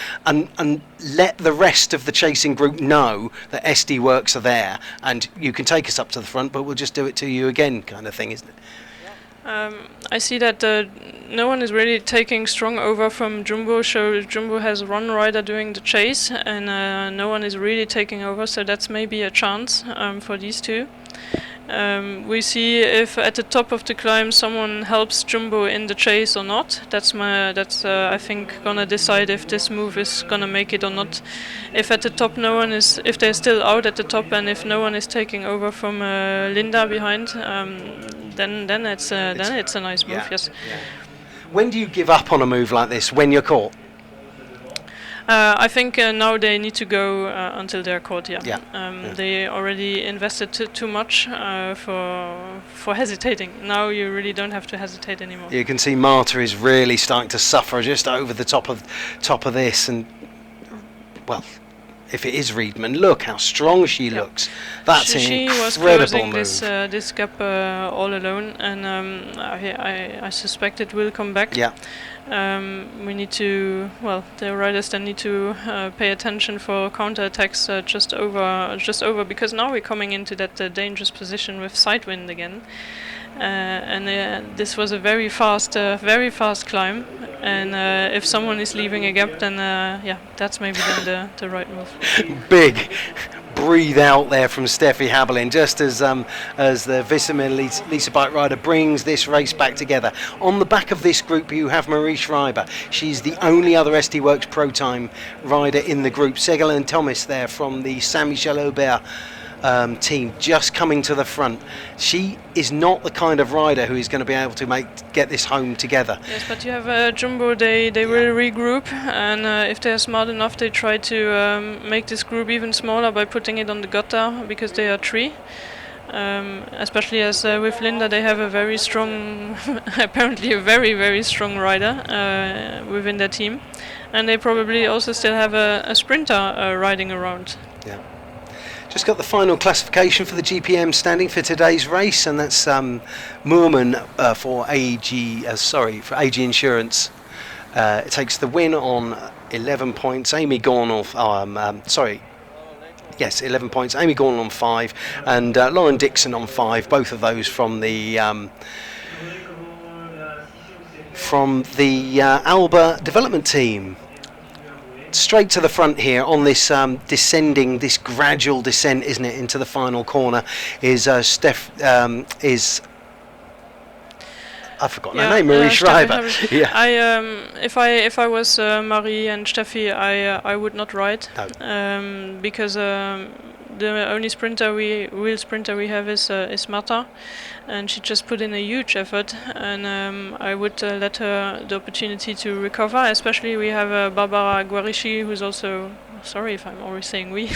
Speaker 1: let the rest of the chasing group know that SD Worx are there, and you can take us up to the front, but we'll just do it to you again, kind of thing, isn't it?
Speaker 2: I see that no one is really taking strong over from Jumbo. So Jumbo has one rider doing the chase, and no one is really taking over. So that's maybe a chance for these two. We see if at the top of the climb someone helps Jumbo in the chase or not. That's I think gonna decide if this move is gonna make it or not. If at the top if they're still out at the top, and if no one is taking over from Linda behind, then it's a nice move. Yes.
Speaker 1: Yeah. When do you give up on a move like this? When you're caught?
Speaker 2: I think now they need to go until they're caught.
Speaker 1: Yeah.
Speaker 2: They already invested too much for hesitating. Now you really don't have to hesitate anymore.
Speaker 1: You can see Marta is really starting to suffer just over the top of this, and well, if it is Riedman, look how strong she looks. That's an incredible
Speaker 2: was closing
Speaker 1: move.
Speaker 2: this gap all alone, and I suspect it will come back.
Speaker 1: Yeah.
Speaker 2: We need to, the riders then need to pay attention for counterattacks just over, because now we're coming into that dangerous position with sidewind again. And this was a very fast climb, and if someone is leaving a gap, then that's maybe then the right move.
Speaker 1: Big breathe out there from Steffi Habelin, just as the Visser Lisa bike rider brings this race back together. On the back of this group you have Marie Schreiber. She's the only other SD Worx Pro Time rider in the group. Segel and Thomas there from the Saint-Michel Aubert team just coming to the front. She is not the kind of rider who is going to be able to get this home together.
Speaker 2: Yes, but you have Jumbo. They will regroup, and if they're smart enough, they try to make this group even smaller by putting it on the gutter, because they are three. Especially as with Linda, they have a very strong, apparently a very, very strong rider within their team, and they probably also still have a sprinter riding around.
Speaker 1: Yeah. Just got the final classification for the GPM standing for today's race, and that's Moorman for AG Insurance. It takes the win on 11 points. Amy Gornall, 11 points. Amy Gornall on 5, and Lauren Dixon on 5. Both of those from the Alba development team. Straight to the front here on this this gradual descent, isn't it, into the final corner is I've forgotten her name, Marie Schreiber.
Speaker 2: Yeah. If I was Marie and Steffi, I would not ride.
Speaker 1: No.
Speaker 2: Because the only real sprinter we have is Marta, and she just put in a huge effort, and I would let her the opportunity to recover. Especially we have Barbara Guarici, who's also, sorry if I'm always saying we,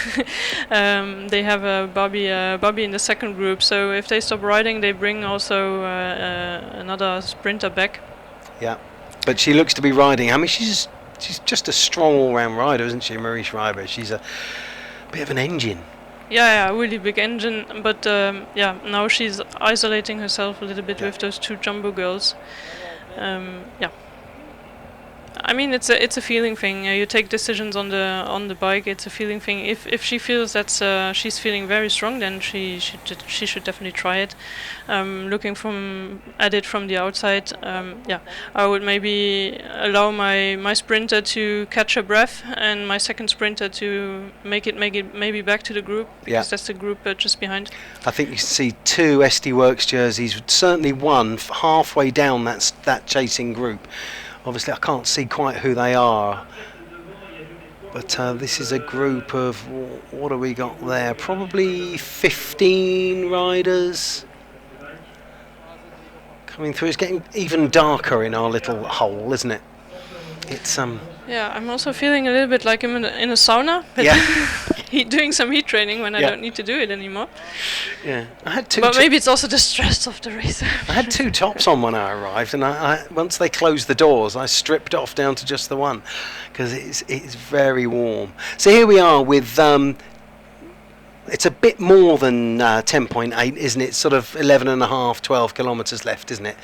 Speaker 2: they have Bobby in the second group, so if they stop riding, they bring also another sprinter back.
Speaker 1: Yeah, but she looks to be riding. I mean, she's just a strong all-round rider, isn't she, Marie Schreiber? She's a bit of an engine.
Speaker 2: Yeah, really big engine, but now she's isolating herself a little bit with those two Jumbo girls. I mean, it's a feeling thing. You take decisions on the bike. It's a feeling thing. If she feels that she's feeling very strong, then she should definitely try it. Looking at it from the outside, I would maybe allow my sprinter to catch her breath and my second sprinter to make it maybe back to the group, because that's the group just behind.
Speaker 1: I think you can see 2 SD Works jerseys, certainly one halfway down that chasing group. Obviously I can't see quite who they are, but this is a group of, what have we got there, probably 15 riders coming through. It's getting even darker in our little hole, isn't it? It's
Speaker 2: Yeah, I'm also feeling a little bit like I'm in a sauna, but doing some heat training when I don't need to do it anymore.
Speaker 1: Yeah, I had 2.
Speaker 2: But maybe it's also the stress of the race.
Speaker 1: I had 2 tops on when I arrived, and I once they closed the doors, I stripped off down to just the one, because it's very warm. So here we are with it's a bit more than 10.8, isn't it? Sort of 11.5, 12 kilometres left, isn't it?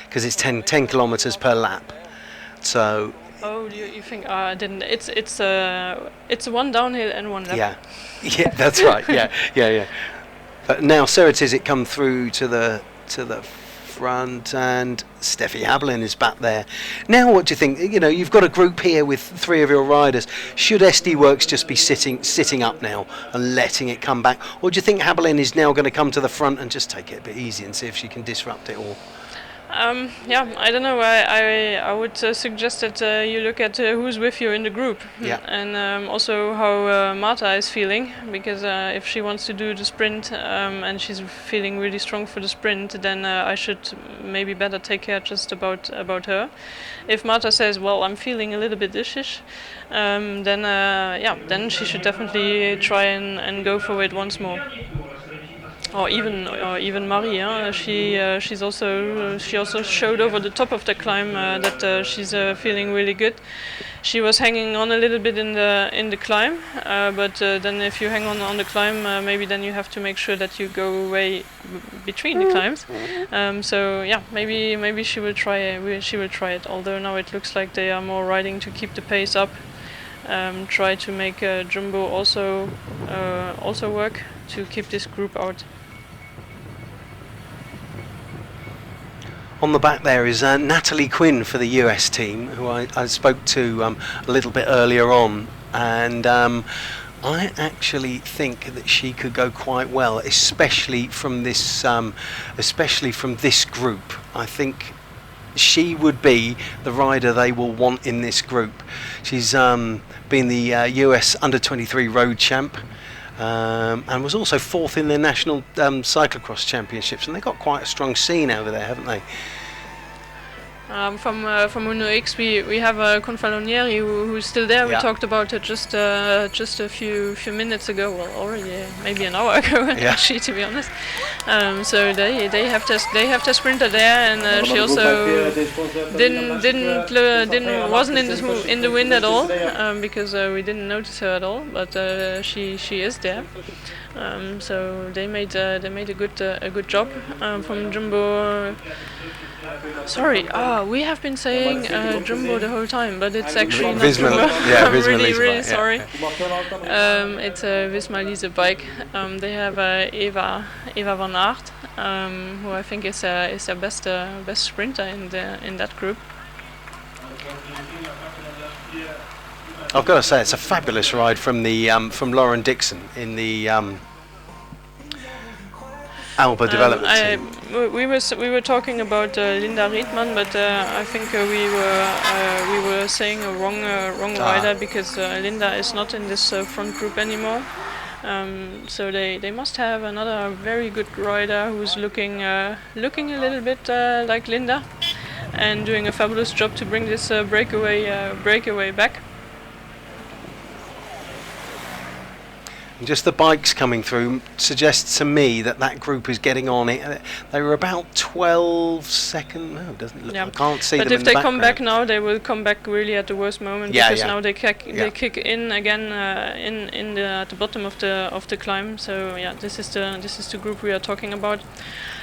Speaker 1: Because it's 10 kilometres per lap. So.
Speaker 2: Oh, you think I didn't? It's one downhill and one lap.
Speaker 1: Yeah, that's right. Yeah. But now Sarah Tizzit come through to the front, and Steffi Hamelin is back there. Now, what do you think? You know, you've got a group here with 3 of your riders. Should SD Works just be sitting up now and letting it come back, or do you think Hamelin is now going to come to the front and just take it a bit easy and see if she can disrupt it all?
Speaker 2: I don't know. I would suggest that you look at who's with you in the group, and also how Marta is feeling, because if she wants to do the sprint and she's feeling really strong for the sprint, then I should maybe better take care just about her. If Marta says, well, I'm feeling a little bit dishish, then she should definitely try and go for it once more. Or even Marie, she also showed over the top of the climb that she's feeling really good. She was hanging on a little bit in the climb, but then if you hang on the climb, maybe then you have to make sure that you go away between the climbs. Maybe she will try it. Although now it looks like they are more riding to keep the pace up. Try to make Jumbo also work to keep this group out.
Speaker 1: On the back there is Natalie Quinn for the US team, who I spoke to a little bit earlier on, and I actually think that she could go quite well, especially from this group. I think she would be the rider they will want in this group. She's been the US Under-23 road champ, and was also 4th in their national cyclocross championships, and they've got quite a strong scene over there, haven't they?
Speaker 2: From Uno X, we have Confalonieri who's still there. We talked about it just a few minutes ago. Well, already maybe an hour ago, actually, to be honest. So they have their sprinter there, and she also wasn't in the wind at all, because we didn't notice her at all. But she is there. So they made a good job from Jumbo. Sorry, we have been saying Jumbo the whole time, but it's actually not Jumbo. I'm really sorry. It's a Visma Lease bike. They have Eva van Aert, who I think is their best sprinter in that group.
Speaker 1: I've got to say, it's a fabulous ride from Lauren Dixon in the Alba development team.
Speaker 2: We were talking about Linda Riedman, but I think we were saying a wrong rider, because Linda is not in this front group anymore. So they must have another very good rider who's looking a little bit like Linda, and doing a fabulous job to bring this breakaway back.
Speaker 1: Just the bikes coming through suggests to me that group is getting on it. They were about 12 seconds. No, it doesn't look. I can't see them in the background.
Speaker 2: But if they come back now, they will come back really at the worst moment, because now they kick in again at the bottom of the climb. So this is the group we are talking about.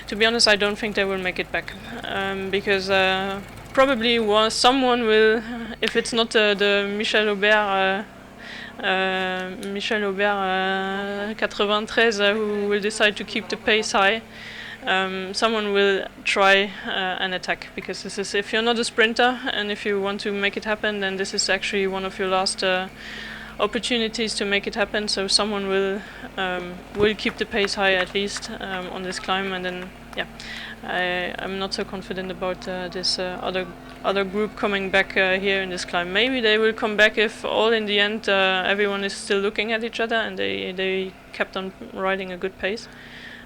Speaker 2: To be honest, I don't think they will make it back, because probably someone will, if it's not the Michel Aubert 93 who will decide to keep the pace high. Someone will try an attack, because this is, if you're not a sprinter and if you want to make it happen, then this is actually one of your last opportunities to make it happen. So someone will keep the pace high at least on this climb, and then I'm not so confident about this other group coming back here in this climb. Maybe they will come back if all in the end everyone is still looking at each other and they kept on riding a good pace,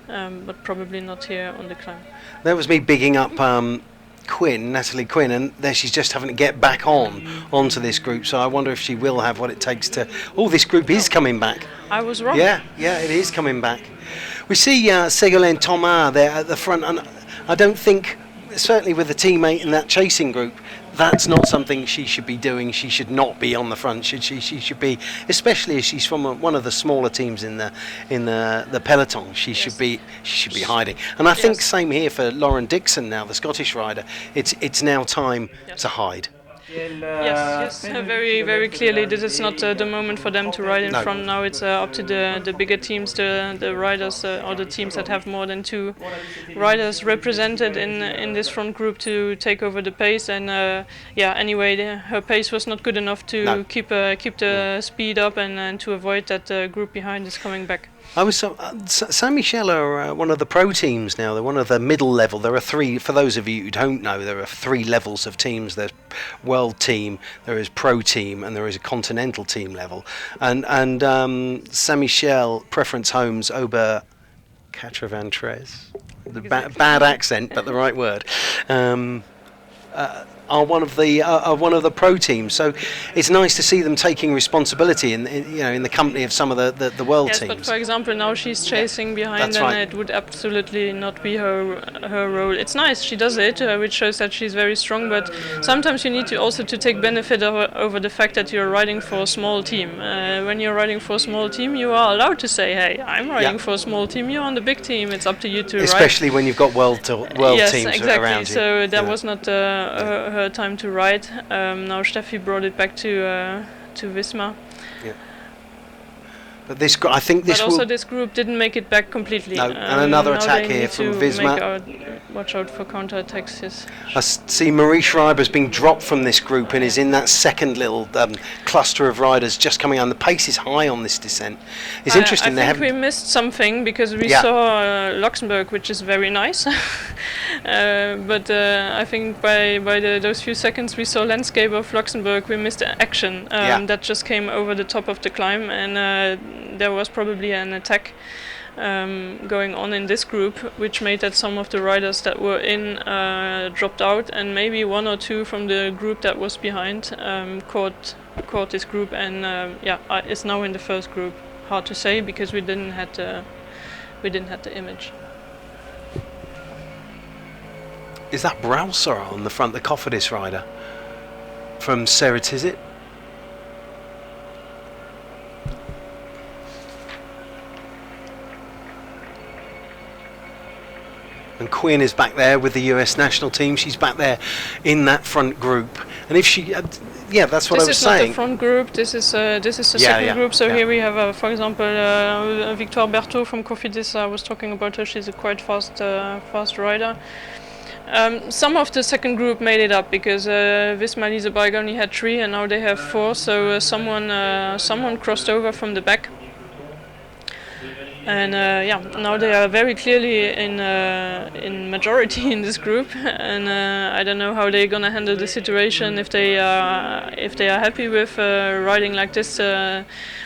Speaker 2: but probably not here on the climb.
Speaker 1: That was me bigging up Natalie Quinn, and there she's just having to get back onto this group. So I wonder if she will have what it takes to. Oh, this group is coming back.
Speaker 2: I was wrong.
Speaker 1: Yeah, it is coming back. We see Ségolène Thomas there at the front, and I don't think, certainly with a teammate in that chasing group, that's not something she should be doing. She should not be on the front. She should be, especially as she's from one of the smaller teams in the peloton. She should be hiding. And I think same here for Lauren Dixon now, the Scottish rider. It's now time to hide.
Speaker 2: Yes, very, very clearly. This is not the moment for them to ride in front. Now it's up to the bigger teams, the riders or the teams that have more than 2 riders represented in this front group to take over the pace. And anyway, her pace was not good enough to keep the speed up and to avoid that group behind is coming back.
Speaker 1: I was Saint-Michel are one of the pro teams now. They're one of the middle level. There are 3. For those of you who don't know, there are 3 levels of teams. There's world team, there is pro team, and there is a continental team level. And Saint-Michel Preference Homes Ober Quatre-Vingt-Treize. Bad accent, but the right word. Are one of the pro teams, so it's nice to see them taking responsibility in the company of some of the world teams.
Speaker 2: But for example, now she's chasing behind, and it would absolutely not be her role. It's nice she does it, which shows that she's very strong. But sometimes you need to also take benefit over the fact that you're riding for a small team. When you're riding for a small team, you are allowed to say, "Hey, I'm riding for a small team. You're on the big team. It's up to you to ride." Especially
Speaker 1: when you've got world teams around you.
Speaker 2: So that was not her time to ride. Now Steffi brought it back to Wismar.
Speaker 1: Yeah. But this
Speaker 2: group didn't make it back completely.
Speaker 1: No, and another attack here from Wismar.
Speaker 2: Watch out for counter-attacks. Yes.
Speaker 1: I see Marie Schreiber's been dropped from this group and is in that second little cluster of riders just coming on. The pace is high on this descent. It's interesting.
Speaker 2: I think we missed something because we saw Luxembourg, which is very nice. But I think by those few seconds we saw landscape of Luxembourg, we missed action. That just came over the top of the climb, and there was probably an attack going on in this group, which made that some of the riders that were in dropped out, and maybe 1 or 2 from the group that was behind caught this group, and is now in the first group. Hard to say because we didn't have the image.
Speaker 1: Is that Browser on the front, the Cofidis rider from Ceratizit? And Quinn is back there with the US national team. She's back there in that front group. And if she, that's what I was saying.
Speaker 2: This is not the front group. This is the second group. So here we have, for example, Victoire Berthaud from Cofidis. I was talking about her. She's a quite fast rider. Some of the second group made it up because Wismar Liseberg only had 3, and now they have 4. So someone crossed over from the back. And now they are very clearly in majority in this group, and I don't know how they're gonna handle the situation if they are happy with riding like this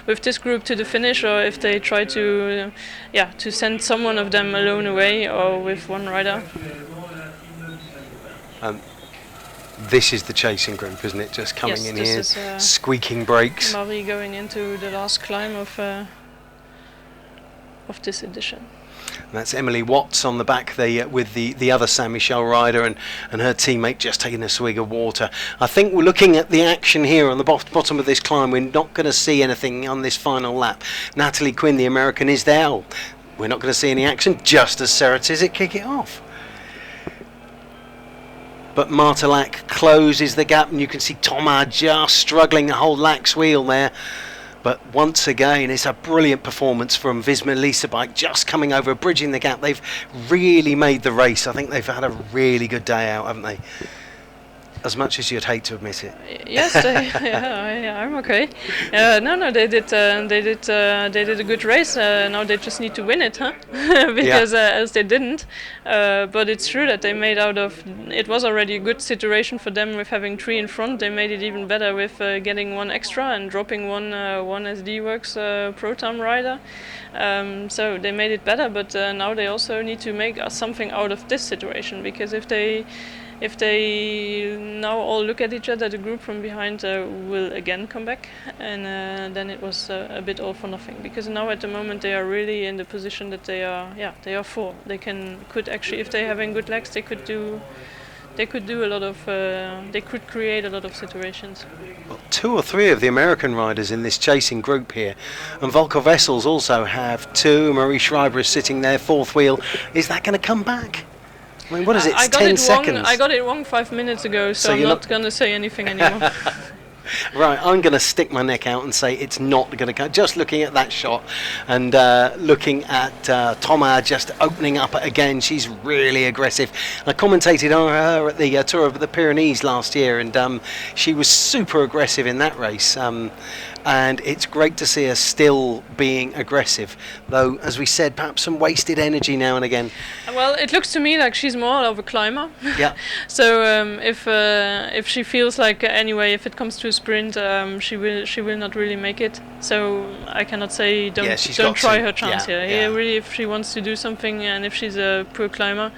Speaker 2: with this group to the finish, or if they try to send someone of them alone away or with one rider.
Speaker 1: This is the chasing group, isn't it? Just coming in here, squeaking brakes.
Speaker 2: Marie going into the last climb of this edition.
Speaker 1: And that's Emily Watts on the back with the other Saint-Michel rider and her teammate just taking a swig of water. I think we're looking at the action here on the bottom of this climb. We're not going to see anything on this final lap. Natalie Quinn, the American, is there. We're not going to see any action just as Ceratizit kick it off. but Marta Lack closes the gap, and you can see Thomas just struggling to hold Lack's wheel there. But once again, it's a brilliant performance from Visma Leasebike, just coming over, bridging the gap. They've really made the race. I think they've had a really good day out, haven't they? As much as you'd hate to admit it.
Speaker 2: Yes, I'm okay. No, they did a good race. Now they just need to win it, huh? Because else they didn't. But it's true that they made out of. It was already a good situation for them with having 3 in front. They made it even better with getting 1 extra and dropping one SD Works Pro-Time rider. So they made it better, but now they also need to make something out of this situation, because if they now all look at each other, the group from behind will again come back, and then it was a bit all for nothing. Because now at the moment they are really in the position that they are 4. They could actually, if they're having good legs, they could do a lot of, they could create a lot of situations.
Speaker 1: Well, 2 or 3 of the American riders in this chasing group here, and Volker Wessels also have 2. Marie Schreiber is sitting there, 4th wheel. Is that going to come back? I mean, what is it? It's 10 seconds.
Speaker 2: I got it wrong 5 minutes ago, so I'm not going to say anything anymore.
Speaker 1: Right, I'm going to stick my neck out and say it's not going to come. Just looking at that shot and looking at Thomas just opening up again, she's really aggressive. I commentated on her at the Tour of the Pyrenees last year, and she was super aggressive in that race. And it's great to see her still being aggressive, though, as we said, perhaps some wasted energy now and again.
Speaker 2: Well, it looks to me like she's more of a climber.
Speaker 1: Yeah.
Speaker 2: So if she feels like anyway, if it comes to a sprint, she will not really make it. So I cannot say don't try her chance here. Yeah. Really, if she wants to do something, and if she's a pro climber,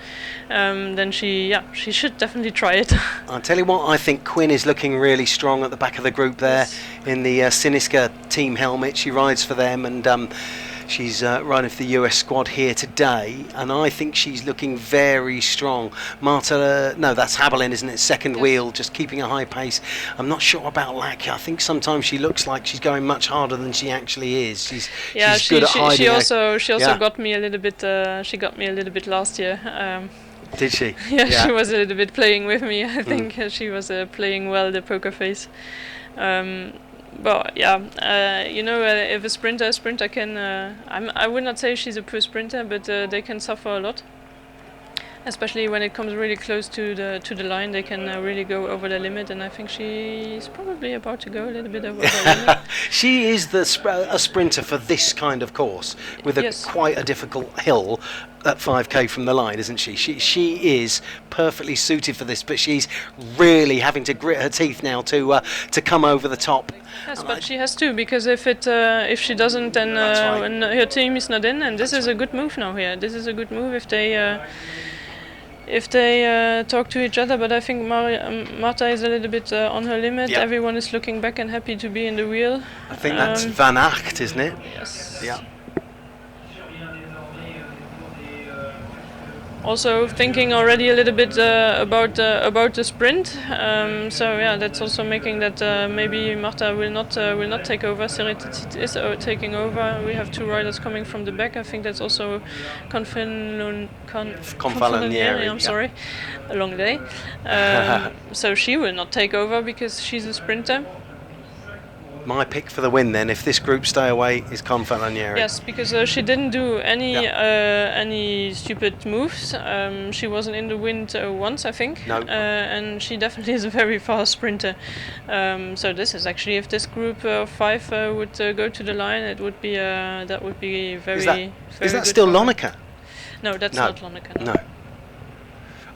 Speaker 2: then she should definitely try it.
Speaker 1: I'll tell you what, I think Quinn is looking really strong at the back of the group there. Yes. In the Siniska team helmet. She rides for them, and she's riding for the US squad here today, and I think she's looking very strong. Marta, no, that's Haberlin, isn't it? 2nd wheel, just keeping a high pace. I'm not sure about Lack. I think sometimes she looks like she's going much harder than she actually is. She's good at hiding.
Speaker 2: She also got me a little bit. She got me a little bit last year.
Speaker 1: Did she?
Speaker 2: Yeah, she was a little bit playing with me. I think she was playing well the poker face. But if a sprinter can, I would not say she's a pro sprinter, but they can suffer a lot, especially when it comes really close to the line. They can really go over the limit, and I think she's probably about to go a little bit over the limit.
Speaker 1: She is a sprinter for this kind of course, with quite a difficult hill at 5k from the line, isn't she? She is perfectly suited for this, but she's really having to grit her teeth now to come over the top.
Speaker 2: Yes, but she has to, because if she doesn't, then when her team is not in, and this is a good move now here. This is a good move if they talk to each other, but I think Marta is a little bit on her limit. Yep. Everyone is looking back and happy to be in the wheel.
Speaker 1: I think that's Van Aert, isn't it?
Speaker 2: Yes.
Speaker 1: Yeah.
Speaker 2: Also thinking already a little bit about the sprint. That's also making that maybe Marta will not take over. Seretit is taking over. We have 2 riders coming from the back. I think that's also Confalonieri. I'm sorry, a long day. So she will not take over because she's a sprinter.
Speaker 1: My pick for the win then, if this group stay away, is Confalonieri.
Speaker 2: Yes, because she didn't do any stupid moves. She wasn't in the wind once, I think.
Speaker 1: No.
Speaker 2: And she definitely is a very fast sprinter. So this is actually, if this group of 5 would go to the line, it would be that would be very.
Speaker 1: Is that still Lonica?
Speaker 2: No, that's not Lonica.
Speaker 1: No.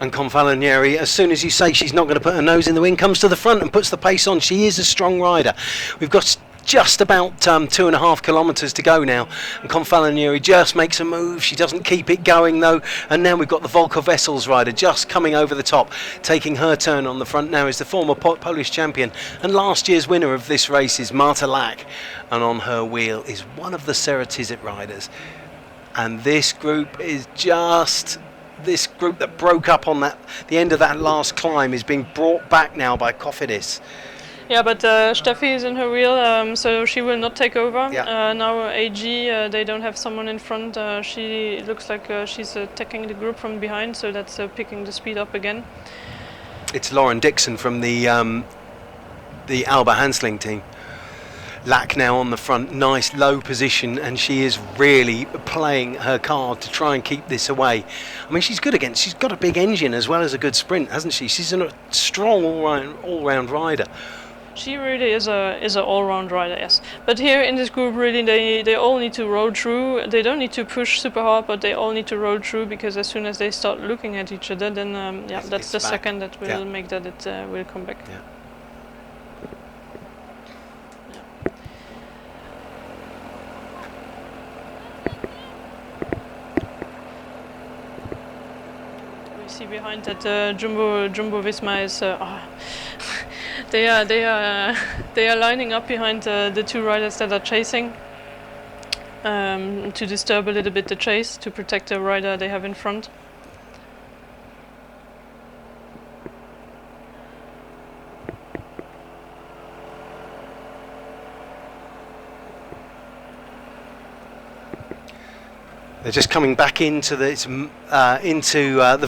Speaker 1: And Confalonieri, as soon as you say she's not going to put her nose in the wind, comes to the front and puts the pace on. She is a strong rider. We've got just about 2.5 kilometres to go now, and Confalonieri just makes a move. She doesn't keep it going though, and now we've got the Volker Wessels rider just coming over the top, taking her turn on the front now is the former Polish champion and last year's winner of this race is Marta Lack, and on her wheel is one of the Seretizit riders. And this group is just... This group that broke up on the end of that last climb is being brought back now by Cofidis.
Speaker 2: Yeah, but Steffi is in her wheel, so she will not take over.
Speaker 1: Yeah.
Speaker 2: Now AG, they don't have someone in front. She looks like she's attacking the group from behind, so that's picking the speed up again.
Speaker 1: It's Lauren Dixon from the Alba Hansling team. Lack now on the front, nice low position, and she is really playing her card to try and keep this away. I mean, she's good against. She's got a big engine as well as a good sprint, hasn't she? She's a strong all-round rider.
Speaker 2: She really is a all-round rider, yes. But here in this group, really, they all need to roll through. They don't need to push super hard, but they all need to roll through, because as soon as they start looking at each other, then that's the second that will make that it will come back.
Speaker 1: Yeah.
Speaker 2: See behind that Jumbo Visma is they are lining up behind the two riders that are chasing to disturb a little bit the chase, to protect the rider they have in front.
Speaker 1: They're just coming back into the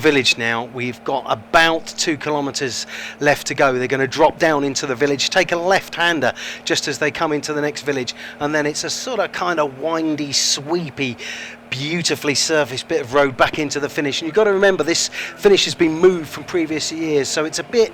Speaker 1: village now. We've got about 2 kilometres left to go. They're going to drop down into the village, take a left-hander just as they come into the next village, and then it's a sort of kind of windy, sweepy, beautifully surfaced bit of road back into the finish. And you've got to remember, this finish has been moved from previous years, so it's a bit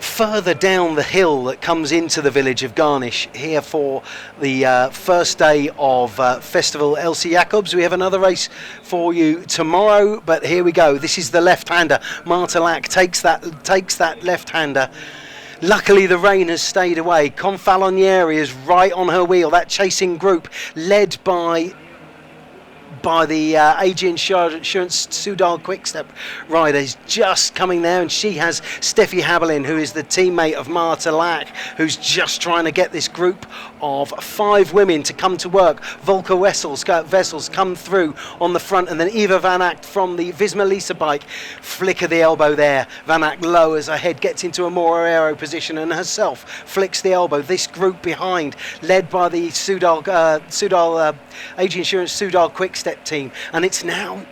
Speaker 1: further down the hill that comes into the village of Garnich here for the first day of Festival Elsy Jacobs. We have another race for you tomorrow, but here we go. This is the left-hander. Marta Lack takes that left-hander. Luckily, the rain has stayed away. Confalonieri is right on her wheel. That chasing group, led by the AG Insurance Soudal Quickstep rider, is just coming there, and she has Steffi Habelin, who is the teammate of Marta Lack, who's just trying to get this group of 5 women to come to work. Volker Vessels come through on the front, and then Eva Van Aert from the Visma Lisa bike flicker the elbow there. Van Aert lowers her head, gets into a more aero position, and herself flicks the elbow. This group behind, led by the Soudal AG Insurance Soudal Quickstep team, and it's now,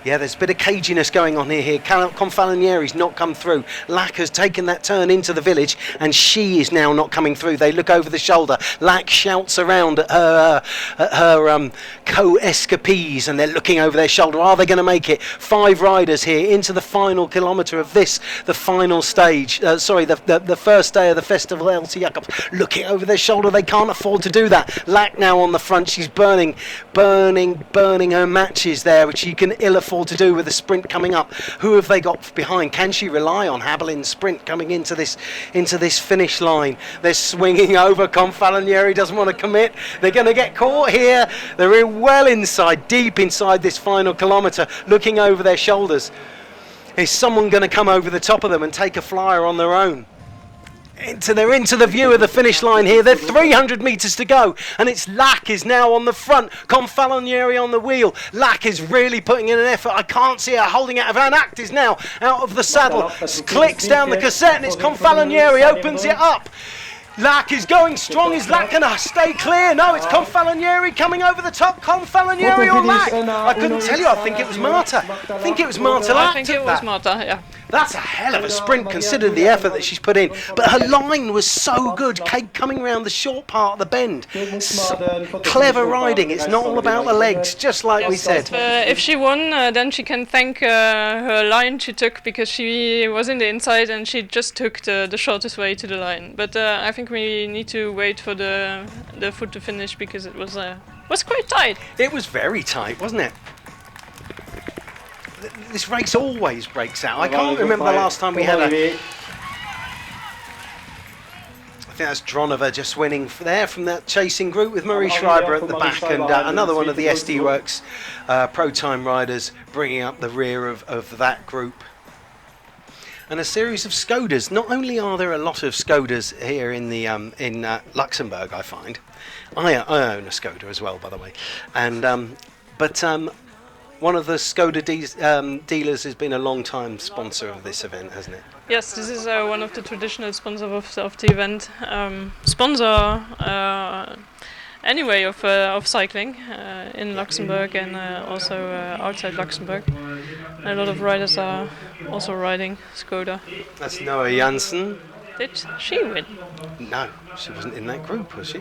Speaker 1: there's a bit of caginess going on here. Confalonieri's not come through. Lack has taken that turn into the village, and she is now not coming through. They look over the shoulder. Lack shouts around at her co-escapees, and they're looking over their shoulder. Are they going to make it? 5 riders here into the final kilometre of this, the final stage. The first day of the Festival Elsy Jacobs. Looking over their shoulder. They can't afford to do that. Lack now on the front. She's burning her matches there, which she can ill afford to do with the sprint coming up. Who have they got behind? Can she rely on Habelin's sprint coming into this finish line? They're swinging over. Confalonieri doesn't want to commit. They're going to get caught here. They're well inside, deep inside this final kilometre, looking over their shoulders. Is someone going to come over the top of them and take a flyer on their own? They're into the view of the finish line here. They're 300 metres to go, and it's Lack is now on the front. Confalonieri on the wheel. Lack is really putting in an effort. I can't see her holding out. Van Aert is now out of the saddle, clicks down the cassette, and it's Confalonieri opens it up. Lack is going strong. Is Lack going to stay clear? No, it's Confalonieri coming over the top. Confalonieri or Lack? I couldn't tell you. I think it was Marta. I think it was Marta Lack.
Speaker 2: I think it was Marta, yeah.
Speaker 1: That's a hell of a sprint, considering the effort that she's put in. But her line was so good, coming around the short part of the bend. Clever riding. It's not all about the legs, just like we said.
Speaker 2: If she won, then she can thank her line she took, because she was in the inside and she just took the shortest way to the line. But I think we need to wait for the foot to finish, because it was quite tight.
Speaker 1: It was very tight, wasn't it? This race always breaks out. I can't remember the last time we had I think that's Dronova just winning there from that chasing group, with Marie Schreiber at the back, and another one of the SD Works Pro Time riders bringing up the rear of that group. And a series of Skodas. Not only are there a lot of Skodas here in the Luxembourg, I find. I own a Skoda as well, by the way, and one of the Skoda dealers has been a long-time sponsor of this event, hasn't it?
Speaker 2: Yes, this is one of the traditional sponsors of the event. Sponsor anyway of cycling in Luxembourg and also outside Luxembourg. A lot of riders are also riding Skoda.
Speaker 1: That's Noah Janssen.
Speaker 2: Did she win?
Speaker 1: No, she wasn't in that group, was she?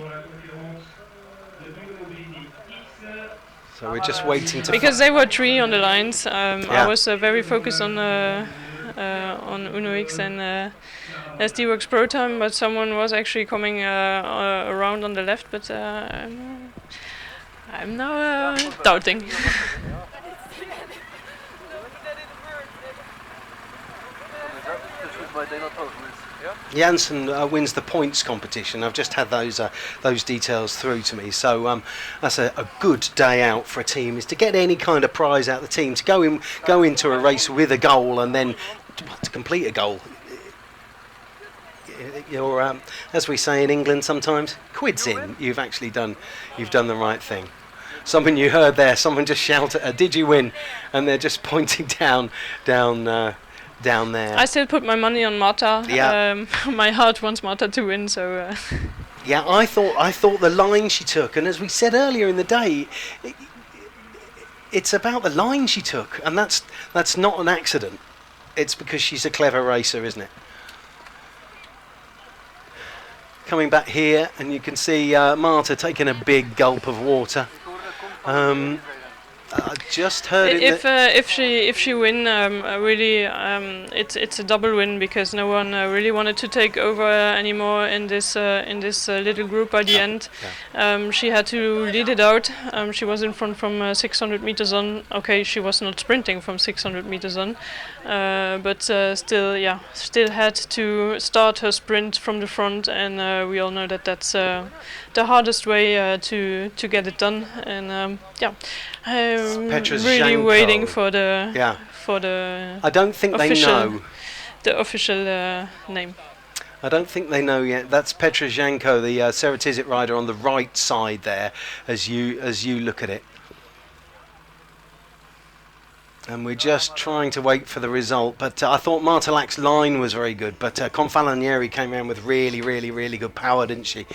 Speaker 1: So we're just waiting to...
Speaker 2: Because they were 3 on the lines. I was very focused on Uno X and SD Works Pro Time, but someone was actually coming around on the left, but I'm now doubting.
Speaker 1: Janssen wins the points competition. I've just had those details through to me. So that's a good day out for a team, is to get any kind of prize out of the team, to go into a race with a goal and then to complete a goal. You're, as we say in England sometimes, quids in. You've done the right thing. Someone you heard there, someone just shouted, "Did you win?" And they're just pointing down there.
Speaker 2: I still put my money on Marta.
Speaker 1: Yeah.
Speaker 2: My heart wants Marta to win, so.
Speaker 1: Yeah, I thought the line she took, and as we said earlier in the day, it's about the line she took, and that's not an accident. It's because she's a clever racer, isn't it? Coming back here, and you can see Marta taking a big gulp of water. I just heard
Speaker 2: if she win, really, it's a double win, because no one really wanted to take over anymore in this little group by the end. Yeah. She had to lead it out. She was in front from 600 meters on. Okay, she was not sprinting from 600 meters on, but still had to start her sprint from the front, and we all know that that's the hardest way to get it done. And
Speaker 1: Petra
Speaker 2: really
Speaker 1: Janko.
Speaker 2: Waiting for the
Speaker 1: I don't think they know
Speaker 2: the official name.
Speaker 1: I don't think they know yet. That's Petra Janko, the Ceratizit rider on the right side there, as you look at it. And we're just trying to wait for the result. But I thought Marta Lack's line was very good. But Confalonieri came around with really, really, really good power, didn't she?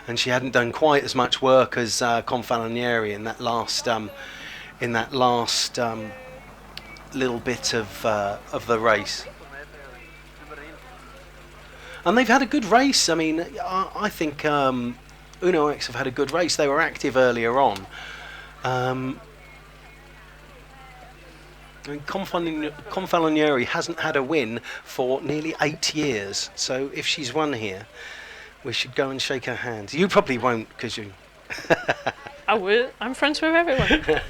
Speaker 1: And she hadn't done quite as much work as Confalonieri in that last little bit of the race. And they've had a good race. I mean, I think Uno X have had a good race. They were active earlier on. I mean, Confalonieri hasn't had a win for nearly 8 years. So if she's won here, we should go and shake her hand. You probably won't, because you...
Speaker 2: I will. I'm friends with everyone.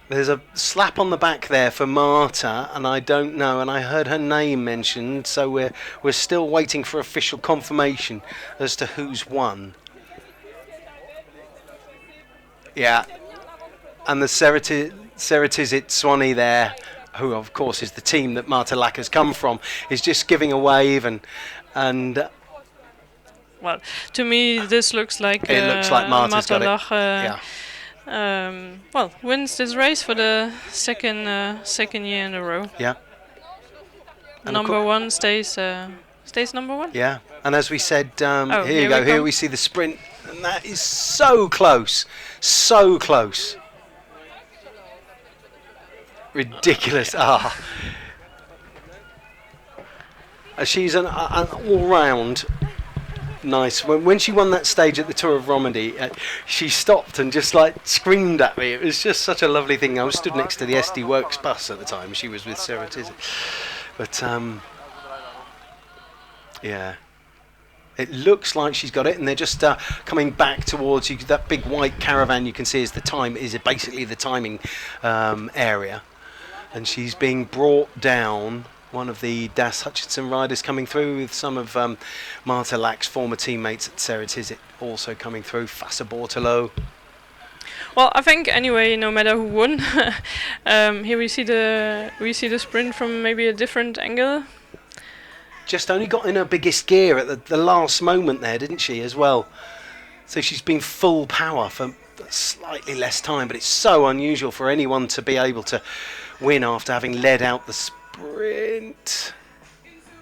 Speaker 1: There's a slap on the back there for Marta, and I don't know, and I heard her name mentioned, so we're still waiting for official confirmation as to who's won. Yeah, and the Ceratizit Swanee there, who of course is the team that Marta Lack has come from, is just giving a wave and
Speaker 2: well, to me this looks like
Speaker 1: it looks like Marta's got
Speaker 2: Lack,
Speaker 1: it.
Speaker 2: Yeah. Wins this race for the second year in a row.
Speaker 1: Yeah. And
Speaker 2: number one stays number one.
Speaker 1: Yeah. And as we said, here you go. Here we see the sprint, and that is so close, so close. Ridiculous. She's an all-round nice. When she won that stage at the Tour of Romandy, she stopped and just like screamed at me. It was just such a lovely thing. I was stood next to the SD Works bus at the time. She was with Ceratizit. But yeah, it looks like she's got it, and they're just coming back towards you. That big white caravan you can see is basically the timing area, and she's being brought down. One of the Das Hutchinson riders coming through, with some of Marta Lack's former teammates at Ceratizit also coming through. Fassa Bortolo.
Speaker 2: Well, I think anyway, no matter who won, here we see the sprint from maybe a different angle.
Speaker 1: Just only got in her biggest gear at the last moment there, didn't she, as well? So she's been full power for slightly less time, but it's so unusual for anyone to be able to win after having led out the sprint.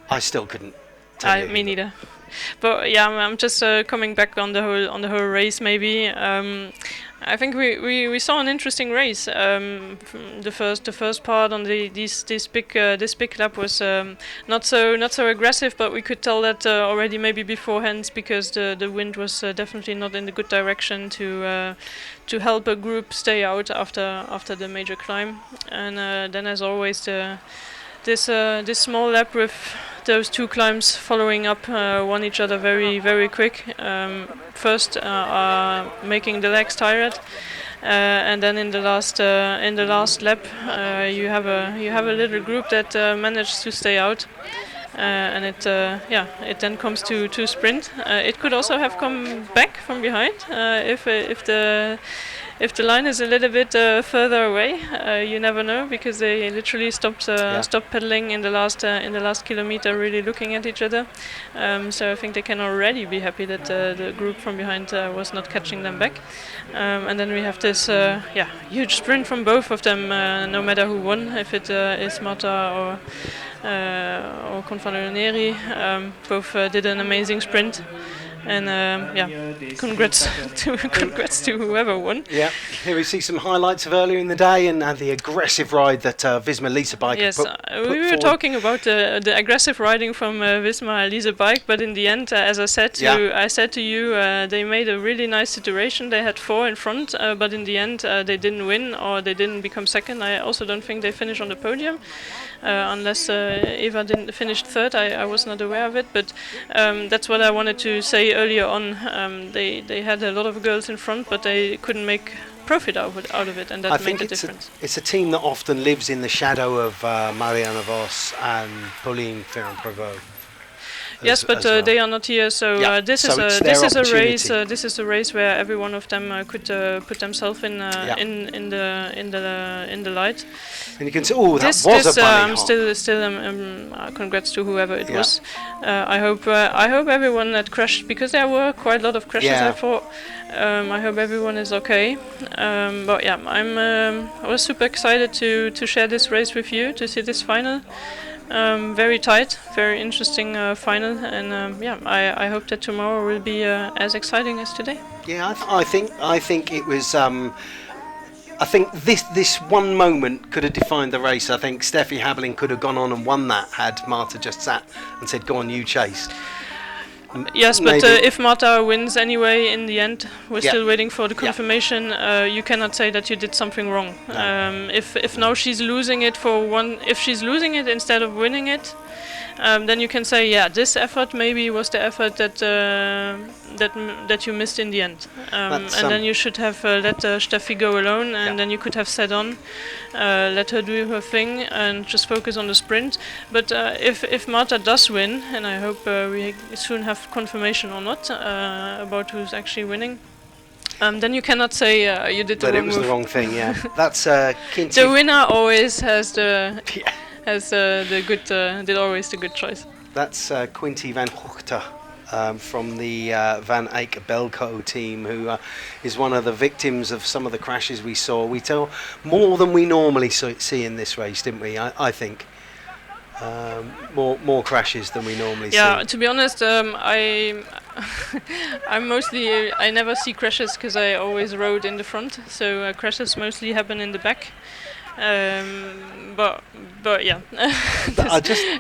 Speaker 1: I still couldn't tell you.
Speaker 2: Me neither. But yeah, I'm just coming back on the whole race. Maybe I think we saw an interesting race. The first part on this big lap was not so aggressive, but we could tell that already maybe beforehand, because the wind was definitely not in the good direction to help a group stay out after the major climb. And then, as always, this small lap with those two climbs following up one each other very quick. First, making the legs tired, and then in the last lap, you have a little group that managed to stay out. And it then comes to sprint. It could also have come back from behind if the line is a little bit further away. You never know, because they literally stopped pedaling in the last kilometer, really looking at each other. So I think they can already be happy that the group from behind was not catching them back. And then we have this huge sprint from both of them, no matter who won, if it is Marta or Confaloneri. Both did an amazing sprint. And congrats to whoever won.
Speaker 1: Yeah, here we see some highlights of earlier in the day, and the aggressive ride that Visma Lease Bike
Speaker 2: Yes,
Speaker 1: put
Speaker 2: we were
Speaker 1: forward.
Speaker 2: talking about the aggressive riding from Visma Lease Bike, but in the end, as I said to you, they made a really nice situation. They had 4 in front, but in the end, they didn't win, or they didn't become second. I also don't think they finished on the podium, unless Eva didn't finish third. I was not aware of it, but that's what I wanted to say earlier on. They had a lot of girls in front, but they couldn't make profit out of it, and that made the difference.
Speaker 1: It's a team that often lives in the shadow of Marianne Vos and Pauline Ferrand-Prévot.
Speaker 2: Yes, but
Speaker 1: well.
Speaker 2: They are not here, so this is a race where every one of them could put themselves in the light.
Speaker 1: And you can see, a bunny hop.
Speaker 2: Congrats to whoever it was. I hope everyone that crashed, because there were quite a lot of crashes. I thought. I hope everyone is okay. But yeah, I was super excited to share this race with you, to see this final. Very tight, very interesting final, and I hope that tomorrow will be as exciting as today.
Speaker 1: Yeah, I think it was. I think this one moment could have defined the race. I think Steffi Haberlin could have gone on and won that had Marta just sat and said, "Go on, you chase."
Speaker 2: Yes, but if Marta wins anyway, in the end, we're still waiting for the confirmation. You cannot say that you did something wrong. No. If now she's losing it if she's losing it instead of winning it, then you can say, this effort maybe was the effort that you missed in the end. And then you should have let Steffi go alone, and then you could have set on, let her do her thing, and just focus on the sprint. But if Marta does win, and I hope we soon have confirmation or not about who's actually winning, then you cannot say you did the wrong move. But it was
Speaker 1: the wrong thing, yeah. That's Kinty.
Speaker 2: The winner always has the did always the good choice.
Speaker 1: That's Quinty van Hoogte from the Van Eyck Belco team, who is one of the victims of some of the crashes we saw. We saw more than we normally see in this race, didn't we? I think. More crashes than we normally see.
Speaker 2: Yeah, to be honest, I never see crashes because I always rode in the front, so crashes mostly happen in the back. But yeah,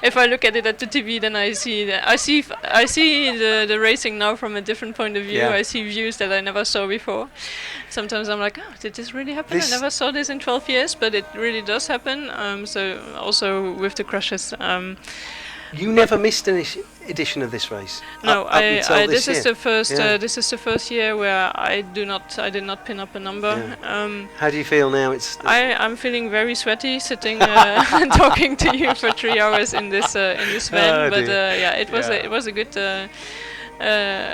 Speaker 2: if I look at it at the TV, then I see the racing now from a different point of view. I see views that I never saw before. Sometimes I'm like, did this really happen? I never saw this in 12 years, but it really does happen. So also with the crashes.
Speaker 1: You never missed an edition of this race.
Speaker 2: No, this is the first. This is the first year where I did not pin up a number.
Speaker 1: Yeah. How do you feel now?
Speaker 2: I'm feeling very sweaty sitting and talking to you for 3 hours in this van. But it was a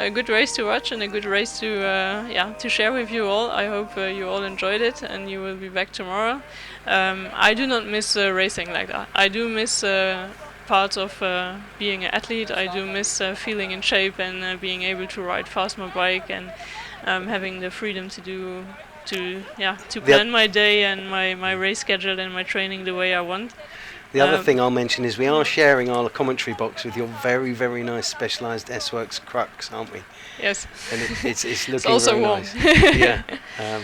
Speaker 2: good race to watch and a good race to share with you all. I hope you all enjoyed it and you will be back tomorrow. I do not miss racing like that. I do miss. Part of being an athlete. I do miss feeling in shape and being able to ride fast my bike and having the freedom to plan my day and my race schedule and my training the way I want.
Speaker 1: The other thing I'll mention is we are sharing our commentary box with your very, very nice Specialized S-Works Crux, aren't we?
Speaker 2: Yes.
Speaker 1: And it's looking
Speaker 2: it's also
Speaker 1: very
Speaker 2: warm.
Speaker 1: nice. Yeah.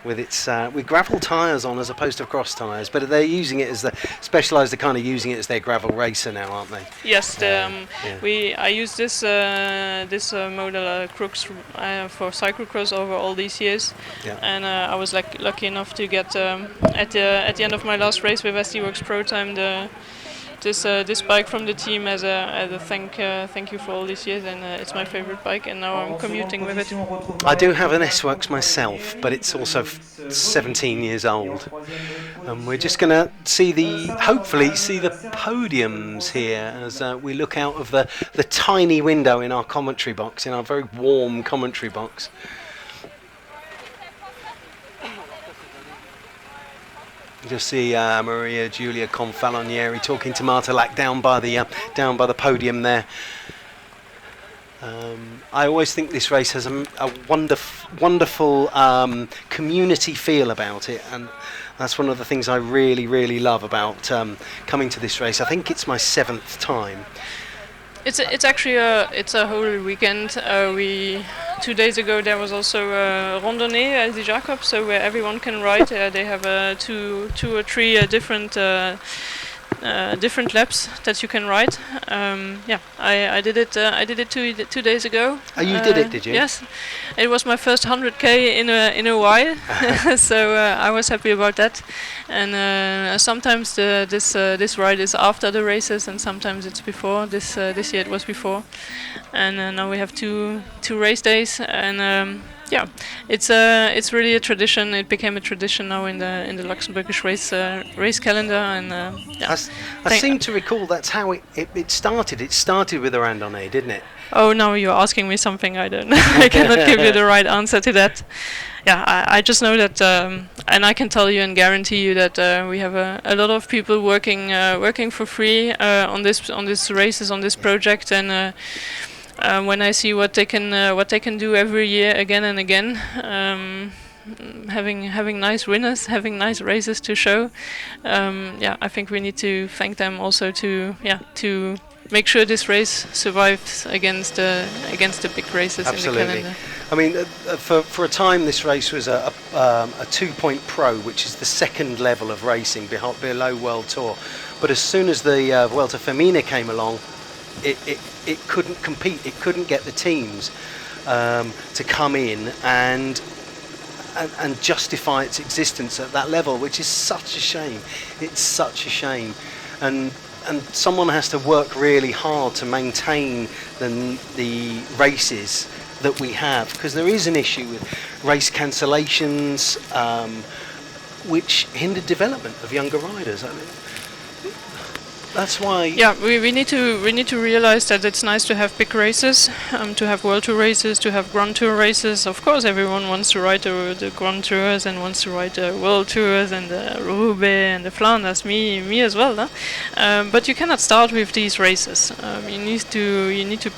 Speaker 1: With its with gravel tyres on as opposed to cross tyres, but they're using it as the Specialized are kind of using it as their gravel racer now, aren't they?
Speaker 2: Yes, I use this model Crux for Cyclocross over all these years, and I was lucky enough to get at the end of my last race with SD-Works Pro Time this bike from the team as a thank you for all these years, and it's my favorite bike, and now I'm commuting with it.
Speaker 1: I do have an S-Works myself, but it's also 17 years old, and we're just going to hopefully see the podiums here as we look out of the tiny window in our commentary box, in our very warm commentary box. You'll see Maria Giulia Confalonieri talking to Marta Lack down by the podium there. I always think this race has a wonderful community feel about it, and that's one of the things I really, really love about coming to this race. I think it's my 7th time.
Speaker 2: It's actually a whole weekend. 2 days ago there was also a randonnée at the Jacob, so where everyone can ride. They have two or three different laps that you can ride. I did it. I did it 2 days ago.
Speaker 1: Oh, you did it, did you?
Speaker 2: Yes, it was my first 100k in a while, so I was happy about that. And sometimes this ride is after the races, and sometimes it's before. This year it was before, and now we have two race days, and it's really a tradition. It became a tradition now in the Luxembourgish race calendar, and
Speaker 1: I seem to recall that's how it started. It started with a randonnée, didn't it?
Speaker 2: Oh, now you're asking me something I don't know. I cannot give you the right answer to that. Yeah, I just know that, and I can tell you and guarantee you that we have a lot of people working for free on this races, on this project, and when I see what they can do every year again and again, having nice winners, having nice races to show, I think we need to thank them also to make sure this race survives against the big races.
Speaker 1: Absolutely.
Speaker 2: In the calendar.
Speaker 1: I mean, for a time this race was a 2-point pro, which is the second level of racing below World Tour. But as soon as the Vuelta Femina came along, it couldn't compete. It couldn't get the teams to come in and justify its existence at that level, which is such a shame. It's such a shame, and someone has to work really hard to maintain the races that we have, because there is an issue with race cancellations, which hinder development of younger riders. I mean, that's why. Yeah,
Speaker 2: we need to realize that it's nice to have big races, to have World Tour races, to have Grand Tour races. Of course, everyone wants to ride the Grand Tours and wants to ride the World Tours and the Roubaix and the Flanders. Me as well, huh? But you cannot start with these races. You need to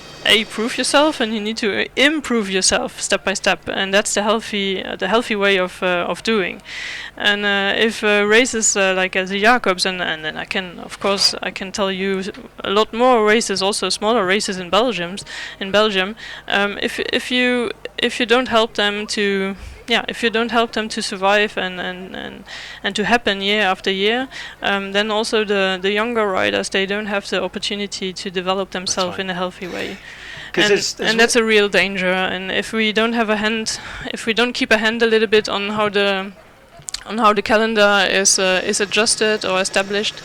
Speaker 2: prove yourself, and you need to improve yourself step by step, and that's the healthy way of doing. And if races like the Jacobs, and then I can tell you a lot more races, also smaller races in Belgium. If you don't help them to survive and to happen year after year, then also the younger riders, they don't have the opportunity to develop themselves in a healthy way. And that's a real danger. And if we don't have if we don't keep a hand a little bit on how the calendar is adjusted or established,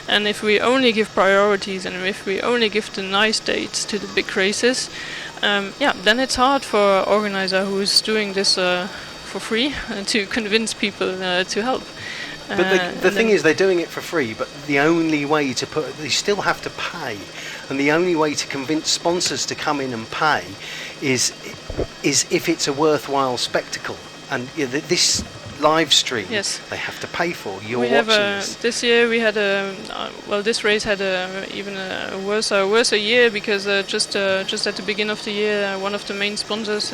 Speaker 2: and if we only give priorities, and if we only give the nice dates to the big races, then it's hard for an organizer who's doing this for free to convince people to help.
Speaker 1: But the thing is, they're doing it for free, but the only way they still have to pay, and the only way to convince sponsors to come in and pay is if it's a worthwhile spectacle. And this live stream,
Speaker 2: yes,
Speaker 1: they have to pay for. You're
Speaker 2: watching
Speaker 1: this.
Speaker 2: This year we had this race had even a worse year, because just at the beginning of the year, one of the main sponsors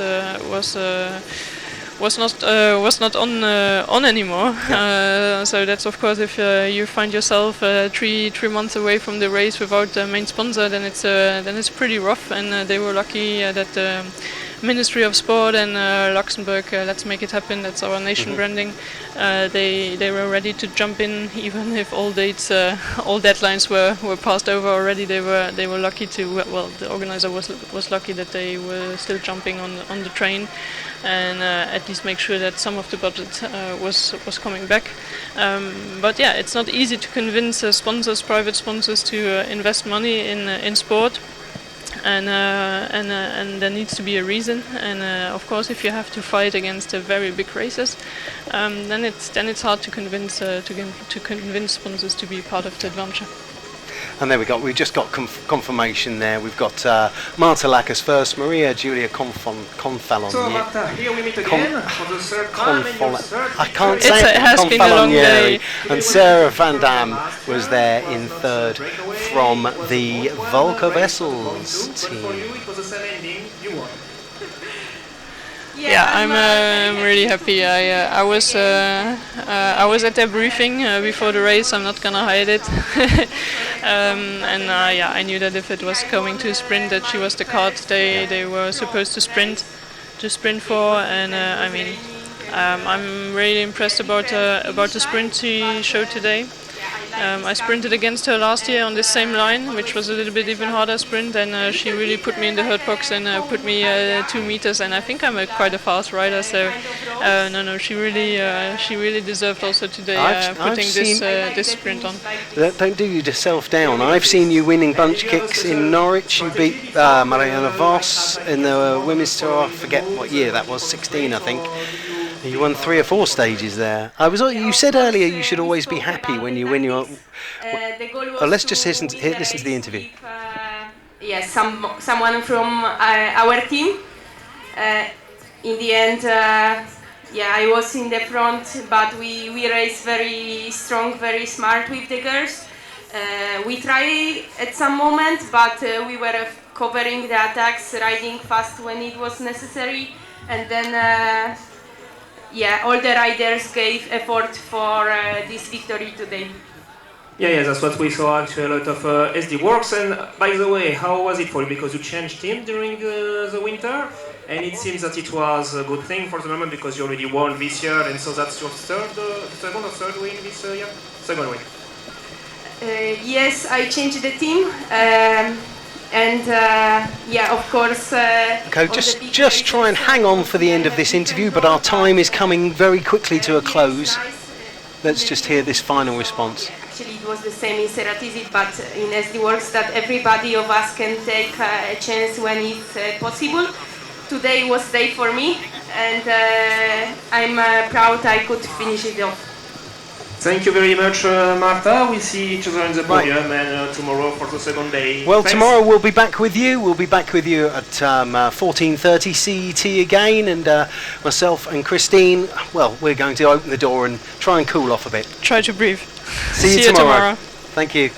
Speaker 2: was not on anymore.
Speaker 1: Yeah.
Speaker 2: So that's of course, if you find yourself 3 months away from the race without the main sponsor, then it's pretty rough. And they were lucky that Ministry of Sport and Luxembourg, Let's Make It Happen, that's our nation branding, they were ready to jump in, even if all dates, all deadlines were passed over already. They were lucky to, well, the organizer was lucky that they were still jumping on the train, and at least make sure that some of the budget was coming back. But yeah, it's not easy to convince sponsors, private sponsors, to invest money in sport. And there needs to be a reason, and of course, if you have to fight against very big races, then it's hard to convince sponsors to be part of the adventure.
Speaker 1: And there we just got confirmation there. We've got Marta Lacas first, Maria Julia Confalonier.
Speaker 3: So Marta, here we meet again for the third time.
Speaker 1: I can't say
Speaker 2: it has been a long day.
Speaker 1: And Sarah Van Dam was there in third from the Volker Vessels team.
Speaker 3: It was a sad ending. You won.
Speaker 2: Yeah, I'm really happy. I was at their briefing before the race. I'm not gonna hide it. Yeah, I knew that if it was going to a sprint, that she was the card they were supposed to sprint for. And I mean, I'm really impressed about the sprint she showed today. I sprinted against her last year on this same line, which was a little bit even harder sprint, and she really put me in the hurt box and put me 2 meters. And I think I'm quite a fast rider, so no, she really deserved also today putting this sprint on.
Speaker 1: Don't do yourself down. I've seen you winning bunch kicks in Norwich. You beat Marianne Vos in the women's tour. I forget what year that was, 16, I think. You won 3 or 4 stages there. You said earlier you should always be happy when you win your. Let's just listen to the interview.
Speaker 4: Yes, someone from our team. In the end, I was in the front, but we raced very strong, very smart with the girls. We tried at some moment, but we were covering the attacks, riding fast when it was necessary, and then. All the riders gave effort for this victory today.
Speaker 3: Yeah, that's what we saw, actually, a lot of SD works. And by the way, how was it for you? Because you changed team during the winter, and it seems that it was a good thing for the moment because you already won this year, and so that's your second or third win this year? Second win.
Speaker 4: Yes, I changed the team. Of course.
Speaker 1: Okay, just try and hang on for the end of this interview, but our time is coming very quickly to a close. Let's just hear this final response.
Speaker 4: Actually, it was the same in Ceratizit, but in SD Works that everybody of us can take a chance when it's possible. Today was day for me, and I'm proud I could finish it off.
Speaker 3: Thank you very much, Marta. We see each other in the podium and tomorrow for the second day.
Speaker 1: Well,
Speaker 3: Thanks.
Speaker 1: Tomorrow we'll be back with you. We'll be back with you at 14:30 CET again, and myself and Christine, well, we're going to open the door and try and cool off a bit.
Speaker 2: Try to breathe.
Speaker 1: See you tomorrow. Thank you.